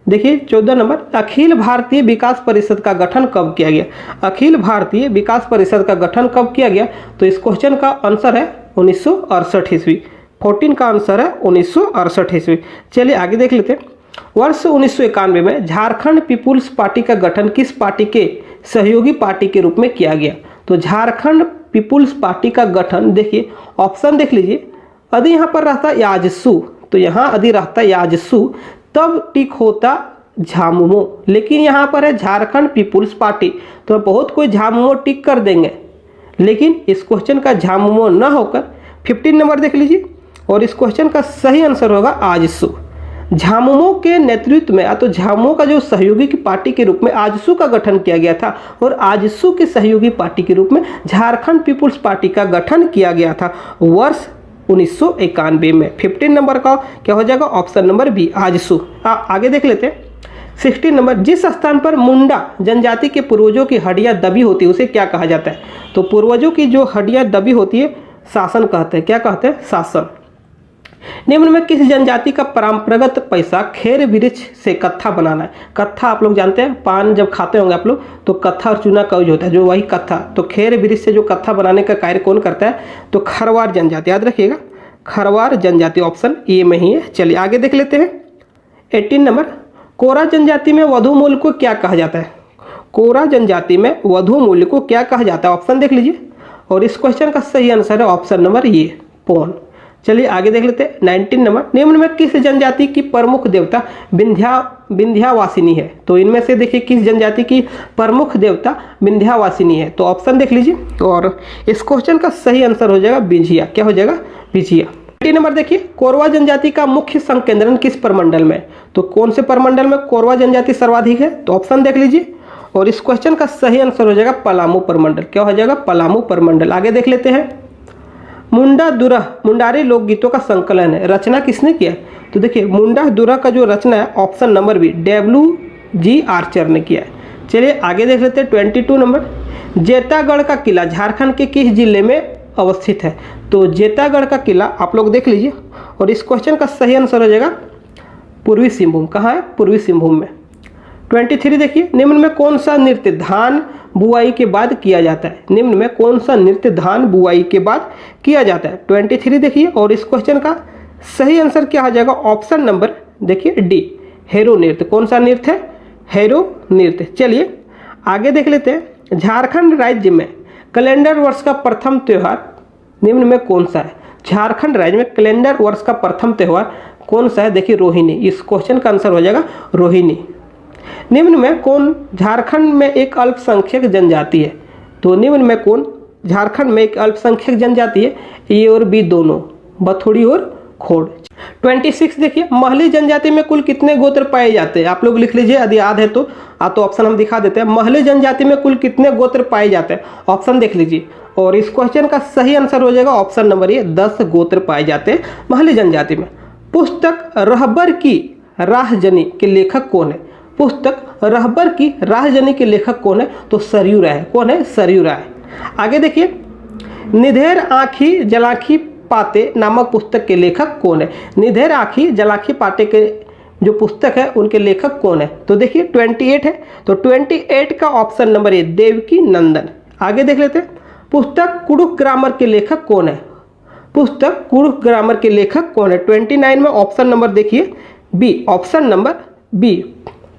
देखिए 14 नंबर, अखिल भारतीय विकास परिषद का गठन कब किया गया? अखिल भारतीय विकास परिषद का गठन कब किया गया? तो इस क्वेश्चन का आंसर है 1968 ईस्वी। 14 का आंसर है 1968 ईस्वी। चलिए आगे देख लेते हैं। वर्ष 1991 में झारखंड पीपुल्स पार्टी का गठन किस पार्टी के सहयोगी पार्टी के रूप में किया गया? तो झारखंड पीपुल्स पार्टी का गठन देखिए ऑप्शन देख लीजिए, यदि यहाँ पर रहता याजसू, तो यहाँ यदि रहता याजसू तब टिक होता झामुमो, लेकिन यहाँ पर है झारखंड पीपुल्स पार्टी, तो बहुत कोई झामुमो टिक कर देंगे, लेकिन इस क्वेश्चन का झामुमो न होकर 15 नंबर देख लीजिए और इस क्वेश्चन का सही आंसर होगा आजसू। झामुमो के नेतृत्व में तो झामुमो का जो सहयोगी की पार्टी के रूप में आजसू का गठन किया गया था और आजसू के सहयोगी पार्टी के रूप में झारखंड पीपुल्स पार्टी का गठन किया गया था वर्ष 1991 में। 15 नंबर का क्या हो जाएगा? Option number B, AJSU. आगे देख लेते हैं। 16 नंबर, जिस स्थान पर मुंडा जनजाति के पूर्वजों की हड्डियां दबी होती है उसे क्या कहा जाता है? तो पूर्वजों की जो हड्डियां दबी होती है शासन कहते हैं। क्या कहते हैं? शासन। निम्न में किस जनजाति का परंपरागत पैसा खेर वृक्ष से कत्था बनाना है? कत्था आप लोग जानते हैं, पान जब खाते होंगे आप लोग तो कत्था और चूना का यूज होता है, जो वही कत्था। तो खेर वृक्ष से जो कत्था बनाने का कार्य कौन करता है? तो खरवार जनजाति। याद रखिएगा, खरवार जनजाति ऑप्शन ए में ही है। चलिए आगे देख लेते हैं। 18 नंबर, कोरा जनजाति में वधु मूल्य को क्या कहा जाता है? कोरा जनजाति में वधु मूल्य को क्या कहा जाता है? ऑप्शन देख लीजिए और इस क्वेश्चन का सही आंसर है ऑप्शन नंबर ए, पौन। चलिए आगे देख लेते हैं। 19 नंबर, निम्न में किस जनजाति की प्रमुख देवता विंध्यावासिनी है? तो इनमें से देखिए किस जनजाति की प्रमुख देवता विंध्यावासिनी है? तो ऑप्शन देख लीजिए और इस क्वेश्चन का सही आंसर हो जाएगा बिझिया। क्या हो जाएगा? बिझिया। 20 नंबर देखिए, कोरवा जनजाति का मुख्य संकेंद्रण किस प्रमंडल में? तो कौन से प्रमंडल में कोरवा जनजाति सर्वाधिक है? तो ऑप्शन देख लीजिए और इस क्वेश्चन का सही आंसर हो जाएगा पलामू प्रमंडल। क्या हो जाएगा? पलामू प्रमंडल। आगे देख लेते हैं। मुंडा दुरह मुंडारी लोकगीतों का संकलन है, रचना किसने किया? तो देखिए मुंडा दुरह का जो रचना है option number B, WG Archer ने किया है। चलिए आगे देख लेते हैं। 22 नंबर, जेतागढ़ का किला झारखंड के किस जिले में अवस्थित है? तो जेतागढ़ का किला आप लोग देख लीजिए और इस क्वेश्चन का सही आंसर हो जाएगा पूर्वी सिंहभूम। कहाँ है? पूर्वी सिंहभूम में। 23 देखिए, निम्न में कौन सा नृत्य धान बुआई के बाद किया जाता है? निम्न में कौन सा नृत्य धान बुआई के बाद किया जाता है? 23 देखिए और इस क्वेश्चन का सही आंसर क्या हो जाएगा? ऑप्शन नंबर देखिए डी, हेरो नृत्य। कौन सा नृत्य है? हेरो नृत्य। चलिए आगे देख लेते हैं। झारखंड राज्य में कैलेंडर वर्ष का प्रथम त्यौहार निम्न में कौन सा है? झारखंड राज्य में कैलेंडर वर्ष का प्रथम त्यौहार कौन सा है? देखिए रोहिणी, इस क्वेश्चन का आंसर हो जाएगा रोहिणी। निम्न में कौन झारखंड में एक अल्पसंख्यक जनजाति है? तो निम्न में कौन झारखंड में एक अल्पसंख्यक जनजाति है? ए और बी दोनों, बथुड़ी और खोड़। 26 देखिए, महली जनजाति में कुल कितने गोत्र पाए जाते हैं? आप लोग लिख लीजिए, यदि याद है तो ऑप्शन हम दिखा देते हैं। महली जनजाति में कुल कितने गोत्र पाए जाते हैं? ऑप्शन देख लीजिए, और इस क्वेश्चन का सही आंसर हो जाएगा ऑप्शन नंबर ए, 10 गोत्र पाए जाते हैं महली जनजाति में। पुस्तक रहबर की राहजनी के लेखक कौन है? पुस्तक रहबर की राहजनी के लेखक कौन है? तो सरयू राय। कौन है? सरयू राय। आगे देखिए, निधेर आँखी जलाखी पाते नामक पुस्तक के लेखक कौन है? निधेर आँखी जलाखी पाते के जो पुस्तक है उनके लेखक कौन है? तो देखिए 28 है, तो 28 का ऑप्शन नंबर ए, देवकी नंदन। आगे देख लेते हैं, पुस्तक कुड़ुख ग्रामर के लेखक कौन है? पुस्तक कुड़ुख ग्रामर के लेखक कौन है? 29 में ऑप्शन नंबर देखिए B, option number B,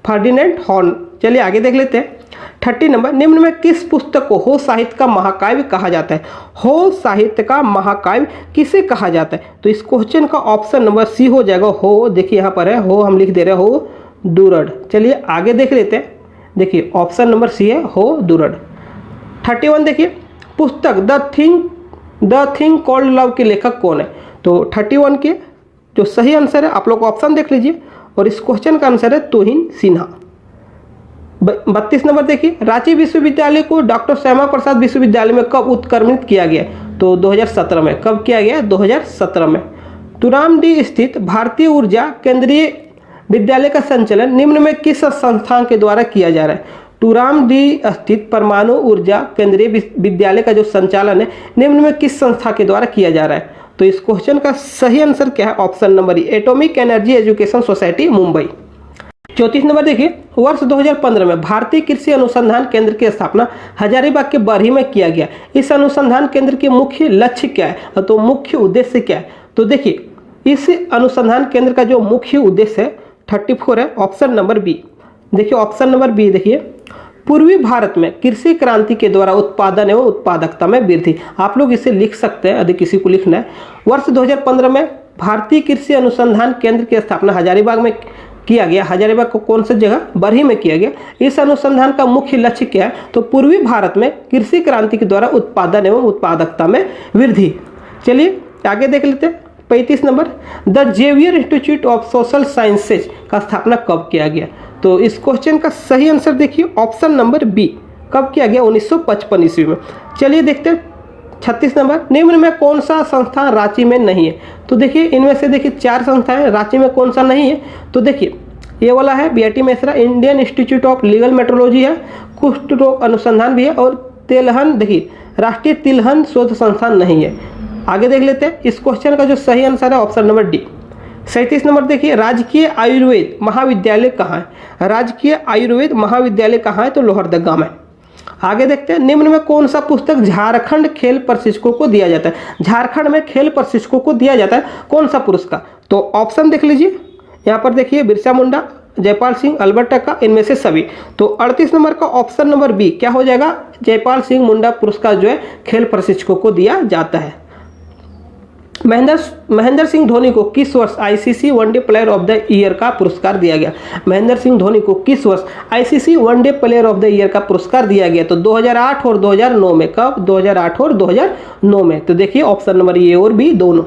Ferdinand Hahn. चलिए आगे देख लेते हैं, 30 नंबर, निम्न में किस पुस्तक को हो साहित्य का महाकाव्य कहा जाता है? हो साहित्य का महाकाव्य किसे कहा जाता है? तो इस क्वेश्चन का ऑप्शन नंबर सी हो जाएगा हो। देखिए यहाँ पर है हो, हम लिख दे रहे हैं हो दुरड़। चलिए आगे देख लेते हैं, देखिए ऑप्शन नंबर सी है हो दुरड़। 31 देखिए, पुस्तक द थिंग कॉल्ड लव के लेखक कौन है? तो 31 के जो सही आंसर है, आप लोग ऑप्शन देख लीजिए, और इस क्वेश्चन का आंसर है तुहिन सिन्हा। 32 नंबर देखिए, रांची विश्वविद्यालय को डॉक्टर श्यामा प्रसाद विश्वविद्यालय में कब उत्क्रमित किया गया? तो 2017 में। कब किया गया? 2017 में। तुरामडी स्थित भारतीय ऊर्जा केंद्रीय विद्यालय का संचालन निम्न में किस संस्थान के द्वारा किया जा रहा है? तुरामडी स्थित परमाणु ऊर्जा केंद्रीय विद्यालय का जो संचालन है निम्न में किस संस्था के द्वारा किया जा रहा है? तो इस क्वेश्चन का सही आंसर क्या है? ऑप्शन नंबर ए, atomic energy education society Mumbai. 34 number देखिए, वर्ष 2015 में भारतीय कृषि अनुसंधान केंद्र की स्थापना हजारीबाग के बरही में किया गया। इस अनुसंधान केंद्र के मुख्य लक्ष्य क्या है? तो मुख्य उद्देश्य क्या है? तो देखिए इस अनुसंधान केंद्र का जो मुख्य उद्देश्य है 34 है, ऑप्शन नंबर बी। देखिए ऑप्शन नंबर बी देखिए, पूर्वी भारत में कृषि क्रांति के द्वारा उत्पादन एवं उत्पादकता में वृद्धि। आप लोग इसे लिख सकते हैं यदि किसी को लिखना है। वर्ष 2015 में भारतीय कृषि अनुसंधान केंद्र की स्थापना हजारीबाग में किया गया। हजारीबाग को कौन सी जगह? बरही में किया गया। इस अनुसंधान का मुख्य लक्ष्य क्या है? तो पूर्वी भारत में कृषि क्रांति के द्वारा उत्पादन एवं उत्पादकता में वृद्धि। चलिए आगे देख लेते हैं, 35 number, the Xavier Institute of Social Sciences का स्थापना कब किया गया? तो इस क्वेश्चन का सही आंसर देखिए ऑप्शन नंबर बी, कब किया गया? 1955 ईस्वी में। चलिए देखते हैं 36 नंबर, निम्न में कौन सा संस्थान रांची में नहीं है? तो देखिए इनमें से देखिए 4 संस्थाएं, रांची में कौन सा नहीं है? तो देखिए ये वाला है BIT Mesra, Indian institute of legal metrology है, कुष्ठ रोग अनुसंधान भी है, और तिलहन देखिए राष्ट्रीय तिलहन शोध संस्थान नहीं है। आगे देख लेते हैं, इस क्वेश्चन का जो सही आंसर है ऑप्शन नंबर डी। 37 नंबर देखिए, राजकीय आयुर्वेद महाविद्यालय कहाँ है? राजकीय आयुर्वेद महाविद्यालय कहाँ है? तो लोहरदगा में। आगे देखते हैं, निम्न में कौन सा पुस्तक झारखंड खेल प्रशिक्षकों को दिया जाता है? झारखंड में खेल प्रशिक्षकों को दिया जाता है कौन सा पुरस्कार? तो ऑप्शन देख लीजिए, यहाँ पर देखिए बिरसा मुंडा, जयपाल सिंह, अल्बर्ट टक्का, इनमें से सभी। तो 38 नंबर का ऑप्शन नंबर बी क्या हो जाएगा? जयपाल सिंह मुंडा पुरस्कार जो है खेल प्रशिक्षकों को दिया जाता है। महेंद्र सिंह धोनी को किस वर्ष ICC one day player of the year का पुरस्कार दिया गया? महेंद्र सिंह धोनी को किस वर्ष ICC one day player of the year का पुरस्कार दिया गया? तो 2008 और 2009 में। कब? 2008 और 2009 में। तो देखिए ऑप्शन नंबर ए और बी दोनों।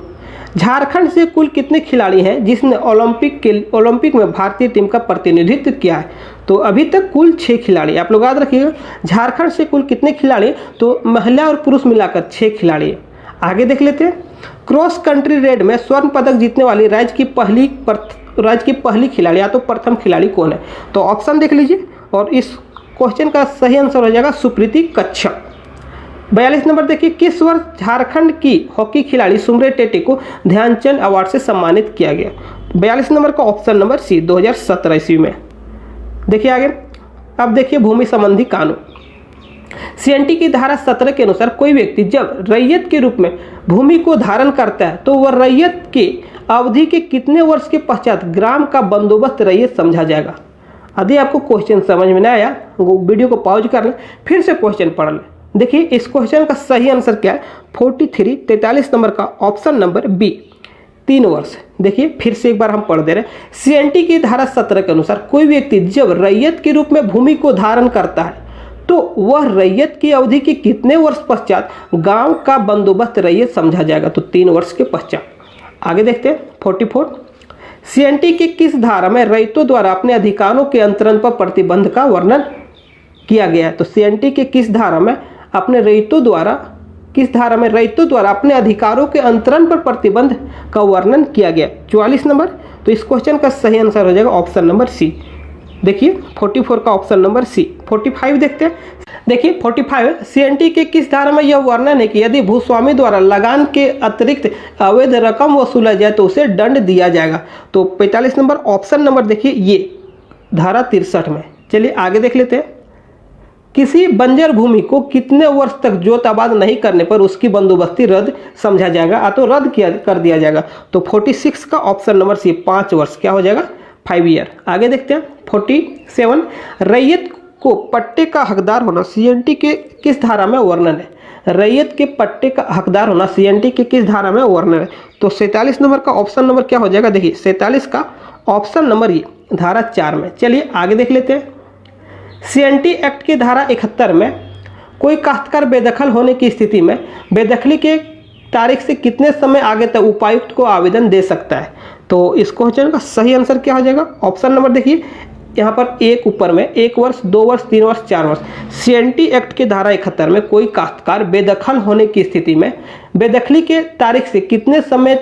झारखंड से कुल कितने खिलाड़ी हैं जिसने ओलंपिक में भारतीय टीम का प्रतिनिधित्व किया है? तो अभी तक कुल 6 खिलाड़ी। आप लोग याद रखिएगा, झारखंड से कुल कितने खिलाड़ी? तो महिला और पुरुष मिलाकर 6 खिलाड़ी। आगे देख लेते हैं, क्रॉस कंट्री रेड में स्वर्ण पदक जीतने वाली राज्य की पहली खिलाड़ी या तो प्रथम खिलाड़ी कौन है? तो ऑप्शन देख लीजिए, और इस क्वेश्चन का सही आंसर हो जाएगा सुप्रीति कच्छप। 42 नंबर देखिए, किस वर्ष झारखंड की हॉकी खिलाड़ी सुमरे टेटे को ध्यानचंद अवार्ड से सम्मानित किया गया? 42 नंबर का ऑप्शन नंबर सी, 2017 ईस्वी में। देखिए आगे, अब देखिए भूमि संबंधी कानून। सीएनटी की धारा 17 के अनुसार कोई व्यक्ति जब रैयत के रूप में भूमि को धारण करता है तो वह रैयत के अवधि के कितने वर्ष के पश्चात ग्राम का बंदोबस्त रैयत समझा जाएगा? यदि आपको क्वेश्चन समझ में नहीं आया, वीडियो को पॉज कर लें, फिर से क्वेश्चन पढ़ लें। देखिए इस क्वेश्चन का सही आंसर क्या है? 43 नंबर का ऑप्शन नंबर बी, 3 वर्ष। देखिए फिर से एक बार हम पढ़ दे रहे हैं। सीएनटी की धारा 17 के अनुसार कोई व्यक्ति जब रैयत के रूप में भूमि को धारण करता है तो वह रैयत की अवधि के कितने वर्ष पश्चात गांव का बंदोबस्त रैयत समझा जाएगा? तो 3 वर्ष के पश्चात। आगे देखते हैं 44। सीएनटी की किस धारा में रैयतों द्वारा अपने अधिकारों के अंतरण पर प्रतिबंध का वर्णन किया गया है? तो सीएनटी के किस धारा में रैयतों द्वारा अपने अधिकारों के अंतरण पर प्रतिबंध का वर्णन किया गया? 44 नंबर। तो इस क्वेश्चन का सही आंसर हो जाएगा ऑप्शन नंबर सी। देखिए 44 का ऑप्शन नंबर सी। 45 देखते हैं। देखिए 45, सीएनटी के किस धारा में यह वर्णन है कि यदि भूस्वामी द्वारा लगान के अतिरिक्त अवैध रकम वसूला जाए तो उसे दंड दिया जाएगा? तो 45 नंबर ऑप्शन नंबर देखिए ये धारा 63 में। चलिए आगे देख लेते हैं। किसी बंजर भूमि को कितने वर्ष तक जोत आबाद नहीं करने पर उसकी बंदोबस्ती रद्द समझा जाएगा तो रद्द कर दिया जाएगा? तो 46 का ऑप्शन नंबर सी 5 वर्ष क्या हो जाएगा? 5 ईयर। आगे देखते हैं 47, रैयत को पट्टे का हकदार होना सीएनटी के किस धारा में वर्णन है? रैयत के पट्टे का हकदार होना सीएनटी के किस धारा में वर्णन है? तो 47 नंबर का ऑप्शन नंबर क्या हो जाएगा? देखिए 47 का ऑप्शन नंबर ये धारा 4 में। चलिए आगे देख लेते हैं। सीएनटी एक्ट की धारा 71 में कोई काश्तकार बेदखल होने की स्थिति में बेदखली के तारीख से कितने समय आगे तक उपायुक्त को आवेदन दे सकता है? तो इस क्वेश्चन का सही आंसर क्या हो जाएगा? ऑप्शन नंबर देखिए यहाँ पर एक ऊपर में 1 वर्ष, 2 वर्ष, 3 वर्ष, 4 वर्ष। सीएनटी एक्ट की धारा 71 में कोई काश्तकार बेदखल होने की स्थिति में बेदखली के तारीख से कितने समय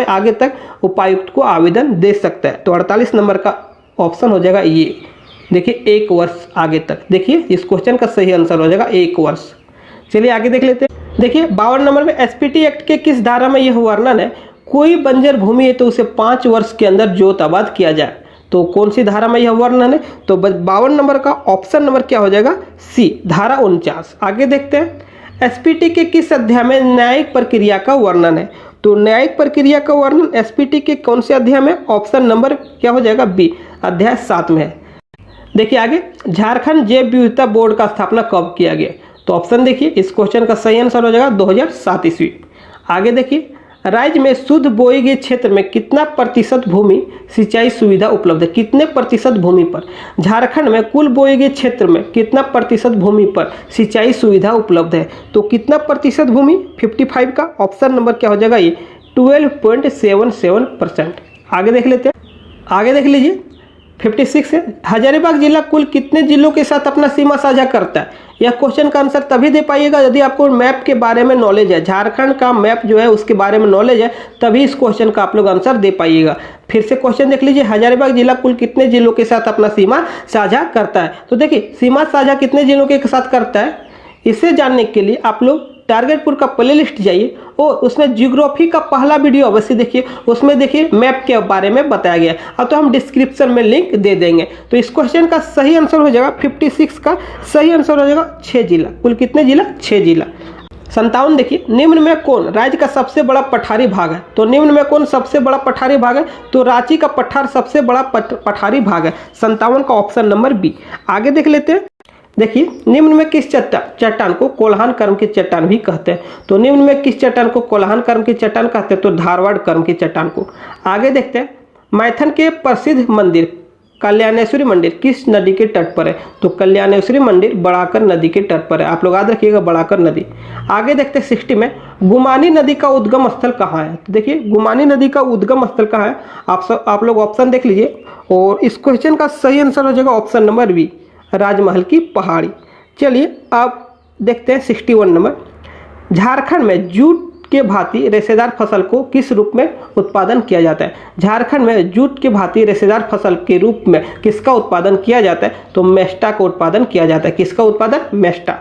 आगे तक उपायुक्त को आवेदन दे सकता है? तो 48 नंबर का ऑप्शन हो जाएगा ये। देखिए 1 वर्ष आगे तक। देखिए इस क्वेश्चन का सही आंसर हो जाएगा 1 वर्ष। चलिए आगे देख लेते हैं। देखिए 52 नंबर में एसपीटी एक्ट के किस धारा में यह वर्णन है? कोई बंजर भूमि है तो उसे 5 वर्ष के अंदर जोत आबाद किया जाए। तो कौन सी धारा में यह वर्णन है? तो 52 नंबर का ऑप्शन नंबर क्या हो जाएगा? सी, धारा 49। आगे देखते हैं। एसपीटी के किस अध्याय में न्यायिक प्रक्रिया का वर्णन है? तो न्यायिक प्रक्रिया का वर्णन एसपीटी के कौन से अध्याय में? ऑप्शन नंबर क्या हो जाएगा? बी, अध्याय 7 में है। देखिए आगे, झारखंड जैव विविधता बोर्ड का स्थापना कब किया गया? तो ऑप्शन देखिए इस क्वेश्चन का सही आंसर हो जाएगा 2007 ईस्वी। आगे देखिए, राज्य में शुद्ध बोए गए क्षेत्र में कितना प्रतिशत भूमि सिंचाई सुविधा उपलब्ध है? कितने प्रतिशत भूमि पर? झारखंड में कुल बोए गए क्षेत्र में कितना प्रतिशत भूमि पर सिंचाई सुविधा उपलब्ध है? तो कितना प्रतिशत भूमि? 55 का ऑप्शन नंबर क्या हो जाएगा? ये 12.77%। आगे देख लेते हैं। आगे देख लीजिए 56 है, हजारीबाग जिला कुल कितने जिलों के साथ अपना सीमा साझा करता है? यह क्वेश्चन का आंसर तभी दे पाइएगा यदि आपको मैप के बारे में नॉलेज है, झारखंड का मैप जो है उसके बारे में नॉलेज है, तभी इस क्वेश्चन का आप लोग आंसर दे पाइएगा। फिर से क्वेश्चन देख लीजिए, हजारीबाग जिला कुल कितने जिलों के साथ अपना सीमा साझा करता है? तो देखिए सीमा साझा कितने जिलों के साथ करता है, इसे जानने के लिए आप लोग टारगेटपुर का प्ले लिस्ट जाइए और उसमें जियोग्राफी का पहला वीडियो अवश्य देखिए। उसमें देखिए मैप के बारे में बताया गया है, अब तो हम डिस्क्रिप्शन में लिंक दे देंगे। तो इस क्वेश्चन का सही आंसर हो जाएगा 56 का सही आंसर हो जाएगा 6 जिला। कुल कितने जिला? 6 जिला। 57 देखिए, निम्न में कौन राज्य का सबसे बड़ा पठारी भाग है? तो निम्न में कौन सबसे बड़ा पठारी भाग है? तो रांची का पठार सबसे बड़ा पठारी भाग है। 57 का ऑप्शन नंबर बी। आगे देख लेते हैं। देखिए निम्न में किस चट्टान को कोल्हान कर्म की चट्टान भी कहते हैं? तो निम्न में किस चट्टान को कोल्हान कर्म की चट्टान कहते हैं? तो धारवाड़ कर्म की चट्टान को। आगे देखते हैं, मैथन के प्रसिद्ध मंदिर कल्याणेश्वरी मंदिर किस नदी के तट पर है? तो कल्याणेश्वरी मंदिर बड़ाकर नदी के तट पर है। आप लोग याद रखिएगा बड़ाकर नदी। आगे देखते हैं 60 में, गुमानी नदी का उद्गम स्थल कहाँ है? तो देखिए गुमानी नदी का उद्गम स्थल कहाँ है? आप लोग ऑप्शन देख लीजिए और इस क्वेश्चन का सही आंसर हो जाएगा ऑप्शन नंबर बी, राजमहल की पहाड़ी। चलिए आप देखते हैं 61 नंबर, झारखंड में जूट के भांति रेशेदार फसल को किस रूप में उत्पादन किया जाता है? झारखंड में जूट के भांति रेशेदार फसल के रूप में किसका उत्पादन किया जाता है? तो मेस्टा का उत्पादन किया जाता है। किसका उत्पादन? मेस्टा।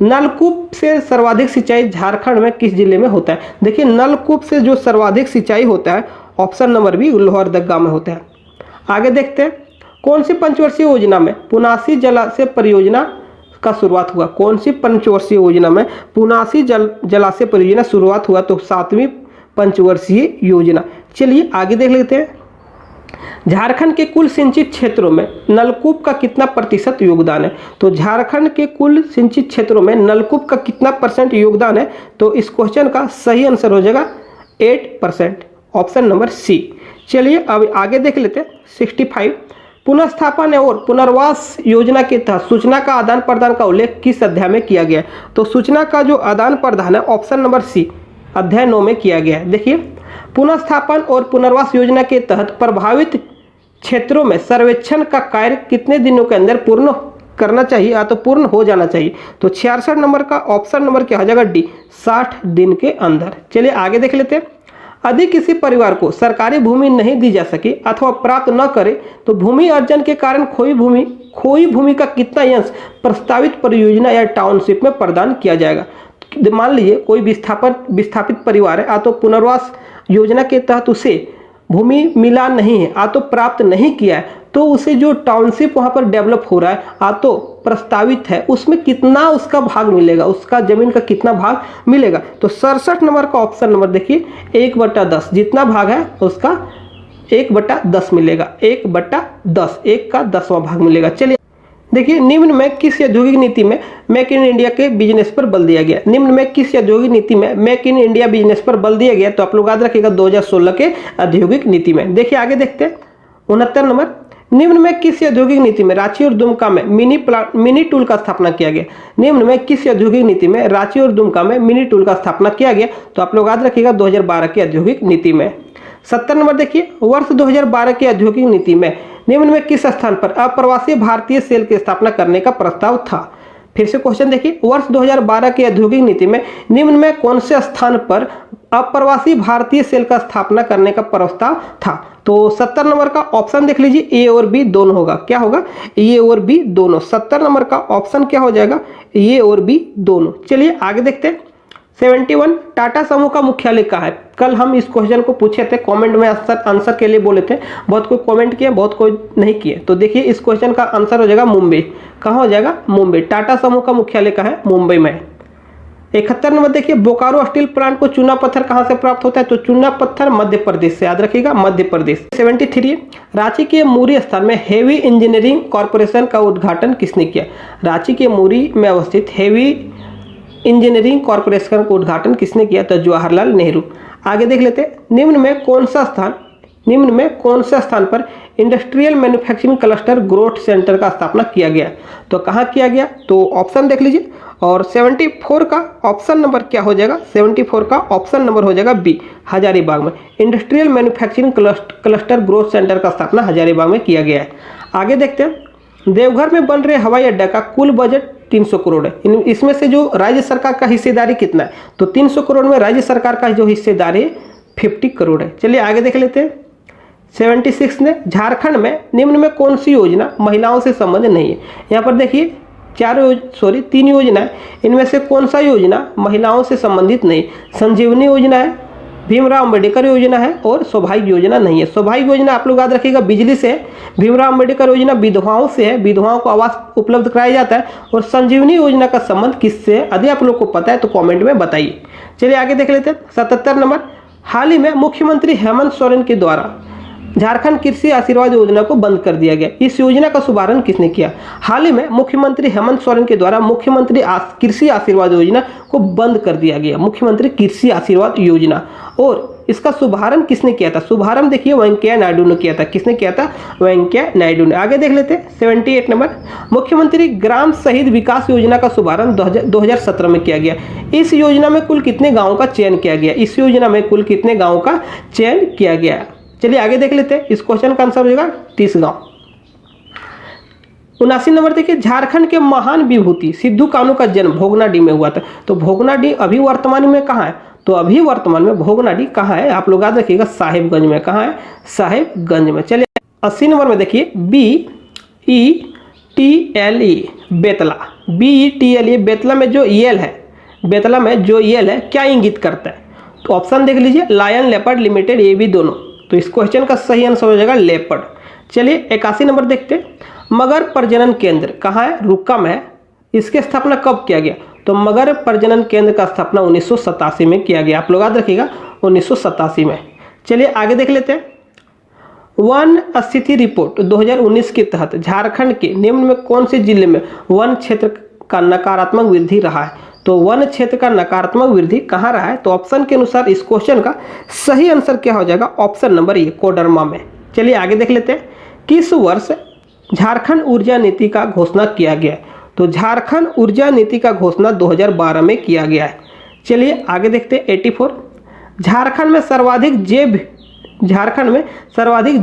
नलकूप से सर्वाधिक सिंचाई झारखंड में किस जिले में होता है? देखिए नलकूप से जो सर्वाधिक सिंचाई होता है ऑप्शन नंबर बी, लोहरदगा में होता है। आगे देखते हैं, कौन सी पंचवर्षीय योजना में पुनासी जलाशय परियोजना का शुरुआत हुआ? कौन सी पंचवर्षीय योजना में पुनासी जलाशय परियोजना शुरुआत हुआ? तो 7वीं पंचवर्षीय योजना। चलिए आगे देख लेते हैं, झारखंड के कुल सिंचित क्षेत्रों में नलकूप का कितना प्रतिशत योगदान है? तो झारखंड के कुल सिंचित क्षेत्रों में नलकूप का कितना % योगदान है? तो इस क्वेश्चन का सही आंसर हो जाएगा 8%, ऑप्शन नंबर सी। चलिए अब आगे देख लेते हैं 65। पुनर्स्थापन और पुनर्वास योजना के तहत सूचना का आदान प्रदान का उल्लेख किस अध्याय में किया गया है? तो सूचना का जो आदान प्रदान है ऑप्शन नंबर सी, अध्याय 9 में किया गया है। देखिए, पुनर्स्थापन और पुनर्वास योजना के तहत प्रभावित क्षेत्रों में सर्वेक्षण का कार्य कितने दिनों के अंदर पूर्ण करना चाहिए या तो पूर्ण हो जाना चाहिए? तो 66 नंबर का ऑप्शन नंबर क्या हो जाएगा? डी, 60 दिन के अंदर। चलिए आगे देख लेते हैं। यदि किसी परिवार को सरकारी भूमि नहीं दी जा सकी अथवा प्राप्त न करे तो भूमि अर्जन के कारण खोई भूमि का कितना अंश प्रस्तावित परियोजना या टाउनशिप में प्रदान किया जाएगा? मान लीजिए कोई विस्थापित परिवार है, तो पुनर्वास योजना के तहत उसे भूमि मिला नहीं है, तो प्राप्त नहीं किया है, तो उसे जो टाउनशिप वहाँ पर डेवलप हो रहा है तो प्रस्तावित है, उसमें कितना उसका भाग मिलेगा, उसका जमीन का कितना भाग मिलेगा? तो 67 नंबर का ऑप्शन नंबर देखिए, 1/10 जितना भाग है उसका 1/10 मिलेगा, 1/10, 1 का 10वां भाग मिलेगा। चलिए देखिए, निम्न में किस औद्योगिक नीति में मेक इन इंडिया के बिजनेस पर बल दिया गया? निम्न में किस औद्योगिक नीति में मेक इन इंडिया बिजनेस पर बल दिया गया? तो आप लोग याद रखिएगा 2016 के औद्योगिक नीति में। देखिए आगे देखते हैं 69 नंबर। निम्न में किस औद्योगिक नीति में रांची और दुमका में मिनी टूल का स्थापना किया गया? निम्न में किस औद्योगिक नीति में रांची और दुमका में मिनी टूल का स्थापना किया गया? तो आप लोग याद रखिएगा 2012 की औद्योगिक नीति में। 70 नंबर देखिए, वर्ष 2012 की औद्योगिक नीति में निम्न में किस स्थान पर अप्रवासी भारतीय सेल की स्थापना करने का प्रस्ताव था? फिर से क्वेश्चन देखिए, वर्ष 2012 की औद्योगिक नीति में निम्न में कौन से स्थान पर अप्रवासी भारतीय सेल का स्थापना करने का प्रस्ताव था? तो 70 नंबर का ऑप्शन देख लीजिए, ए और बी दोनों होगा। क्या होगा? ए और बी दोनों। 70 नंबर का ऑप्शन क्या हो जाएगा? ए और बी दोनों। चलिए आगे देखते हैं 71। टाटा समूह का मुख्यालय कहाँ है? कल हम इस क्वेश्चन को पूछे थे, कमेंट में आंसर के लिए बोले थे, बहुत कोई कमेंट किए, बहुत कोई नहीं किए। तो देखिए इस क्वेश्चन का आंसर हो जाएगा मुंबई। कहाँ हो जाएगा? मुंबई। टाटा समूह का मुख्यालय कहाँ है? मुंबई में। 71 नंबर देखिए, बोकारो स्टील प्लांट को चूना पत्थर कहाँ से प्राप्त होता है? तो चूना पत्थर मध्य प्रदेश से, याद रखिएगा मध्य प्रदेश। 73। रांची के मूरी स्थान में हेवी इंजीनियरिंग कॉरपोरेशन का उद्घाटन किसने किया? रांची के मूरी में अवस्थित हेवी इंजीनियरिंग कॉरपोरेशन का उद्घाटन किसने किया? तो जवाहरलाल नेहरू। आगे देख लेते हैं, निम्न में कौन सा स्थान पर industrial manufacturing cluster growth centre का स्थापना किया गया? तो कहाँ किया गया? तो ऑप्शन देख लीजिए। और 74 का ऑप्शन नंबर क्या हो जाएगा? 74 का ऑप्शन नंबर हो जाएगा बी, हजारीबाग में। Industrial manufacturing cluster growth centre का स्थापना हजारीबाग में किया गया है। आगे देखते हैं, देवघर में बन रहे हवाई अड्डा का कुल बजट 300 करोड़ है। इसमें से जो राज्य सरकार का हिस्सेदारी कितना है? तो 300 करोड़ में राज्य सरकार का जो हिस्सेदारी 50 करोड़ है। चलिए आगे देख लेते हैं 76 ने, झारखंड में निम्न में कौन सी योजना महिलाओं से संबंधित नहीं है? यहाँ पर देखिए 3 योजना है, इनमें से कौन सा योजना महिलाओं से संबंधित नहीं? संजीवनी योजना है, भीमराव अंबेडकर योजना है और सौभाग्य योजना नहीं है। सौभाग्य योजना आप लोग याद रखिएगा बिजली से है, भीमराव अंबेडकर योजना विधवाओं से है, विधवाओं को आवास उपलब्ध कराया जाता है, और संजीवनी योजना का संबंध किससे है? यदि आप लोग को पता है तो कमेंट में बताइए। चलिए आगे देख लेते हैं 77 नंबर। हाल ही में मुख्यमंत्री हेमंत सोरेन के द्वारा झारखंड कृषि आशीर्वाद योजना को बंद कर दिया गया। इस योजना का शुभारंभ किसने किया? हाल ही में मुख्यमंत्री हेमंत सोरेन के द्वारा मुख्यमंत्री कृषि आशीर्वाद योजना को बंद कर दिया गया, मुख्यमंत्री कृषि आशीर्वाद योजना। और इसका शुभारंभ किसने किया था? शुभारंभ देखिए वेंकैया नायडू ने किया था। किसने किया था? वेंकैया नायडू ने। आगे देख लेते हैं 78 नंबर। मुख्यमंत्री ग्राम शहीद विकास योजना का शुभारंभ 2017 में किया गया। इस योजना में कुल कितने गाँवों का चयन किया गया? इस योजना में कुल कितने गाँवों का चयन किया गया? चलिए आगे देख लेते हैं, इस क्वेश्चन का आंसर हो जाएगा 30 गांव। 79 नंबर देखिए, झारखंड के महान विभूति सिद्धू कान्हू का जन्म भोगनाडीह में हुआ था। तो भोगनाडीह अभी वर्तमान में कहाँ है? तो अभी वर्तमान में भोगनाडीह कहाँ है? आप लोग याद रखिएगा साहिबगंज में। कहाँ है? साहिबगंज में। चलिए 80 नंबर में देखिए, BETLE बेतला, BETLE बेतला में जो यल है, बेतला में जो यल है क्या इंगित करता है? तो ऑप्शन देख लीजिए, लायन, लेपर्ड, लिमिटेड, ये भी दोनों। तो इस क्वेश्चन का सही आंसर हो जाएगा लेपर्ड। चलिए 81 नंबर देखते हैं, मगर प्रजनन केंद्र कहाँ है? रुक्का में है। इसकी स्थापना कब किया गया? तो मगर प्रजनन केंद्र का स्थापना 1987 में किया गया। आप लोग याद रखिएगा 1987 में। चलिए आगे देख लेते हैं, वन स्थिति रिपोर्ट 2019 के तहत झारखंड के निम्न में कौन से जिले में वन क्षेत्र का नकारात्मक वृद्धि रहा है? तो वन क्षेत्र का नकारात्मक वृद्धि कहाँ रहा है? तो ऑप्शन के अनुसार इस क्वेश्चन का सही आंसर क्या हो जाएगा? ऑप्शन नंबर ए, कोडरमा में। चलिए आगे देख लेते हैं। किस वर्ष झारखंड ऊर्जा नीति का घोषणा किया गया? तो झारखंड ऊर्जा नीति का घोषणा 2012 में किया गया है। चलिए आगे देखते हैं। 84, झारखंड में सर्वाधिक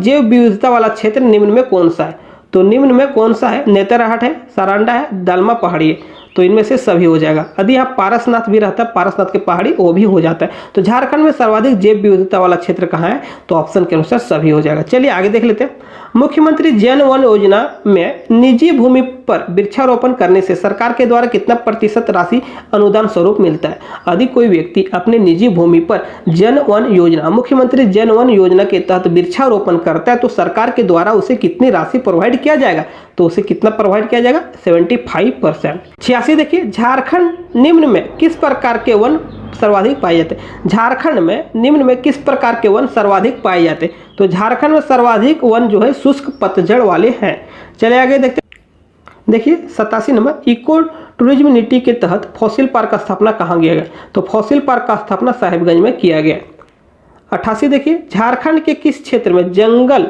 जैव विविधता वाला क्षेत्र निम्न में कौन सा है? तो निम्न में कौन सा है? नेतरहाट है, सारंडा है, दालमा पहाड़ी है। तो इनमें से सभी हो जाएगा। यदि यहाँ पारसनाथ भी रहता है, पारसनाथ के पहाड़ी, वो भी हो जाता है। तो झारखंड में सर्वाधिक जैव विविधता वाला क्षेत्र कहाँ है? तो ऑप्शन के अनुसार सभी हो जाएगा। चलिए आगे देख लेते हैं। मुख्यमंत्री जन वन योजना में निजी भूमि पर वृक्षारोपण करने से सरकार के द्वारा कितना प्रतिशत राशि अनुदान स्वरूप मिलता है? यदि कोई व्यक्ति अपने निजी भूमि पर मुख्यमंत्री जन वन योजना के तहत वृक्षारोपण करता है तो सरकार के द्वारा उसे कितनी राशि प्रोवाइड किया जाएगा? तो उसे कितना प्रोवाइड किया जाएगा? 75%। 86 देखिए, झारखंड निम्न में किस प्रकार के वन सर्वाधिक पाए जाते हैं? झारखंड में निम्न में किस प्रकार के वन सर्वाधिक पाए जाते हैं? तो झारखंड में सर्वाधिक वन जो है शुष्क पतझड़ वाले हैं। चलिए आगे देखते हैं। देखिए 87 नंबर, इको टूरिज्म नीति के तहत फॉसिल पार्क का स्थापना कहाँ किया गया? तो फॉसिल पार्क का स्थापना साहिबगंज में किया गया। 88 देखिए, झारखंड के किस क्षेत्र में जंगल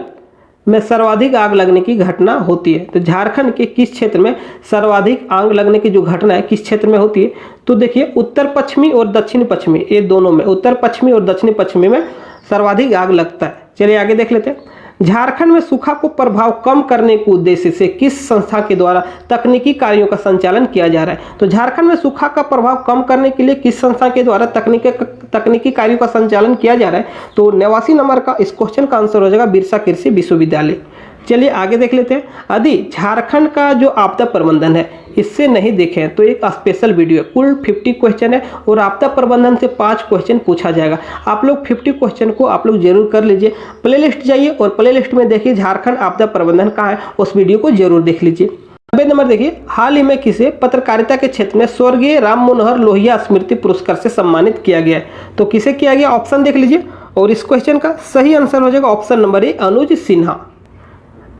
में सर्वाधिक आग लगने की घटना होती है? तो झारखंड के किस क्षेत्र में सर्वाधिक आग लगने की जो घटना है किस क्षेत्र में होती है? तो देखिए उत्तर पश्चिमी और दक्षिण पश्चिमी, ये दोनों में, उत्तर पश्चिमी और दक्षिण पश्चिमी में सर्वाधिक आग लगता है। चलिए आगे देख लेते हैं। झारखंड में सूखा को प्रभाव कम करने के उद्देश्य से किस संस्था के द्वारा तकनीकी कार्यों का संचालन किया जा रहा है? तो झारखंड में सूखा का प्रभाव कम करने के लिए किस संस्था के द्वारा तकनीकी कार्यों का संचालन किया जा रहा है? तो 89 नंबर का इस क्वेश्चन का आंसर हो जाएगा बिरसा कृषि विश्वविद्यालय। चलिए आगे देख लेते हैं। यदि झारखंड का जो आपदा प्रबंधन है इससे नहीं देखें तो एक स्पेशल वीडियो है, कुल 50 क्वेश्चन है और आपदा प्रबंधन से 5 क्वेश्चन पूछा जाएगा। आप लोग 50 क्वेश्चन को आप लोग जरूर कर लीजिए। प्लेलिस्ट जाइए और प्लेलिस्ट में देखिए झारखंड आपदा प्रबंधन कहाँ है, उस वीडियो को जरूर देख लीजिए। 90 नंबर देखिए, हाल ही में किसे पत्रकारिता के क्षेत्र में स्वर्गीय राम मनोहर लोहिया स्मृति पुरस्कार से सम्मानित किया गया है? तो किसे किया गया? ऑप्शन देख लीजिए और इस क्वेश्चन का सही आंसर हो जाएगा ऑप्शन नंबर ए, अनुज सिन्हा।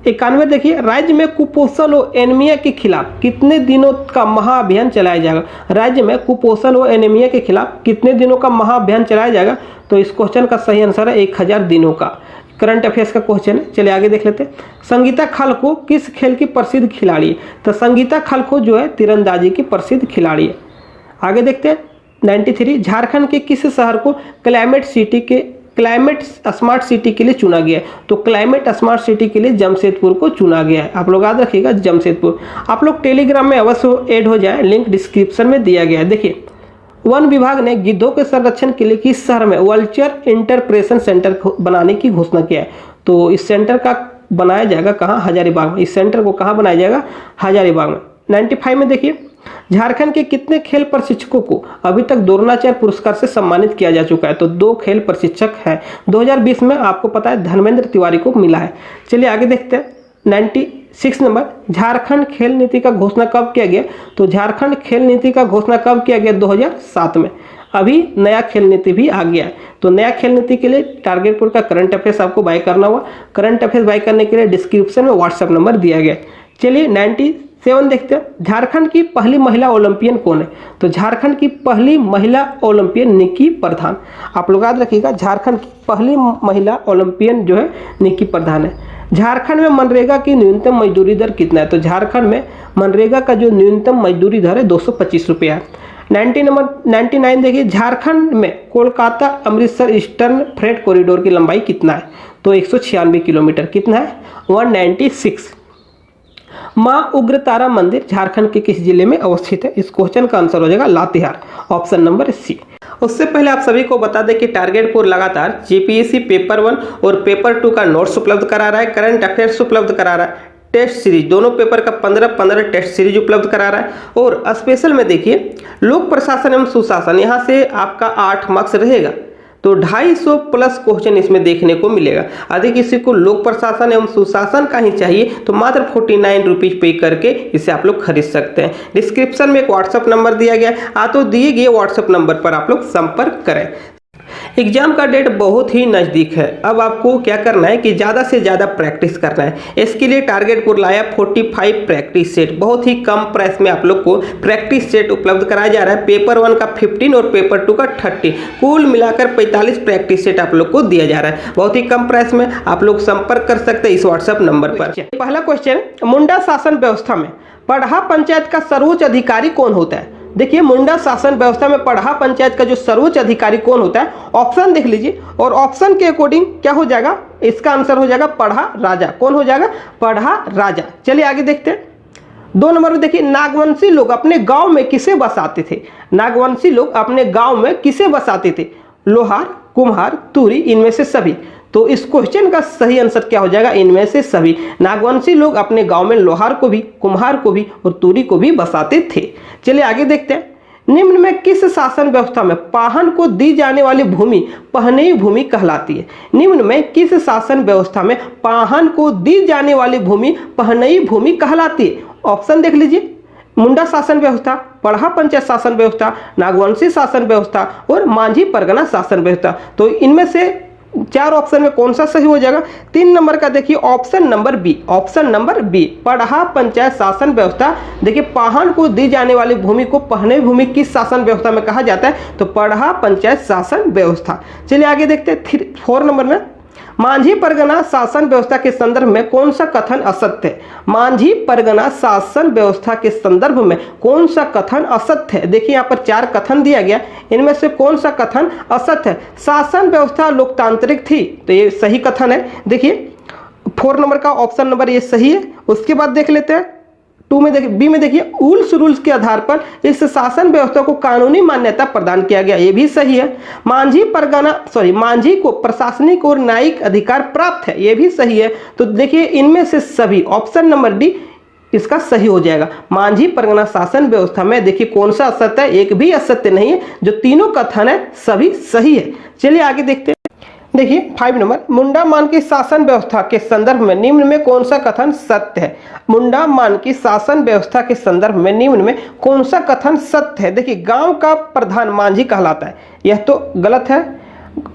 91 देखिए, राज्य में कुपोषण और एनीमिया के खिलाफ कितने दिनों का महाअभियान चलाया जाएगा? राज्य में कुपोषण और एनीमिया के खिलाफ कितने दिनों का महाअभियान चलाया जाएगा? तो इस क्वेश्चन का सही आंसर है 1000 दिनों का। करंट अफेयर्स का क्वेश्चन है। चलिए आगे देख लेते हैं। संगीता खलखो किस खेल की प्रसिद्ध खिलाड़ी है? तो संगीता खलखो जो है तीरंदाजी की प्रसिद्ध खिलाड़ी है। आगे देखते हैं। 93, झारखंड के किस शहर को क्लाइमेट स्मार्ट सिटी के लिए चुना गया है? तो क्लाइमेट स्मार्ट सिटी के लिए जमशेदपुर को चुना गया है। आप लोग याद रखिएगा जमशेदपुर। आप लोग टेलीग्राम में अवश्य ऐड हो जाए, लिंक डिस्क्रिप्शन में दिया गया है। देखिए, वन विभाग ने गिद्धों के संरक्षण के लिए किस शहर में वल्चर इंटरप्रेशन सेंटर बनाने की घोषणा किया है? तो इस सेंटर का बनाया जाएगा कहाँ? हजारीबाग में। इस सेंटर को कहाँ बनाया जाएगा? हजारीबाग में। 95 में देखिए, झारखंड के कितने खेल प्रशिक्षकों को अभी तक द्रोणाचार्य पुरस्कार से सम्मानित किया जा चुका है? तो 2 खेल प्रशिक्षक हैं। 2020 में आपको पता है धर्मेंद्र तिवारी को मिला है। चलिए आगे देखते हैं। 96 नंबर, झारखंड खेल नीति का घोषणा कब किया गया? तो झारखंड खेल नीति का घोषणा कब किया गया? 2007 में। अभी नया खेल नीति भी आ गया है। तो नया खेल नीति के लिए टारगेटपुर का करंट अफेयर्स आपको बाय करना होगा। करंट अफेयर्स बाय करने के लिए डिस्क्रिप्शन में व्हाट्सएप नंबर दिया गया है। चलिए 97 देखते हैं। झारखंड की पहली महिला ओलंपियन कौन है? तो झारखंड की पहली महिला ओलंपियन निक्की प्रधान। आप लोग याद रखिएगा, झारखंड की पहली महिला ओलंपियन जो है निक्की प्रधान है। झारखंड में मनरेगा की न्यूनतम मजदूरी दर कितना है? तो झारखंड में मनरेगा का जो न्यूनतम मजदूरी दर है 225 रुपया है। 99 देखिए, झारखंड में Kolkata Amritsar eastern freight corridor की लंबाई कितना है? तो 196 किलोमीटर। कितना है? 196। माँ उग्रतारा मंदिर झारखंड के किस जिले में अवस्थित है? इस क्वेश्चन का आंसर हो जाएगा लातेहार, ऑप्शन नंबर सी। उससे पहले आप सभी को बता दें कि टारगेटपुर लगातार जीपीएससी पेपर 1 और पेपर 2 का नोट्स उपलब्ध करा रहा है, करंट अफेयर्स उपलब्ध करा रहा है, टेस्ट सीरीज दोनों पेपर का 15-15 टेस्ट सीरीज उपलब्ध करा रहा है। और स्पेशल में देखिए लोक प्रशासन एवं सुशासन, यहाँ से आपका 8 मार्क्स रहेगा तो 250 प्लस क्वेश्चन इसमें देखने को मिलेगा। यदि किसी को लोक प्रशासन एवं सुशासन का ही चाहिए तो मात्र 49 रुपीज पे करके इसे आप लोग खरीद सकते हैं। डिस्क्रिप्शन में एक व्हाट्सअप नंबर दिया गया है, तो दिए गए व्हाट्सअप नंबर पर आप लोग संपर्क करें। एग्जाम का डेट बहुत ही नज़दीक है। अब आपको क्या करना है कि ज़्यादा से ज़्यादा प्रैक्टिस करना है। इसके लिए टारगेट को लाया 45 प्रैक्टिस सेट, बहुत ही कम प्राइस में आप लोग को प्रैक्टिस सेट उपलब्ध कराया जा रहा है। पेपर 1 का 15 और पेपर 2 का 30, कुल मिलाकर 45 प्रैक्टिस सेट आप लोग को दिया जा रहा है। बहुत ही कम प्राइस में आप लोग संपर्क कर सकते हैं इस व्हाट्सएप नंबर पर। पहला क्वेश्चन, मुंडा शासन व्यवस्था में पढ़ा पंचायत का सर्वोच्च अधिकारी कौन होता है? देखिए, मुंडा शासन व्यवस्था में पढ़ा पंचायत का जो सर्वोच्च अधिकारी कौन होता है, ऑप्शन देख लीजिए और ऑप्शन के अकॉर्डिंग क्या हो जाएगा, इसका आंसर हो जाएगा पढ़ा राजा। कौन हो जाएगा? पढ़ा राजा। चलिए आगे देखते हैं। 2 नंबर में देखिए, नागवंशी लोग अपने गांव में किसे बसाते थे? नागवंशी लोग अपने गांव में किसे बसाते थे? लोहार, कुम्हार, तुरी, इनमें से सभी। तो इस क्वेश्चन का सही आंसर क्या हो जाएगा? इनमें से सभी। नागवंशी लोग अपने गांव में लोहार को भी, कुम्हार को भी और तुरी को भी बसाते थे। चलिए आगे देखते हैं। निम्न में किस शासन व्यवस्था में पाहन को दी जाने वाली भूमि पहनई भूमि कहलाती है? निम्न में किस शासन व्यवस्था में पाहन को दी जाने वाली भूमि पहनई भूमि कहलाती है? ऑप्शन देख लीजिए, मुंडा शासन व्यवस्था, पढ़ा पंचायत शासन व्यवस्था, नागवंशी शासन व्यवस्था और माझी परगना शासन व्यवस्था। तो इनमें से 4 ऑप्शन में कौन सा सही हो जाएगा? 3 नंबर का देखिए, option number B. Option number B, पढ़ा पंचायत शासन व्यवस्था। देखिए, पाहन को दी जाने वाली भूमि को पहनई भूमि किस शासन व्यवस्था में कहा जाता है? तो पढ़ा पंचायत शासन व्यवस्था। चलिए आगे देखते हैं। 4 नंबर में, माझी परगना शासन व्यवस्था के संदर्भ में कौन सा कथन असत्य है? माझी परगना शासन व्यवस्था के संदर्भ में कौन सा कथन असत्य है? देखिए यहाँ पर 4 कथन दिया गया, इनमें से कौन सा कथन असत्य है? शासन व्यवस्था लोकतांत्रिक थी, तो ये सही कथन है। देखिए 4 नंबर का ऑप्शन नंबर ये सही है। उसके बाद देख लेते हैं 2 में, देखिए बी में, देखिए रूल्स के आधार पर इस शासन व्यवस्था को कानूनी मान्यता प्रदान किया गया, ये भी सही है। माझी को प्रशासनिक और न्यायिक अधिकार प्राप्त है, ये भी सही है। तो देखिए इनमें से सभी, ऑप्शन नंबर डी इसका सही हो जाएगा। माझी परगना शासन व्यवस्था में देखिए कौन सा असत्य है? एक भी असत्य नहीं है। जो तीनों कथन है सभी सही है। चलिए आगे देखते हैं। देखिए 5 नंबर, मुंडा मान की शासन व्यवस्था के संदर्भ में निम्न में कौन सा कथन सत्य है? मुंडा मान की शासन व्यवस्था के संदर्भ में निम्न में कौन सा कथन सत्य है? देखिए, गांव का प्रधान माझी कहलाता है, यह तो गलत है।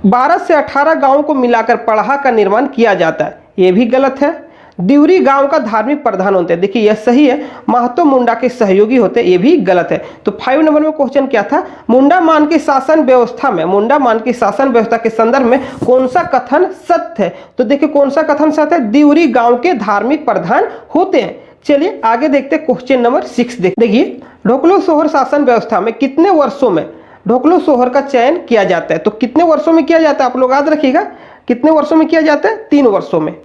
12 से 18 गांवों को मिलाकर पढ़ा का निर्माण किया जाता है, यह भी गलत है। दिवरी गांव का धार्मिक प्रधान होते हैं, देखिए यह सही है। महतो मुंडा के सहयोगी होते हैं, यह भी गलत है। तो 5 नंबर में क्वेश्चन क्या था? मुंडा मान की शासन व्यवस्था में, मुंडा मान की शासन व्यवस्था के संदर्भ में कौन सा कथन सत्य है? तो देखिए कौन सा कथन सत्य है? दिवरी गांव के धार्मिक प्रधान होते हैं। चलिए आगे देखते हैं क्वेश्चन नंबर 6। देखिए, ढोकलो सोहर शासन व्यवस्था में कितने वर्षों में ढोकलो सोहर का चयन किया जाता है? तो कितने वर्षों में किया जाता है? आप लोग याद रखिएगा, कितने वर्षों में किया जाता है? 3 वर्षों में।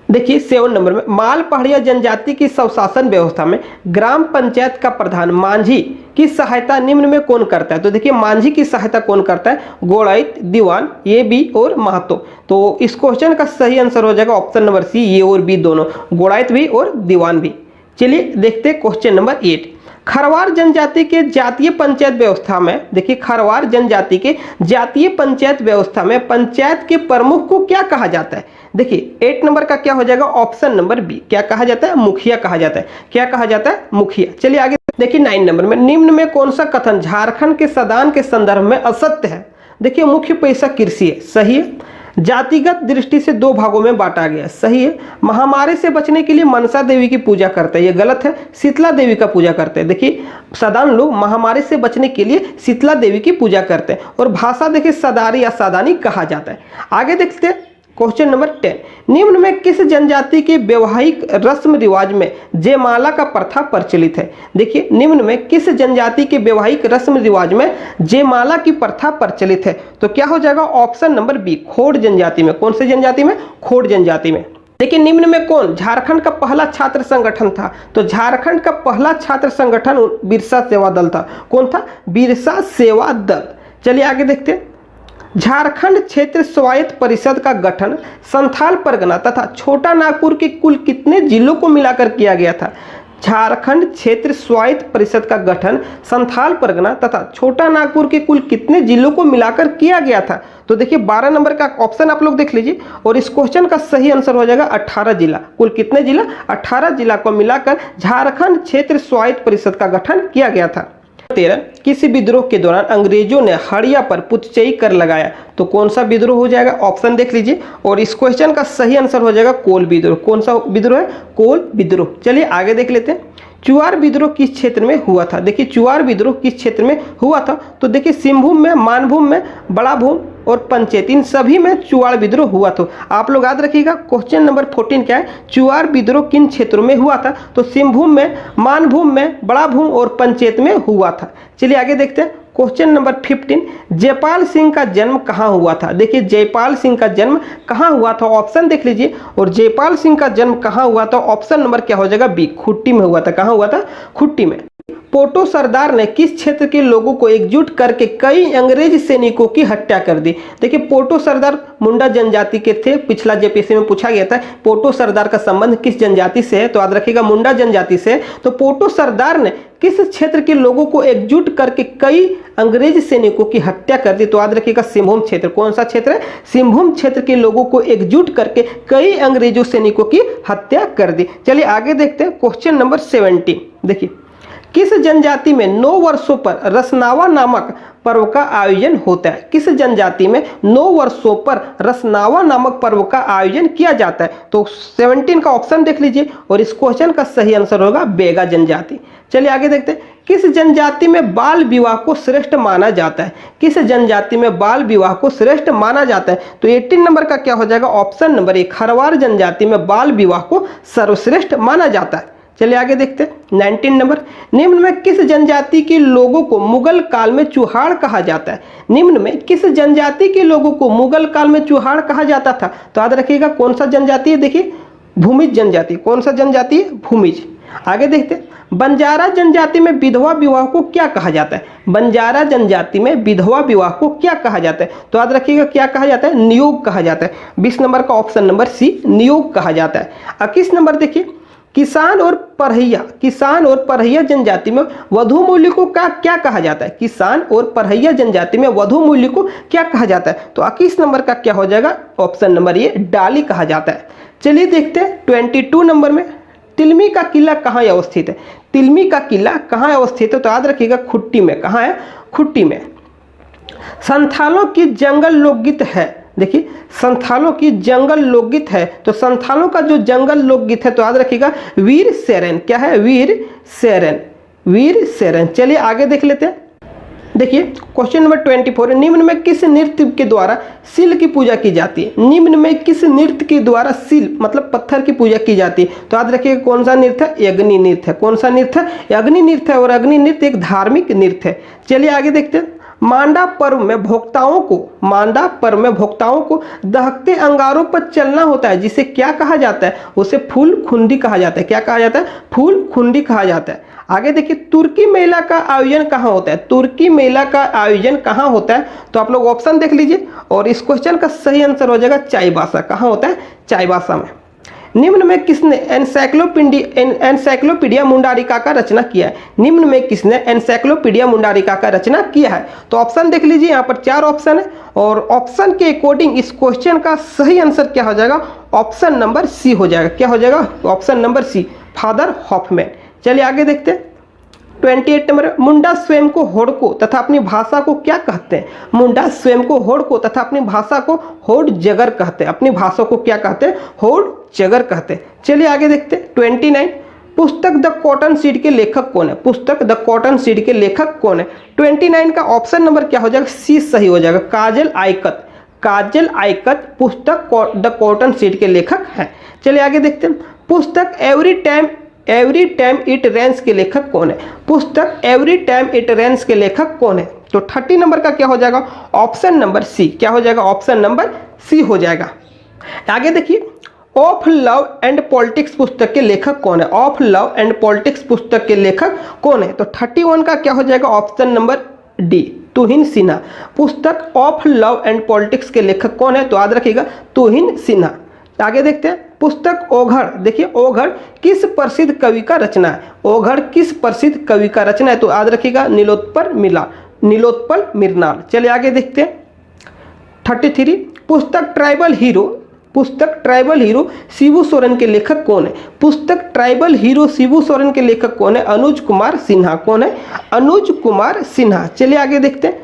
देखिए 7 नंबर में, माल पहाड़िया जनजाति की स्वशासन व्यवस्था में ग्राम पंचायत का प्रधान माझी की सहायता निम्न में कौन करता है? तो देखिए माझी की सहायता कौन करता है? गोड़ाइत, दीवान, ये बी और महतो। तो इस क्वेश्चन का सही आंसर हो जाएगा ऑप्शन नंबर सी, ये और बी दोनों, गोड़ाइत भी और दीवान भी। चलिए देखते हैं क्वेश्चन नंबर 8। खरवार जनजाति के जातीय पंचायत व्यवस्था में, देखिए खरवार जनजाति के जातीय पंचायत व्यवस्था में पंचायत के प्रमुख को क्या कहा जाता है? देखिए 8 नंबर का क्या हो जाएगा? ऑप्शन नंबर बी, क्या कहा जाता है? मुखिया कहा जाता है। क्या कहा जाता है? मुखिया। चलिए आगे देखिए 9 नंबर में, निम्न में कौन सा कथन झारखंड के सदान के संदर्भ में असत्य है? देखिए मुख्य पेशा कृषि है, सही है। जातिगत दृष्टि से 2 भागों में बांटा गया, सही है। महामारी से बचने के लिए मनसा देवी की पूजा करते हैं, ये गलत है। शीतला देवी का पूजा करते हैं। देखिए सदान लोग महामारी से बचने के लिए शीतला देवी की पूजा करते हैं। और भाषा देखिए सदारी या सादानी कहा जाता है। आगे देखते हैं क्वेश्चन नंबर 10। निम्न में किस जनजाति के वैवाहिक रस्म रिवाज में जयमाला का प्रथा प्रचलित है? देखिए निम्न में किस जनजाति के वैवाहिक रस्म रिवाज में जयमाला की प्रथा प्रचलित है? तो क्या हो जाएगा? ऑप्शन नंबर बी, खोड़ जनजाति में। कौन सी जनजाति में? खोड़ जनजाति में। देखिए निम्न में कौन झारखंड का पहला छात्र संगठन था? तो झारखंड का पहला छात्र संगठन बिरसा सेवा दल था। कौन था? बिरसा सेवा दल। चलिए आगे देखते हैं। झारखंड क्षेत्र स्वायत्त परिषद का गठन संथाल परगना तथा छोटा नागपुर के कुल कितने जिलों को मिलाकर किया गया था? झारखंड क्षेत्र स्वायत्त परिषद का गठन संथाल परगना तथा छोटा नागपुर के कुल कितने जिलों को मिलाकर किया गया था? तो देखिए 12 नंबर का ऑप्शन आप लोग देख लीजिए और इस क्वेश्चन का सही आंसर हो जाएगा 18 जिला। कुल कितने जिला? 18 जिला को मिलाकर झारखंड क्षेत्र स्वायत्त परिषद का गठन किया गया था। 13 किसी विद्रोह के दौरान अंग्रेजों ने हड़िया पर पुतचई कर लगाया, तो कौन सा विद्रोह हो जाएगा? ऑप्शन देख लीजिए और इस क्वेश्चन का सही आंसर हो जाएगा कोल विद्रोह। कौन सा विद्रोह है? कोल विद्रोह। चलिए आगे देख लेते हैं। चुआर विद्रोह किस क्षेत्र में हुआ था? देखिए चुआर विद्रोह किस क्षेत्र में हुआ था? तो देखिए सिंहभूम में, मानभूम में, बड़ा भूम और पंचेत, इन सभी में चुआर विद्रोह हुआ था। आप लोग याद रखिएगा क्वेश्चन नंबर 14 क्या है? चुआर विद्रोह किन क्षेत्रों में हुआ था? तो सिंहभूम में, मानभूम में, बड़ा भूम और पंचेत में हुआ था। चलिए आगे देखते हैं क्वेश्चन नंबर 15। जयपाल सिंह का जन्म कहाँ हुआ था? देखिए जयपाल सिंह का जन्म कहाँ हुआ था? ऑप्शन देख लीजिए और जयपाल सिंह का जन्म कहाँ हुआ था? ऑप्शन नंबर क्या हो जाएगा? बी, खुट्टी में हुआ था। कहाँ हुआ था? खुट्टी में। पोटो सरदार ने किस क्षेत्र के लोगों को एकजुट करके कई अंग्रेज सैनिकों की हत्या कर दी? देखिए पोटो सरदार मुंडा जनजाति के थे। पिछला जेपीएससी में पूछा गया था पोटो सरदार का संबंध किस जनजाति से है, तो याद रखिएगा मुंडा जनजाति से। तो पोटो सरदार ने किस क्षेत्र के लोगों को एकजुट करके कई अंग्रेज सैनिकों की हत्या कर दी? तो याद रखिएगा सिंहभूम क्षेत्र। कौन सा क्षेत्र है? सिंहभूम क्षेत्र के लोगों को एकजुट करके कई अंग्रेजों सैनिकों की हत्या कर दी। चलिए आगे देखते हैं क्वेश्चन नंबर 17। देखिए किस जनजाति में 9 वर्षों पर रसनावा नामक पर्व का आयोजन होता है? किस जनजाति में 9 वर्षों पर रसनावा नामक पर्व का आयोजन किया जाता है? तो 17 का ऑप्शन देख लीजिए और इस क्वेश्चन का सही आंसर होगा बेगा जनजाति। चलिए आगे देखते हैं किस जनजाति में बाल विवाह को श्रेष्ठ माना जाता है? किस जनजाति में बाल विवाह को श्रेष्ठ माना जाता है? तो 18 नंबर का क्या हो जाएगा? ऑप्शन नंबर 1, खरवार जनजाति में बाल विवाह को सर्वश्रेष्ठ माना जाता है। चलिए आगे देखते हैं 19 नंबर। निम्न में किस जनजाति के लोगों को मुगल काल में चूहाड़ कहा जाता है? निम्न में किस जनजाति के लोगों को मुगल काल में चूहाड़ कहा जाता था? तो याद रखिएगा कौन सा जनजाति है? देखिए भूमिज जनजाति। कौन सा जनजाति है? भूमिज। आगे देखते हैं बंजारा जनजाति में विधवा विवाह को क्या कहा जाता है? बंजारा जनजाति में विधवा विवाह को क्या कहा जाता है? तो याद रखिएगा क्या कहा जाता है? नियोग कहा जाता है। 20 नंबर का ऑप्शन नंबर सी, नियोग कहा जाता है। 21 नंबर देखिए किसान और परहैया जनजाति में वधु मूल्य को क्या कहा जाता है? किसान और परहैया जनजाति में वधु मूल्य को क्या कहा जाता है? तो 21 नंबर का क्या हो जाएगा? ऑप्शन नंबर ये, डाली कहा जाता है। चलिए देखते हैं 22 नंबर में तिलमी का किला कहाँ अवस्थित है? तिलमी का किला कहाँ अवस्थित है? तो याद रखिएगा खुट्टी में। कहाँ है? खुट्टी में। संथालों की जंगल लोकगीत है। देखिए संथालों की जंगल लोकगीत है, तो संथालों का जो जंगल लोकगीत है तो याद रखिएगा वीर सेरन। क्या है? वीर सेरन। वीर सेरन। चलिए आगे देख लेते हैं। देखिए क्वेश्चन नंबर 24। निम्न में किस नृत्य के द्वारा सिल की पूजा की जाती है? निम्न में किस नृत्य के द्वारा सिल मतलब पत्थर की पूजा की जाती है? तो याद रखिएगा कौन सा नृत्य है? अग्नि नृत्य है। कौन सा नृत्य है? अग्नि नृत्य है और अग्नि नृत्य एक धार्मिक नृत्य है। चलिए आगे देखते हैं। मांडा पर्व में भोक्ताओं को दहकते अंगारों पर चलना होता है, जिसे क्या कहा जाता है? उसे फूल खुंडी कहा जाता है। क्या कहा जाता है? फूल खुंडी कहा जाता है। आगे देखिए तुर्की मेला का आयोजन कहाँ होता है? तुर्की मेला का आयोजन कहाँ होता है? तो आप लोग ऑप्शन देख लीजिए और इस क्वेश्चन का सही आंसर हो जाएगा चाईबासा। कहाँ होता है? चाईबासा में। निम्न में किसने एनसाइक्लोपीडिया मुंडारिका का रचना किया है? निम्न में किसने एनसाइक्लोपीडिया मुंडारिका का रचना किया है? तो ऑप्शन देख लीजिए, यहाँ पर 4 ऑप्शन है और ऑप्शन के अकॉर्डिंग इस क्वेश्चन का सही आंसर क्या हो जाएगा? ऑप्शन नंबर सी हो जाएगा। क्या हो जाएगा? Option number C, Father Hoffmann. चलिए आगे देखते हैं 28 नंबर। मुंडा स्वयं को होड़को तथा अपनी भाषा को क्या कहते हैं? मुंडा स्वयं को होड़को तथा अपनी भाषा को होड़ जगर कहते हैं। अपनी भाषा को क्या कहते हैं? होड़ जगर कहते हैं। चलिए आगे देखते हैं 29। पुस्तक द कॉटन सीड के लेखक कौन है? पुस्तक द कॉटन सीड के लेखक कौन है? 29 का ऑप्शन नंबर क्या हो जाएगा? सी सही हो जाएगा, काजल आइकत। काजल आइकत पुस्तक द कॉटन सीड के लेखक हैं। चलिए आगे देखते हैं। पुस्तक एवरी टाइम इट रेन्स के लेखक कौन है? पुस्तक एवरी टाइम इट रेन्स के लेखक कौन है? तो 30 नंबर का क्या हो जाएगा? Option number C. क्या हो जाएगा? ऑप्शन नंबर सी हो जाएगा। आगे देखिए ऑफ लव एंड पॉलिटिक्स पुस्तक के लेखक कौन है? ऑफ लव एंड पॉलिटिक्स पुस्तक के लेखक कौन है? तो 31 का क्या हो जाएगा? ऑप्शन नंबर डी, तुहिन सिन्हा। पुस्तक ऑफ लव एंड पॉलिटिक्स के लेखक कौन है? तो याद रखिएगा तुहिन सिन्हा। आगे देखते हैं पुस्तक ओघड़। देखिए ओघड़ किस प्रसिद्ध कवि का रचना है? ओघड़ किस प्रसिद्ध कवि का रचना है? तो याद रखिएगा नीलोत्पल मिर्नाल। चलिए आगे देखते हैं 33। पुस्तक ट्राइबल हीरो पुस्तक ट्राइबल हीरो शिबू सोरेन के लेखक कौन है? पुस्तक ट्राइबल हीरो शिबू सोरेन के लेखक कौन है? अनुज कुमार सिन्हा। कौन है? अनुज कुमार सिन्हा। चलिए आगे देखते हैं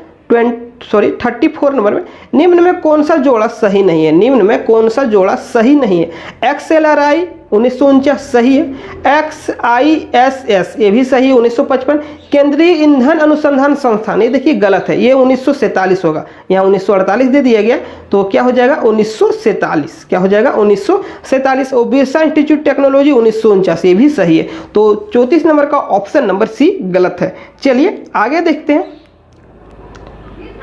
34 नंबर में, निम्न में कौन सा जोड़ा सही नहीं है? निम्न में कौन सा जोड़ा सही नहीं है? XLRI 1949 सही है, XISS ये भी सही है 1955, केंद्रीय ईंधन अनुसंधान संस्थान ये देखिए गलत है, ये 1947 होगा, यहाँ 1948 दे दिया गया, तो क्या हो जाएगा 1947, क्या हो जाएगा 1947, और बिरसा इंस्टीट्यूट टेक्नोलॉजी 1949 ये भी सही है, तो 34 नंबर का ऑप्शन नंबर सी गलत है। चलिए आगे देखते हैं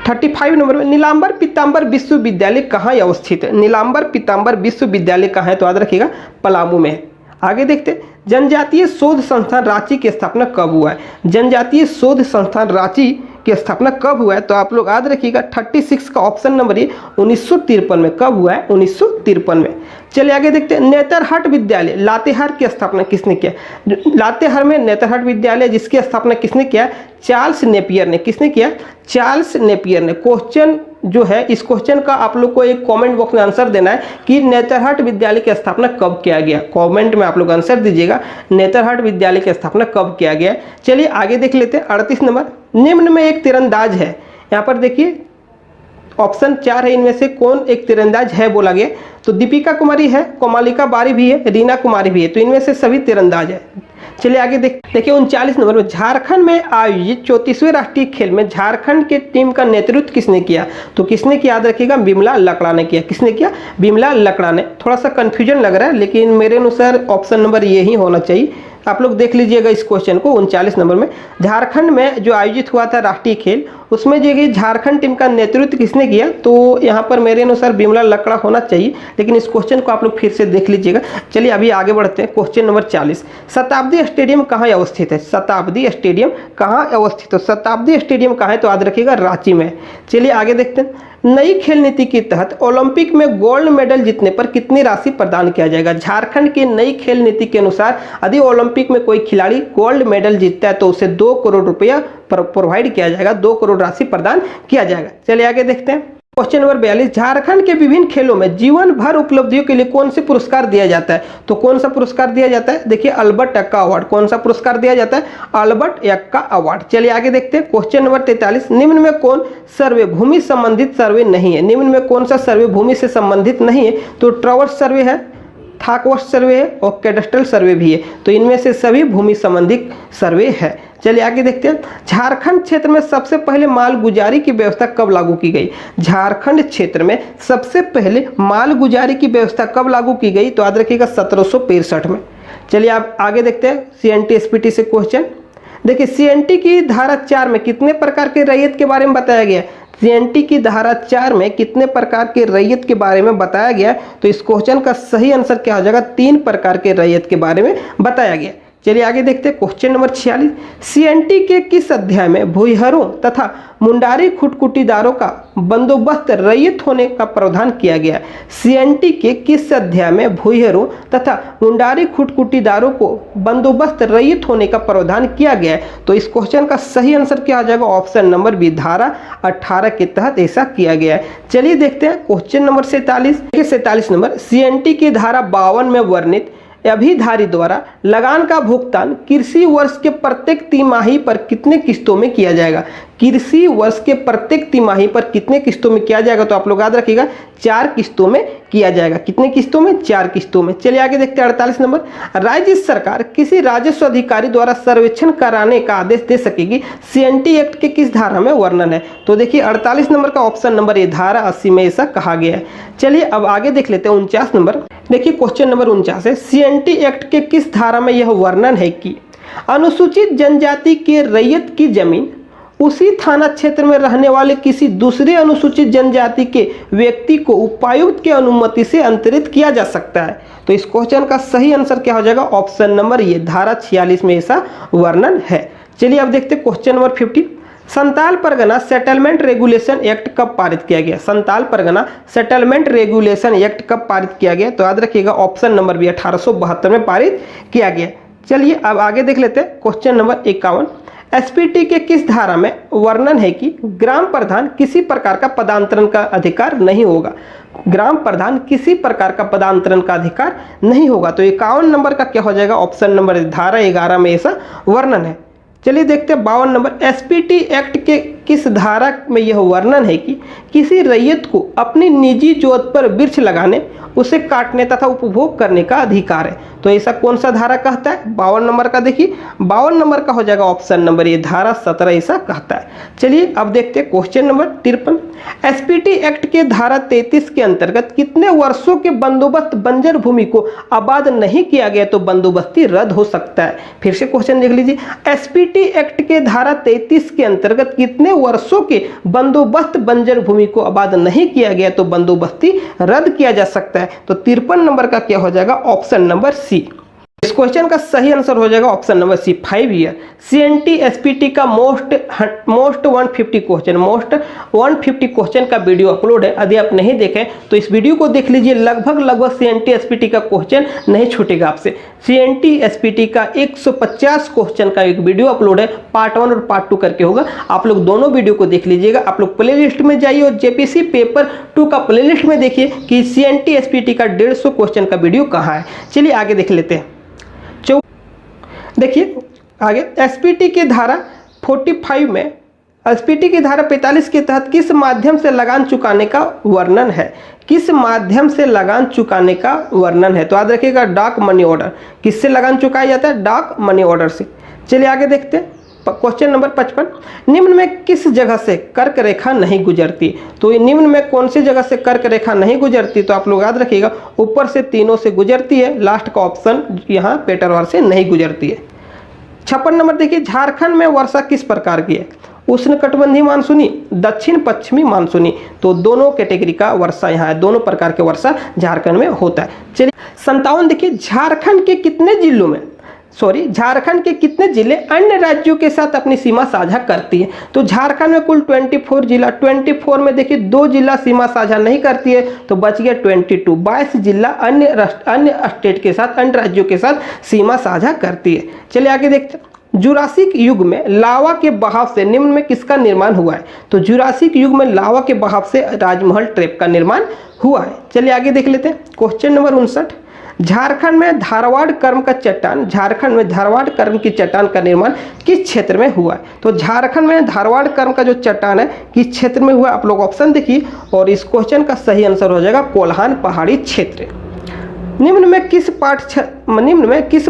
35 नंबर में, नीलांबर पीताम्बर विश्वविद्यालय कहाँ अवस्थित है? नीलांबर पीताम्बर विश्वविद्यालय कहाँ है? तो याद रखिएगा पलामू में है। आगे देखते हैं जनजातीय शोध संस्थान रांची की स्थापना कब हुआ है? जनजातीय शोध संस्थान रांची की स्थापना कब हुआ है? तो आप लोग याद रखिएगा 36 का ऑप्शन नंबर ये 1953 में। कब हुआ है? 1953 में। चलिए आगे देखते हैं नेतरहाट विद्यालय लातेहार की स्थापना किसने किया? लातेहार में नेतरहाट विद्यालय जिसकी स्थापना किसने किया? चार्ल्स नेपियर ने। किसने किया? चार्ल्स नेपियर ने। क्वेश्चन जो है इस क्वेश्चन का आप लोग को एक कमेंट बॉक्स में आंसर देना है कि नेतरहाट विद्यालय की स्थापना कब किया गया। कमेंट में आप लोग आंसर दीजिएगा नेतरहाट विद्यालय की स्थापना कब किया गया। चलिए आगे देख लेते हैं 38 नंबर, निम्न में एक तीरंदाज है। यहाँ पर देखिए ऑप्शन 4 है, इनमें से कौन एक तीरंदाज है बोला गया? तो दीपिका कुमारी है, कोमालिका बारी भी है, रीना कुमारी भी है, तो इनमें से सभी तीरंदाज है। चलिए आगे देखिए 39 नंबर में, झारखंड में आयोजित 34वें राष्ट्रीय खेल में झारखंड के टीम का नेतृत्व किसने किया? तो किसने किया? याद रखिएगा बिमला लकड़ा ने किया। किसने किया? बिमला लकड़ा ने। थोड़ा सा कंफ्यूजन लग रहा है लेकिन मेरे अनुसार ऑप्शन नंबर ये ही होना चाहिए। आप लोग देख लीजिएगा इस क्वेश्चन को 39 नंबर में, झारखंड में जो आयोजित हुआ था राष्ट्रीय खेल उसमें जो कि झारखंड टीम का नेतृत्व किसने किया? तो यहाँ पर मेरे अनुसार बिमला लकड़ा होना चाहिए, लेकिन इस क्वेश्चन को आप लोग फिर से देख लीजिएगा। चलिए अभी आगे बढ़ते हैं क्वेश्चन नंबर 40, शताब्दी स्टेडियम कहाँ अवस्थित है? शताब्दी स्टेडियम कहाँ अवस्थित है? शताब्दी स्टेडियम कहाँ है? तो याद रखिएगा रांची में। चलिए आगे देखते हैं, नई खेल नीति के तहत ओलंपिक में गोल्ड मेडल जीतने पर कितनी राशि प्रदान किया जाएगा? झारखंड की नई खेल नीति के अनुसार यदि ओलंपिक में कोई खिलाड़ी गोल्ड मेडल जीतता है तो उसे 2 करोड़ रुपया प्रोवाइड किया जाएगा, 2 करोड़ राशि प्रदान किया जाएगा। चलिए आगे देखते हैं क्वेश्चन नंबर 42, झारखंड के विभिन्न खेलों में जीवन भर उपलब्धियों के लिए कौन से पुरस्कार दिया जाता है? तो कौन सा पुरस्कार दिया जाता है? देखिए अल्बर्ट एक्का अवार्ड। कौन सा पुरस्कार दिया जाता है? Albert Ekka award. चलिए आगे देखते हैं क्वेश्चन नंबर 43, निम्न में कौन सर्वे भूमि संबंधित सर्वे नहीं है? निम्न में कौन सा सर्वे भूमि से संबंधित नहीं है? तो ट्रावर्स सर्वे है, थाकवश सर्वे है और कैडस्ट्रल सर्वे भी है, तो इनमें से सभी भूमि संबंधित सर्वे है। चलिए आगे देखते हैं, झारखंड क्षेत्र में सबसे पहले माल गुजारी की व्यवस्था कब लागू की गई? झारखंड क्षेत्र में सबसे पहले माल गुजारी की व्यवस्था कब लागू की गई? तो याद रखिएगा 1765 में। चलिए आप आगे देखते हैं CNT SPT से क्वेश्चन। देखिए CNT की धारा 4 में कितने प्रकार के रैयत के बारे में बताया गया? CNT की धारा 4 में कितने प्रकार के रैयत के बारे में बताया गया? तो इस क्वेश्चन का सही आंसर क्या हो जाएगा? 3 प्रकार के रैयत के बारे में बताया गया। चलिए आगे देखते हैं क्वेश्चन नंबर 46, CNT के किस अध्याय में भूइहरों तथा मुंडारी खुटकुटीदारों का बंदोबस्त रैयत होने का प्रावधान किया गया? CNT के किस अध्याय में भूइहरों तथा मुंडारी खुटकुटीदारों को बंदोबस्त रैयत होने का प्रावधान किया गया? तो इस क्वेश्चन का सही आंसर क्या आ जाएगा? ऑप्शन नंबर बी, धारा 18 के तहत ऐसा किया गया है। चलिए देखते हैं क्वेश्चन नंबर 47 नंबर, CNT की धारा 52 में वर्णित अभिधारी द्वारा लगान का भुगतान कृषि वर्ष के प्रत्येक तिमाही पर कितने किस्तों में किया जाएगा? कृषि वर्ष के प्रत्येक तिमाही पर कितने किस्तों में किया जाएगा? तो आप लोग याद रखिएगा 4 किस्तों में किया जाएगा। कितने किस्तों में? 4 किस्तों में। चलिए आगे देखते हैं 48 नंबर, राज्य सरकार किसी राजस्व अधिकारी द्वारा सर्वेक्षण कराने का आदेश दे सकेगी, CNT एक्ट के किस धारा में वर्णन है? तो देखिए 48 नंबर का ऑप्शन नंबर ए, धारा 80 में ऐसा कहा गया है। चलिए अब आगे देख लेते हैं 49 नंबर। देखिए क्वेश्चन नंबर 49 है, CNT एक्ट के किस धारा में यह वर्णन है कि अनुसूचित जनजाति के रैयत की जमीन उसी थाना क्षेत्र में रहने वाले किसी दूसरे अनुसूचित जनजाति के व्यक्ति को उपायुक्त की अनुमति से अंतरित किया जा सकता है? तो इस क्वेश्चन का सही आंसर क्या हो जाएगा? ऑप्शन नंबर ये, धारा 46 में ऐसा वर्णन है। चलिए अब देखते हैं question number 50, Santhal Pargana settlement regulation act कब पारित किया गया? Santhal Pargana settlement regulation act कब पारित किया गया? तो याद रखिएगा ऑप्शन नंबर बी, 1872 में पारित किया गया। चलिए अब आगे देख लेते हैं क्वेश्चन नंबर 51, एसपीटी के किस धारा में वर्णन है कि ग्राम प्रधान किसी प्रकार का पदांतरण का अधिकार नहीं होगा? ग्राम प्रधान किसी प्रकार का पदांतरण का अधिकार नहीं होगा। तो 51 नंबर का क्या हो जाएगा? ऑप्शन नंबर धारा 11 में ऐसा वर्णन है। चलिए देखते हैं 52 नंबर, एसपीटी एक्ट के किस धारा में यह वर्णन है कि किसी रैयत को अपनी निजी जोत पर वृक्ष लगाने, उसे काटने तथा उपभोग करने का अधिकार है। तो ऐसा कौन सा धारा कहता है? 52 नंबर का देखिए, 52 नंबर का हो जाएगा ऑप्शन नंबर ये धारा 17 ऐसा कहता है। चलिए अब देखते हैं क्वेश्चन नंबर 53, एसपीटी एक्ट के धारा 33 के अंतर्गत कितने वर्षों के बंदोबस्त बंजर भूमि को आबाद नहीं किया गया तो बंदोबस्ती रद्द हो सकता है? फिर से क्वेश्चन देख लीजिए, एसपीटी एक्ट के धारा 33 के अंतर्गत कितने वर्षों के बंदोबस्त बंजर भूमि को आबाद नहीं किया गया तो बंदोबस्ती रद्द किया जा सकता है? तो 53 नंबर का क्या हो जाएगा? Option number C. इस क्वेश्चन का सही आंसर हो जाएगा option number C, 5 year. CNT SPT का मोस्ट 150 क्वेश्चन का वीडियो अपलोड है, यदि आप नहीं देखें तो इस वीडियो को देख लीजिए। लगभग सीएनटी एसपीटी का क्वेश्चन नहीं छूटेगा आपसे। सीएनटी एसपीटी का 150 क्वेश्चन का एक वीडियो अपलोड है, पार्ट 1 और पार्ट 2 करके होगा। आप लोग दोनों वीडियो को देख लीजिएगा। आप लोग प्ले लिस्ट में जाइए और जेपीसी पेपर 2 का प्ले लिस्ट में देखिए कि सीएनटी एसपीटी का 150 क्वेश्चन का वीडियो कहाँ है। चलिए आगे देख लेते हैं। देखिए आगे, एसपीटी की धारा 45 में, एसपीटी की धारा 45 के तहत किस माध्यम से लगान चुकाने का वर्णन है? किस माध्यम से लगान चुकाने का वर्णन है? तो याद रखिएगा डाक मनी ऑर्डर। किससे लगान चुकाया जाता है? डाक मनी ऑर्डर से। चलिए आगे देखते हैं क्वेश्चन नंबर 55, निम्न में किस जगह से कर्क रेखा नहीं गुजरती? तो निम्न में कौन सी जगह से कर्क रेखा नहीं गुजरती? तो आप लोग याद रखिएगा ऊपर से तीनों से गुजरती है, लास्ट का ऑप्शन यहाँ पेटरवार से नहीं गुजरती है। 56 नंबर देखिए, झारखंड में वर्षा किस प्रकार की है? उष्णकटिबंधीय मानसूनी, दक्षिण पश्चिमी मानसूनी। तो दोनों कैटेगरी का वर्षा यहाँ है, दोनों प्रकार के वर्षा झारखंड में होता है। चलिए 57 देखिए, झारखंड के कितने जिलों में, झारखंड के कितने जिले अन्य राज्यों के साथ अपनी सीमा साझा करती है? तो झारखंड में कुल 24 जिला, 24 में देखिए 2 जिला सीमा साझा नहीं करती है तो बच गया 22 जिला अन्य स्टेट के साथ, अन्य राज्यों के साथ सीमा साझा करती है। चलिए आगे देखते हैं, जुरासिक युग में लावा के बहाव से निम्न में किसका निर्माण हुआ है? तो जुरासिक युग में लावा के बहाव से राजमहल ट्रैप का निर्माण हुआ है। चलिए आगे देख लेते हैं क्वेश्चन नंबर 59, झारखंड में धारवाड़ कर्म का चट्टान, झारखंड में धारवाड़ कर्म की चट्टान का निर्माण किस क्षेत्र में हुआ है? तो झारखंड में धारवाड़ कर्म का जो चट्टान है किस क्षेत्र में हुआ? आप लोग ऑप्शन देखिए और इस क्वेश्चन का सही आंसर हो जाएगा कोल्हान पहाड़ी क्षेत्र। निम्न में किस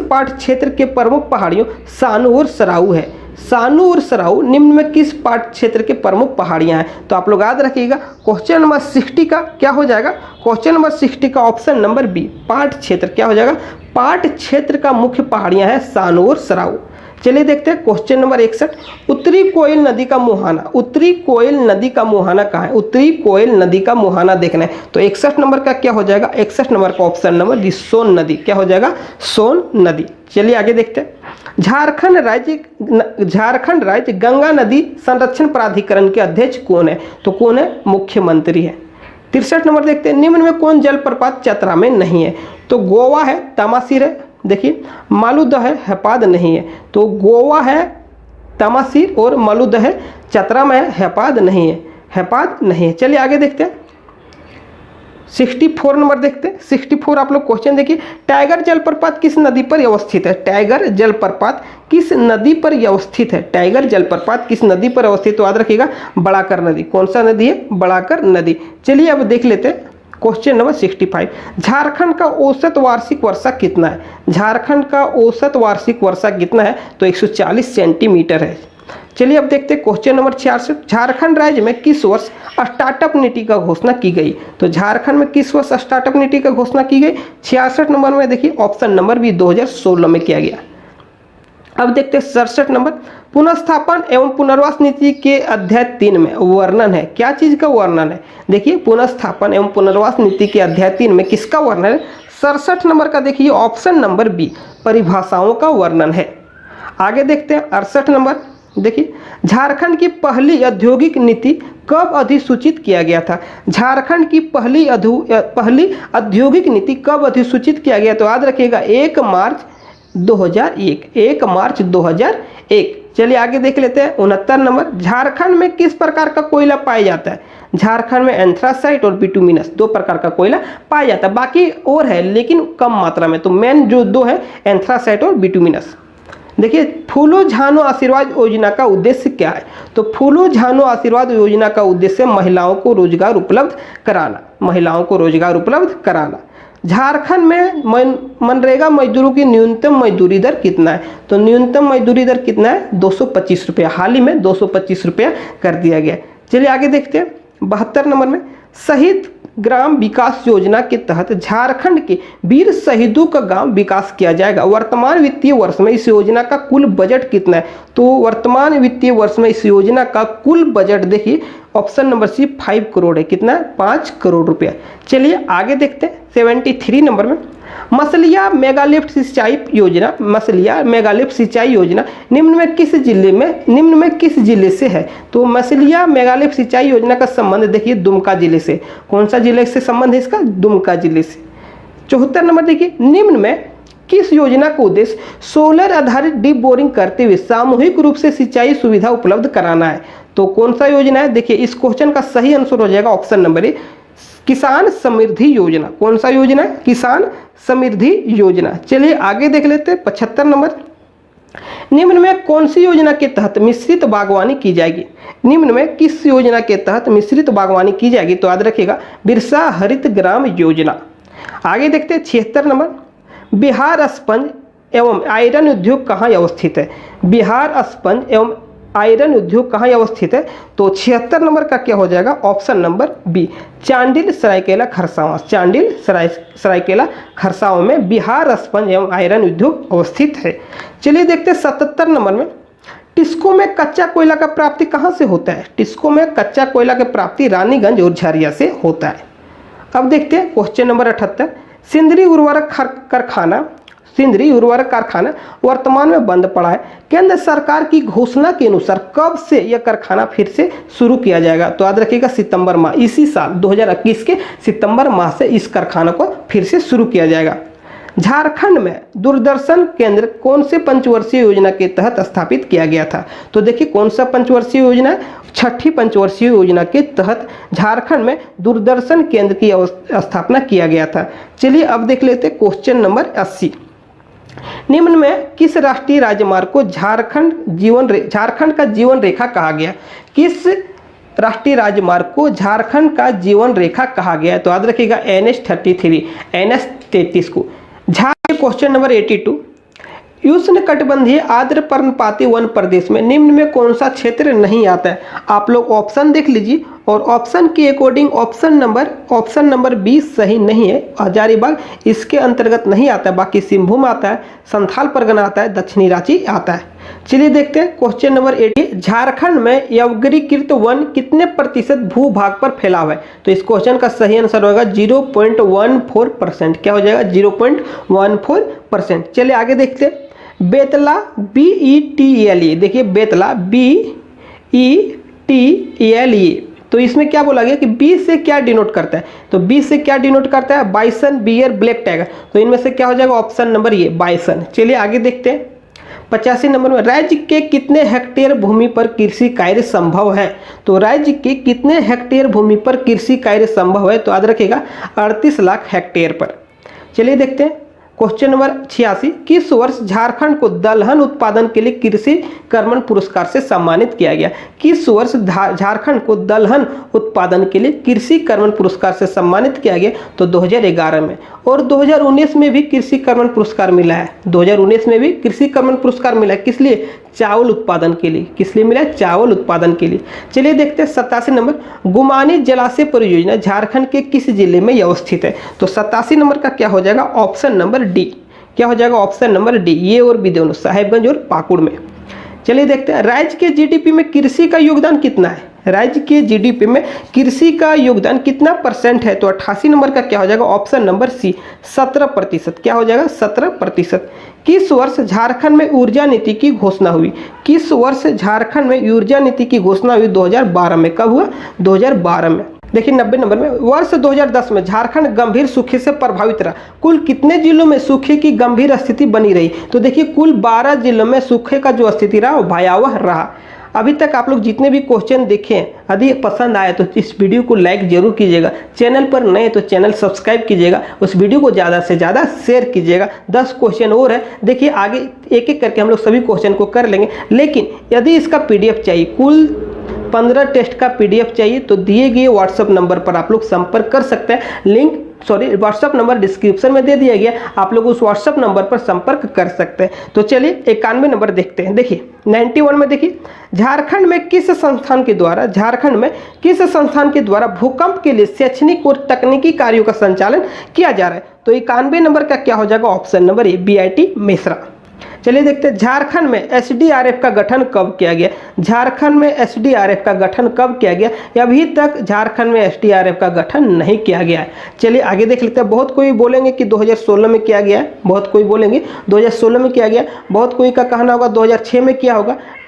पाठ क्षेत्र के प्रमुख पहाड़ियों सानू और सराऊ है? सानू और सराऊ निम्न में किस पाठ क्षेत्र के प्रमुख पहाड़ियां हैं? तो आप लोग याद रखिएगा क्वेश्चन नंबर 60 का क्या हो जाएगा? क्वेश्चन नंबर 60 का ऑप्शन नंबर बी, पाठ क्षेत्र क्या हो जाएगा? पाठ क्षेत्र का मुख्य पहाड़ियां हैं सानू और सराऊ। चलिए देखते हैं क्वेश्चन नंबर 61, उत्तरी कोयल नदी का मुहाना, उत्तरी कोयल नदी का मुहाना कहाँ है? उत्तरी कोयल नदी का मुहाना देखना है तो 61 नंबर का क्या हो जाएगा? 61 नंबर का ऑप्शन नंबर डी, सोन नदी। क्या हो जाएगा? सोन नदी। चलिए आगे देखते हैं, झारखंड राज्य गंगा नदी संरक्षण प्राधिकरण के अध्यक्ष कौन है? तो कौन है? मुख्यमंत्री है। 63 नंबर देखते हैं, निम्न में कौन जलप्रपात चतरा में नहीं है? तो गोवा है, तमासिर है, देखिए मालूदह है, हैपाद नहीं है। तो गोवा है, तमासिर और मालूदह है, चतरा में है, हैपाद नहीं है, हैपाद नहीं है। चलिए आगे देखते हैं 64 नंबर देखते हैं। 64 आप लोग क्वेश्चन देखिए, टाइगर जलप्रपात किस नदी पर अवस्थित है? टाइगर जलप्रपात किस नदी पर अवस्थित है? टाइगर जलप्रपात किस नदी पर अवस्थित? तो याद रखिएगा बड़ाकर नदी। कौन सा नदी है? बड़ाकर नदी। चलिए अब देख लेते हैं क्वेश्चन नंबर 65, झारखंड का औसत वार्षिक वर्षा कितना है? झारखंड का औसत वार्षिक वर्षा कितना है? तो 140 सेंटीमीटर है। चलिए अब देखते हैं क्वेश्चन नंबर 66, झारखंड राज्य में किस वर्ष स्टार्टअप नीति का घोषणा की गई? तो झारखंड में किस वर्ष स्टार्टअप नीति का घोषणा की गई? 66 नंबर में देखिए ऑप्शन नंबर बी, 2016 में किया गया। अब देखते हैं 67 नंबर, पुनर्स्थापन एवं पुनर्वास नीति के अध्याय 3 में वर्णन है। क्या चीज का वर्णन है? देखिए पुनर्स्थापन एवं पुनर्वास नीति के अध्याय 3 में किसका वर्णन है? 67 नंबर का देखिए ऑप्शन नंबर बी, परिभाषाओं का वर्णन है। आगे देखते हैं 68 नंबर, देखिए झारखंड की पहली औद्योगिक नीति कब अधिसूचित किया गया था? झारखंड की पहली औद्योगिक नीति कब अधिसूचित किया गया? तो याद रखिएगा 1 मार्च 2001, 1 मार्च 2001। चलिए आगे देख लेते हैं 69 नंबर, झारखंड में किस प्रकार का कोयला पाया जाता है? झारखंड में एंथ्रासाइट और बिटुमिनस 2 प्रकार का कोयला पाया जाता है, बाकी और है लेकिन कम मात्रा में। तो मेन जो 2 है एंथ्रासाइट और बिटुमिनस। देखिए फूलो झानो आशीर्वाद योजना का उद्देश्य क्या है? तो फूलो झानो आशीर्वाद योजना का उद्देश्य महिलाओं को रोजगार उपलब्ध कराना, महिलाओं को रोजगार उपलब्ध कराना। झारखंड में मनरेगा मजदूरों की न्यूनतम मजदूरी दर कितना है? तो न्यूनतम मजदूरी दर कितना है? 225 रुपया। हाल ही में 225 रुपया कर दिया गया। चलिए आगे देखते हैं 72 नंबर में, शहीद ग्राम विकास योजना के तहत झारखंड के वीर शहीदों का गांव विकास किया जाएगा। वर्तमान वित्तीय वर्ष में इस योजना का कुल बजट कितना है? तो वर्तमान वित्तीय वर्ष में इस योजना का कुल बजट देखिए ऑप्शन नंबर सी 5 करोड़ है। कितना? 5 करोड़ रुपया। चलिए आगे देखते हैं 73 नंबर में, मसलिया मेगालिफ्ट सिंचाई योजना, मसलिया मेगालिफ्ट सिंचाई योजना निम्न में किस जिले से है? तो मसलिया मेगालिफ्ट सिंचाई योजना का संबंध देखिए दुमका जिले से। कौन सा जिले से संबंध है इसका? दुमका जिले से। 74 नंबर देखिए, निम्न में किस योजना का उद्देश्य सोलर आधारित डीप बोरिंग करते हुए सामूहिक रूप से सिंचाई सुविधा उपलब्ध कराना है? तो कौन सा योजना है? देखिए इस क्वेश्चन का सही आंसर हो जाएगा ऑप्शन नंबर ए, किसान समृद्धि योजना। कौन सा योजना है? किसान समृद्धि योजना। चलिए आगे देख लेते हैं 75 नंबर, निम्न में कौन सी योजना के तहत मिश्रित बागवानी की जाएगी? निम्न में किस योजना के तहत मिश्रित बागवानी की जाएगी? तो याद रखिएगा बिरसा हरित ग्राम योजना। आगे देखते हैं 76 नंबर, बिहार स्पंज एवं आयरन उद्योग कहाँ अवस्थित है? बिहार स्पंज एवं आयरन उद्योग कहाँ अवस्थित है? तो 76 नंबर का क्या हो जाएगा? Option number B, Chandil Saraikela Kharsawan. Chandil Saraikela Kharsawan में बिहार स्पंज एवं आयरन उद्योग अवस्थित है। चलिए देखते हैं 77 नंबर में, टिस्को में कच्चा कोयला का प्राप्ति कहाँ से होता है? टिस्को में कच्चा कोयला की प्राप्ति रानीगंज और झरिया से होता है। अब देखते हैं क्वेश्चन नंबर 78, सिंदरी उर्वरक कारखाना वर्तमान में बंद पड़ा है। केंद्र सरकार की घोषणा के अनुसार कब से यह कारखाना फिर से शुरू किया जाएगा? तो याद रखिएगा सितंबर माह, इसी साल 2021 के सितंबर माह से इस कारखाना को फिर से शुरू किया जाएगा। झारखंड में दूरदर्शन केंद्र कौन से पंचवर्षीय योजना के तहत स्थापित किया गया था? तो देखिए कौन सा पंचवर्षीय योजना है? 6ठी पंचवर्षीय योजना के तहत झारखंड में दूरदर्शन केंद्र की स्थापना किया गया था। चलिए अब देख लेते हैं क्वेश्चन नंबर 80, निम्न में किस राष्ट्रीय राजमार्ग को झारखंड का जीवन रेखा कहा गया? किस राष्ट्रीय राजमार्ग को झारखंड का जीवन रेखा कहा गया है? तो याद रखिएगा NH33 को। क्वेश्चन नंबर 82, उष्णकटिबंधीय आर्द्र पर्णपाती वन प्रदेश में निम्न में कौन सा क्षेत्र नहीं आता है? आप लोग ऑप्शन देख लीजिए और ऑप्शन के अकॉर्डिंग ऑप्शन नंबर 20 सही नहीं है। हजारीबाग इसके अंतर्गत नहीं आता है, बाकी सिंहभूम आता है, संथाल परगना आता है, दक्षिणी रांची आता है। चलिए देखते हैं क्वेश्चन नंबर 80, झारखंड में यवगिरीकृत वन कितने प्रतिशत भूभाग पर फैला हुआ है? तो इस क्वेश्चन का सही आंसर होगा 0.14%। क्या हो जाएगा? 0.14%। चलिए आगे देखते हैं बेतला BETLA। देखिए बेतला BETLA, तो इसमें क्या बोला गया कि बी से क्या डिनोट करता है? तो बी से क्या डिनोट करता है? Bison, bear, black tiger. तो इनमें से क्या हो जाएगा? Option number A bison. चलिए आगे देखते हैं 85 नंबर में, राज्य के कितने हेक्टेयर भूमि पर कृषि कार्य संभव है? तो राज्य के कितने हेक्टेयर भूमि पर कृषि कार्य संभव है? तो याद रखिएगा 38 लाख हेक्टेयर पर। चलिए देखते हैं क्वेश्चन नंबर 86, किस वर्ष झारखंड को दलहन उत्पादन के लिए कृषि कर्मण पुरस्कार से सम्मानित किया गया? किस वर्ष झारखंड को दलहन उत्पादन के लिए कृषि कर्मण पुरस्कार से सम्मानित किया गया? तो 2011 में। और 2019 में भी कृषि कर्मण पुरस्कार मिला है। 2019 में भी कृषि कर्मण पुरस्कार मिला है, किस लिए? चावल उत्पादन के लिए। किस लिए मिला है? चावल उत्पादन के लिए। चलिए देखते हैं 87 नंबर, गुमानी जलाशय परियोजना झारखंड के किस जिले में अवस्थित है? तो 87 नंबर का क्या हो जाएगा? Option number D. क्या हो जाएगा? ऑप्शन नंबर डी, ये और भी दोनों साहेबगंज और पाकुड़ में। चलिए देखते हैं राज्य के जीडीपी में कृषि का योगदान कितना है? राज्य के जीडीपी में कृषि का योगदान कितना % है? तो 88 नंबर का क्या हो जाएगा? Option number C 17%। क्या हो जाएगा? 17%। किस वर्ष झारखंड में ऊर्जा नीति की घोषणा हुई? किस वर्ष झारखंड में ऊर्जा नीति की घोषणा हुई? 2012 में। कब हुआ? 2012 में। देखिए 90 नंबर में, वर्ष 2010 में झारखंड गंभीर सूखे से प्रभावित रहा। कुल कितने जिलों में सूखे की गंभीर स्थिति बनी रही? तो देखिए कुल 12 जिलों में सूखे का जो स्थिति रहा वो भयावह रहा। अभी तक आप लोग जितने भी क्वेश्चन देखे, यदि पसंद आए तो इस वीडियो को लाइक जरूर कीजिएगा। चैनल पर नए तो चैनल सब्सक्राइब कीजिएगा। उस वीडियो को ज़्यादा से ज़्यादा शेयर कीजिएगा। 10 क्वेश्चन और है, देखिए आगे एक एक करके हम लोग सभी क्वेश्चन को कर लेंगे। लेकिन यदि इसका PDF चाहिए, कुल 15 टेस्ट का PDF चाहिए, तो दिए गए व्हाट्सएप नंबर पर आप लोग संपर्क कर सकते हैं। लिंक व्हाट्सएप नंबर डिस्क्रिप्शन में दे दिया गया, आप लोग उस व्हाट्सएप नंबर पर संपर्क कर सकते हैं। तो चलिए 91 नंबर देखते हैं। देखिए 91 में देखिए, झारखंड में किस संस्थान के द्वारा भूकंप के लिए शैक्षणिक और तकनीकी कार्यों का संचालन किया जा रहा है? तो 91 नंबर का क्या हो जाएगा? ऑप्शन नंबर ए, BIT मिश्रा। चलिए देखते हैं, झारखंड में SDRF का गठन कब किया गया? झारखंड में SDRF का गठन कब किया गया? अभी तक झारखंड में SDRF का गठन नहीं किया गया है। चलिए आगे देख लेते हैं। बहुत कोई बोलेंगे कि 2016 में किया गया है, बहुत कोई बोलेंगे 2016 में किया गया, बहुत कोई का कहना होगा 2006 में किया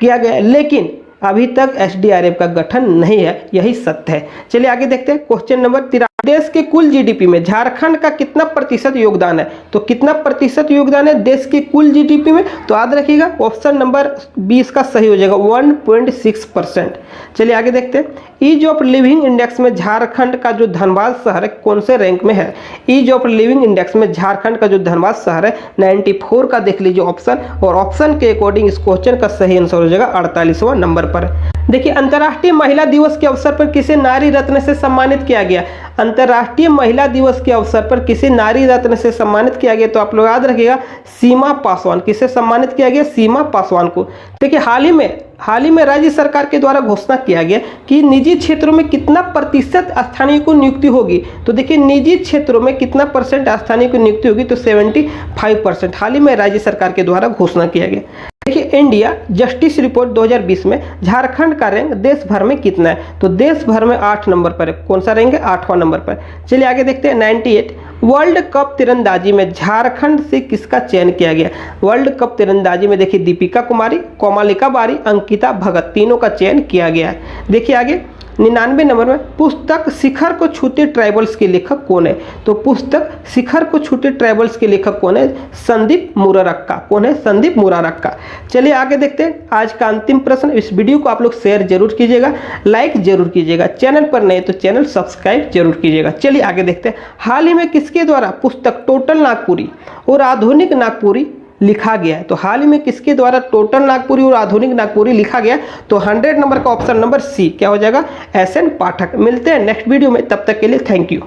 गया है, लेकिन अभी तक SDRF का गठन नहीं है, यही सत्य है। चलिए आगे देखते हैं। क्वेश्चन नंबर 13, देश के कुल GDP में झारखंड का कितना प्रतिशत योगदान है? तो कितना प्रतिशत योगदान है देश के कुल GDP में? तो याद रखिएगा ऑप्शन नंबर 20 का सही हो जाएगा, 1.6%। चलिए आगे देखते हैं। ईज ऑफ लिविंग इंडेक्स में झारखंड का जो धनबाद शहर है कौन से रैंक में है? ईज ऑफ लिविंग इंडेक्स में झारखंड का जो धनबाद शहर है 94 का देख लीजिए ऑप्शन, और ऑप्शन के अकॉर्डिंग इस क्वेश्चन का सही आंसर हो जाएगा 48वां नंबर पर। देखिए अंतर्राष्ट्रीय महिला दिवस के अवसर पर किसे नारी रत्न से सम्मानित किया गया? अंतर्राष्ट्रीय महिला दिवस के अवसर पर किसे नारी रत्न से सम्मानित किया गया? तो आप लोग याद रखिएगा सीमा पासवान। किसे सम्मानित किया गया? सीमा पासवान को। देखिए हाल ही में राज्य सरकार के द्वारा घोषणा किया गया कि निजी क्षेत्रों में कितना प्रतिशत स्थानीय को नियुक्ति होगी। तो देखिए निजी क्षेत्रों में कितना परसेंट स्थानीय को नियुक्ति होगी? तो 75%। हाल ही में राज्य सरकार के द्वारा घोषणा किया गया। देखिए इंडिया जस्टिस रिपोर्ट 2020 में झारखंड का रैंक देश भर में कितना है? तो देश भर में 8 नंबर पर है। कौन सा रैंक है? 8वां नंबर पर। चलिए आगे देखते हैं। 98, वर्ल्ड कप तीरंदाजी में झारखंड से किसका चयन किया गया? वर्ल्ड कप तीरंदाजी में देखिए दीपिका कुमारी, कोमलिका बारी, अंकिता भगत, तीनों का चयन किया गया है। देखिए आगे 99 नंबर में, पुस्तक शिखर को छूते ट्राइबल्स के लेखक कौन है? तो पुस्तक शिखर को छूते ट्राइबल्स के लेखक कौन है? संदीप मुरारका। कौन है? संदीप मुरारका। चलिए आगे देखते हैं आज का अंतिम प्रश्न। इस वीडियो को आप लोग शेयर जरूर कीजिएगा, लाइक जरूर कीजिएगा, चैनल पर नए तो चैनल सब्सक्राइब जरूर कीजिएगा। चलिए आगे देखते हैं। हाल ही में किसके द्वारा पुस्तक टोटल नागपुरी और आधुनिक नागपुरी लिखा गया है? तो हाल ही में किसके द्वारा टोटल नागपुरी और आधुनिक नागपुरी लिखा गया? तो 100 नंबर का ऑप्शन नंबर सी क्या हो जाएगा? SN पाठक। मिलते हैं नेक्स्ट वीडियो में, तब तक के लिए थैंक यू।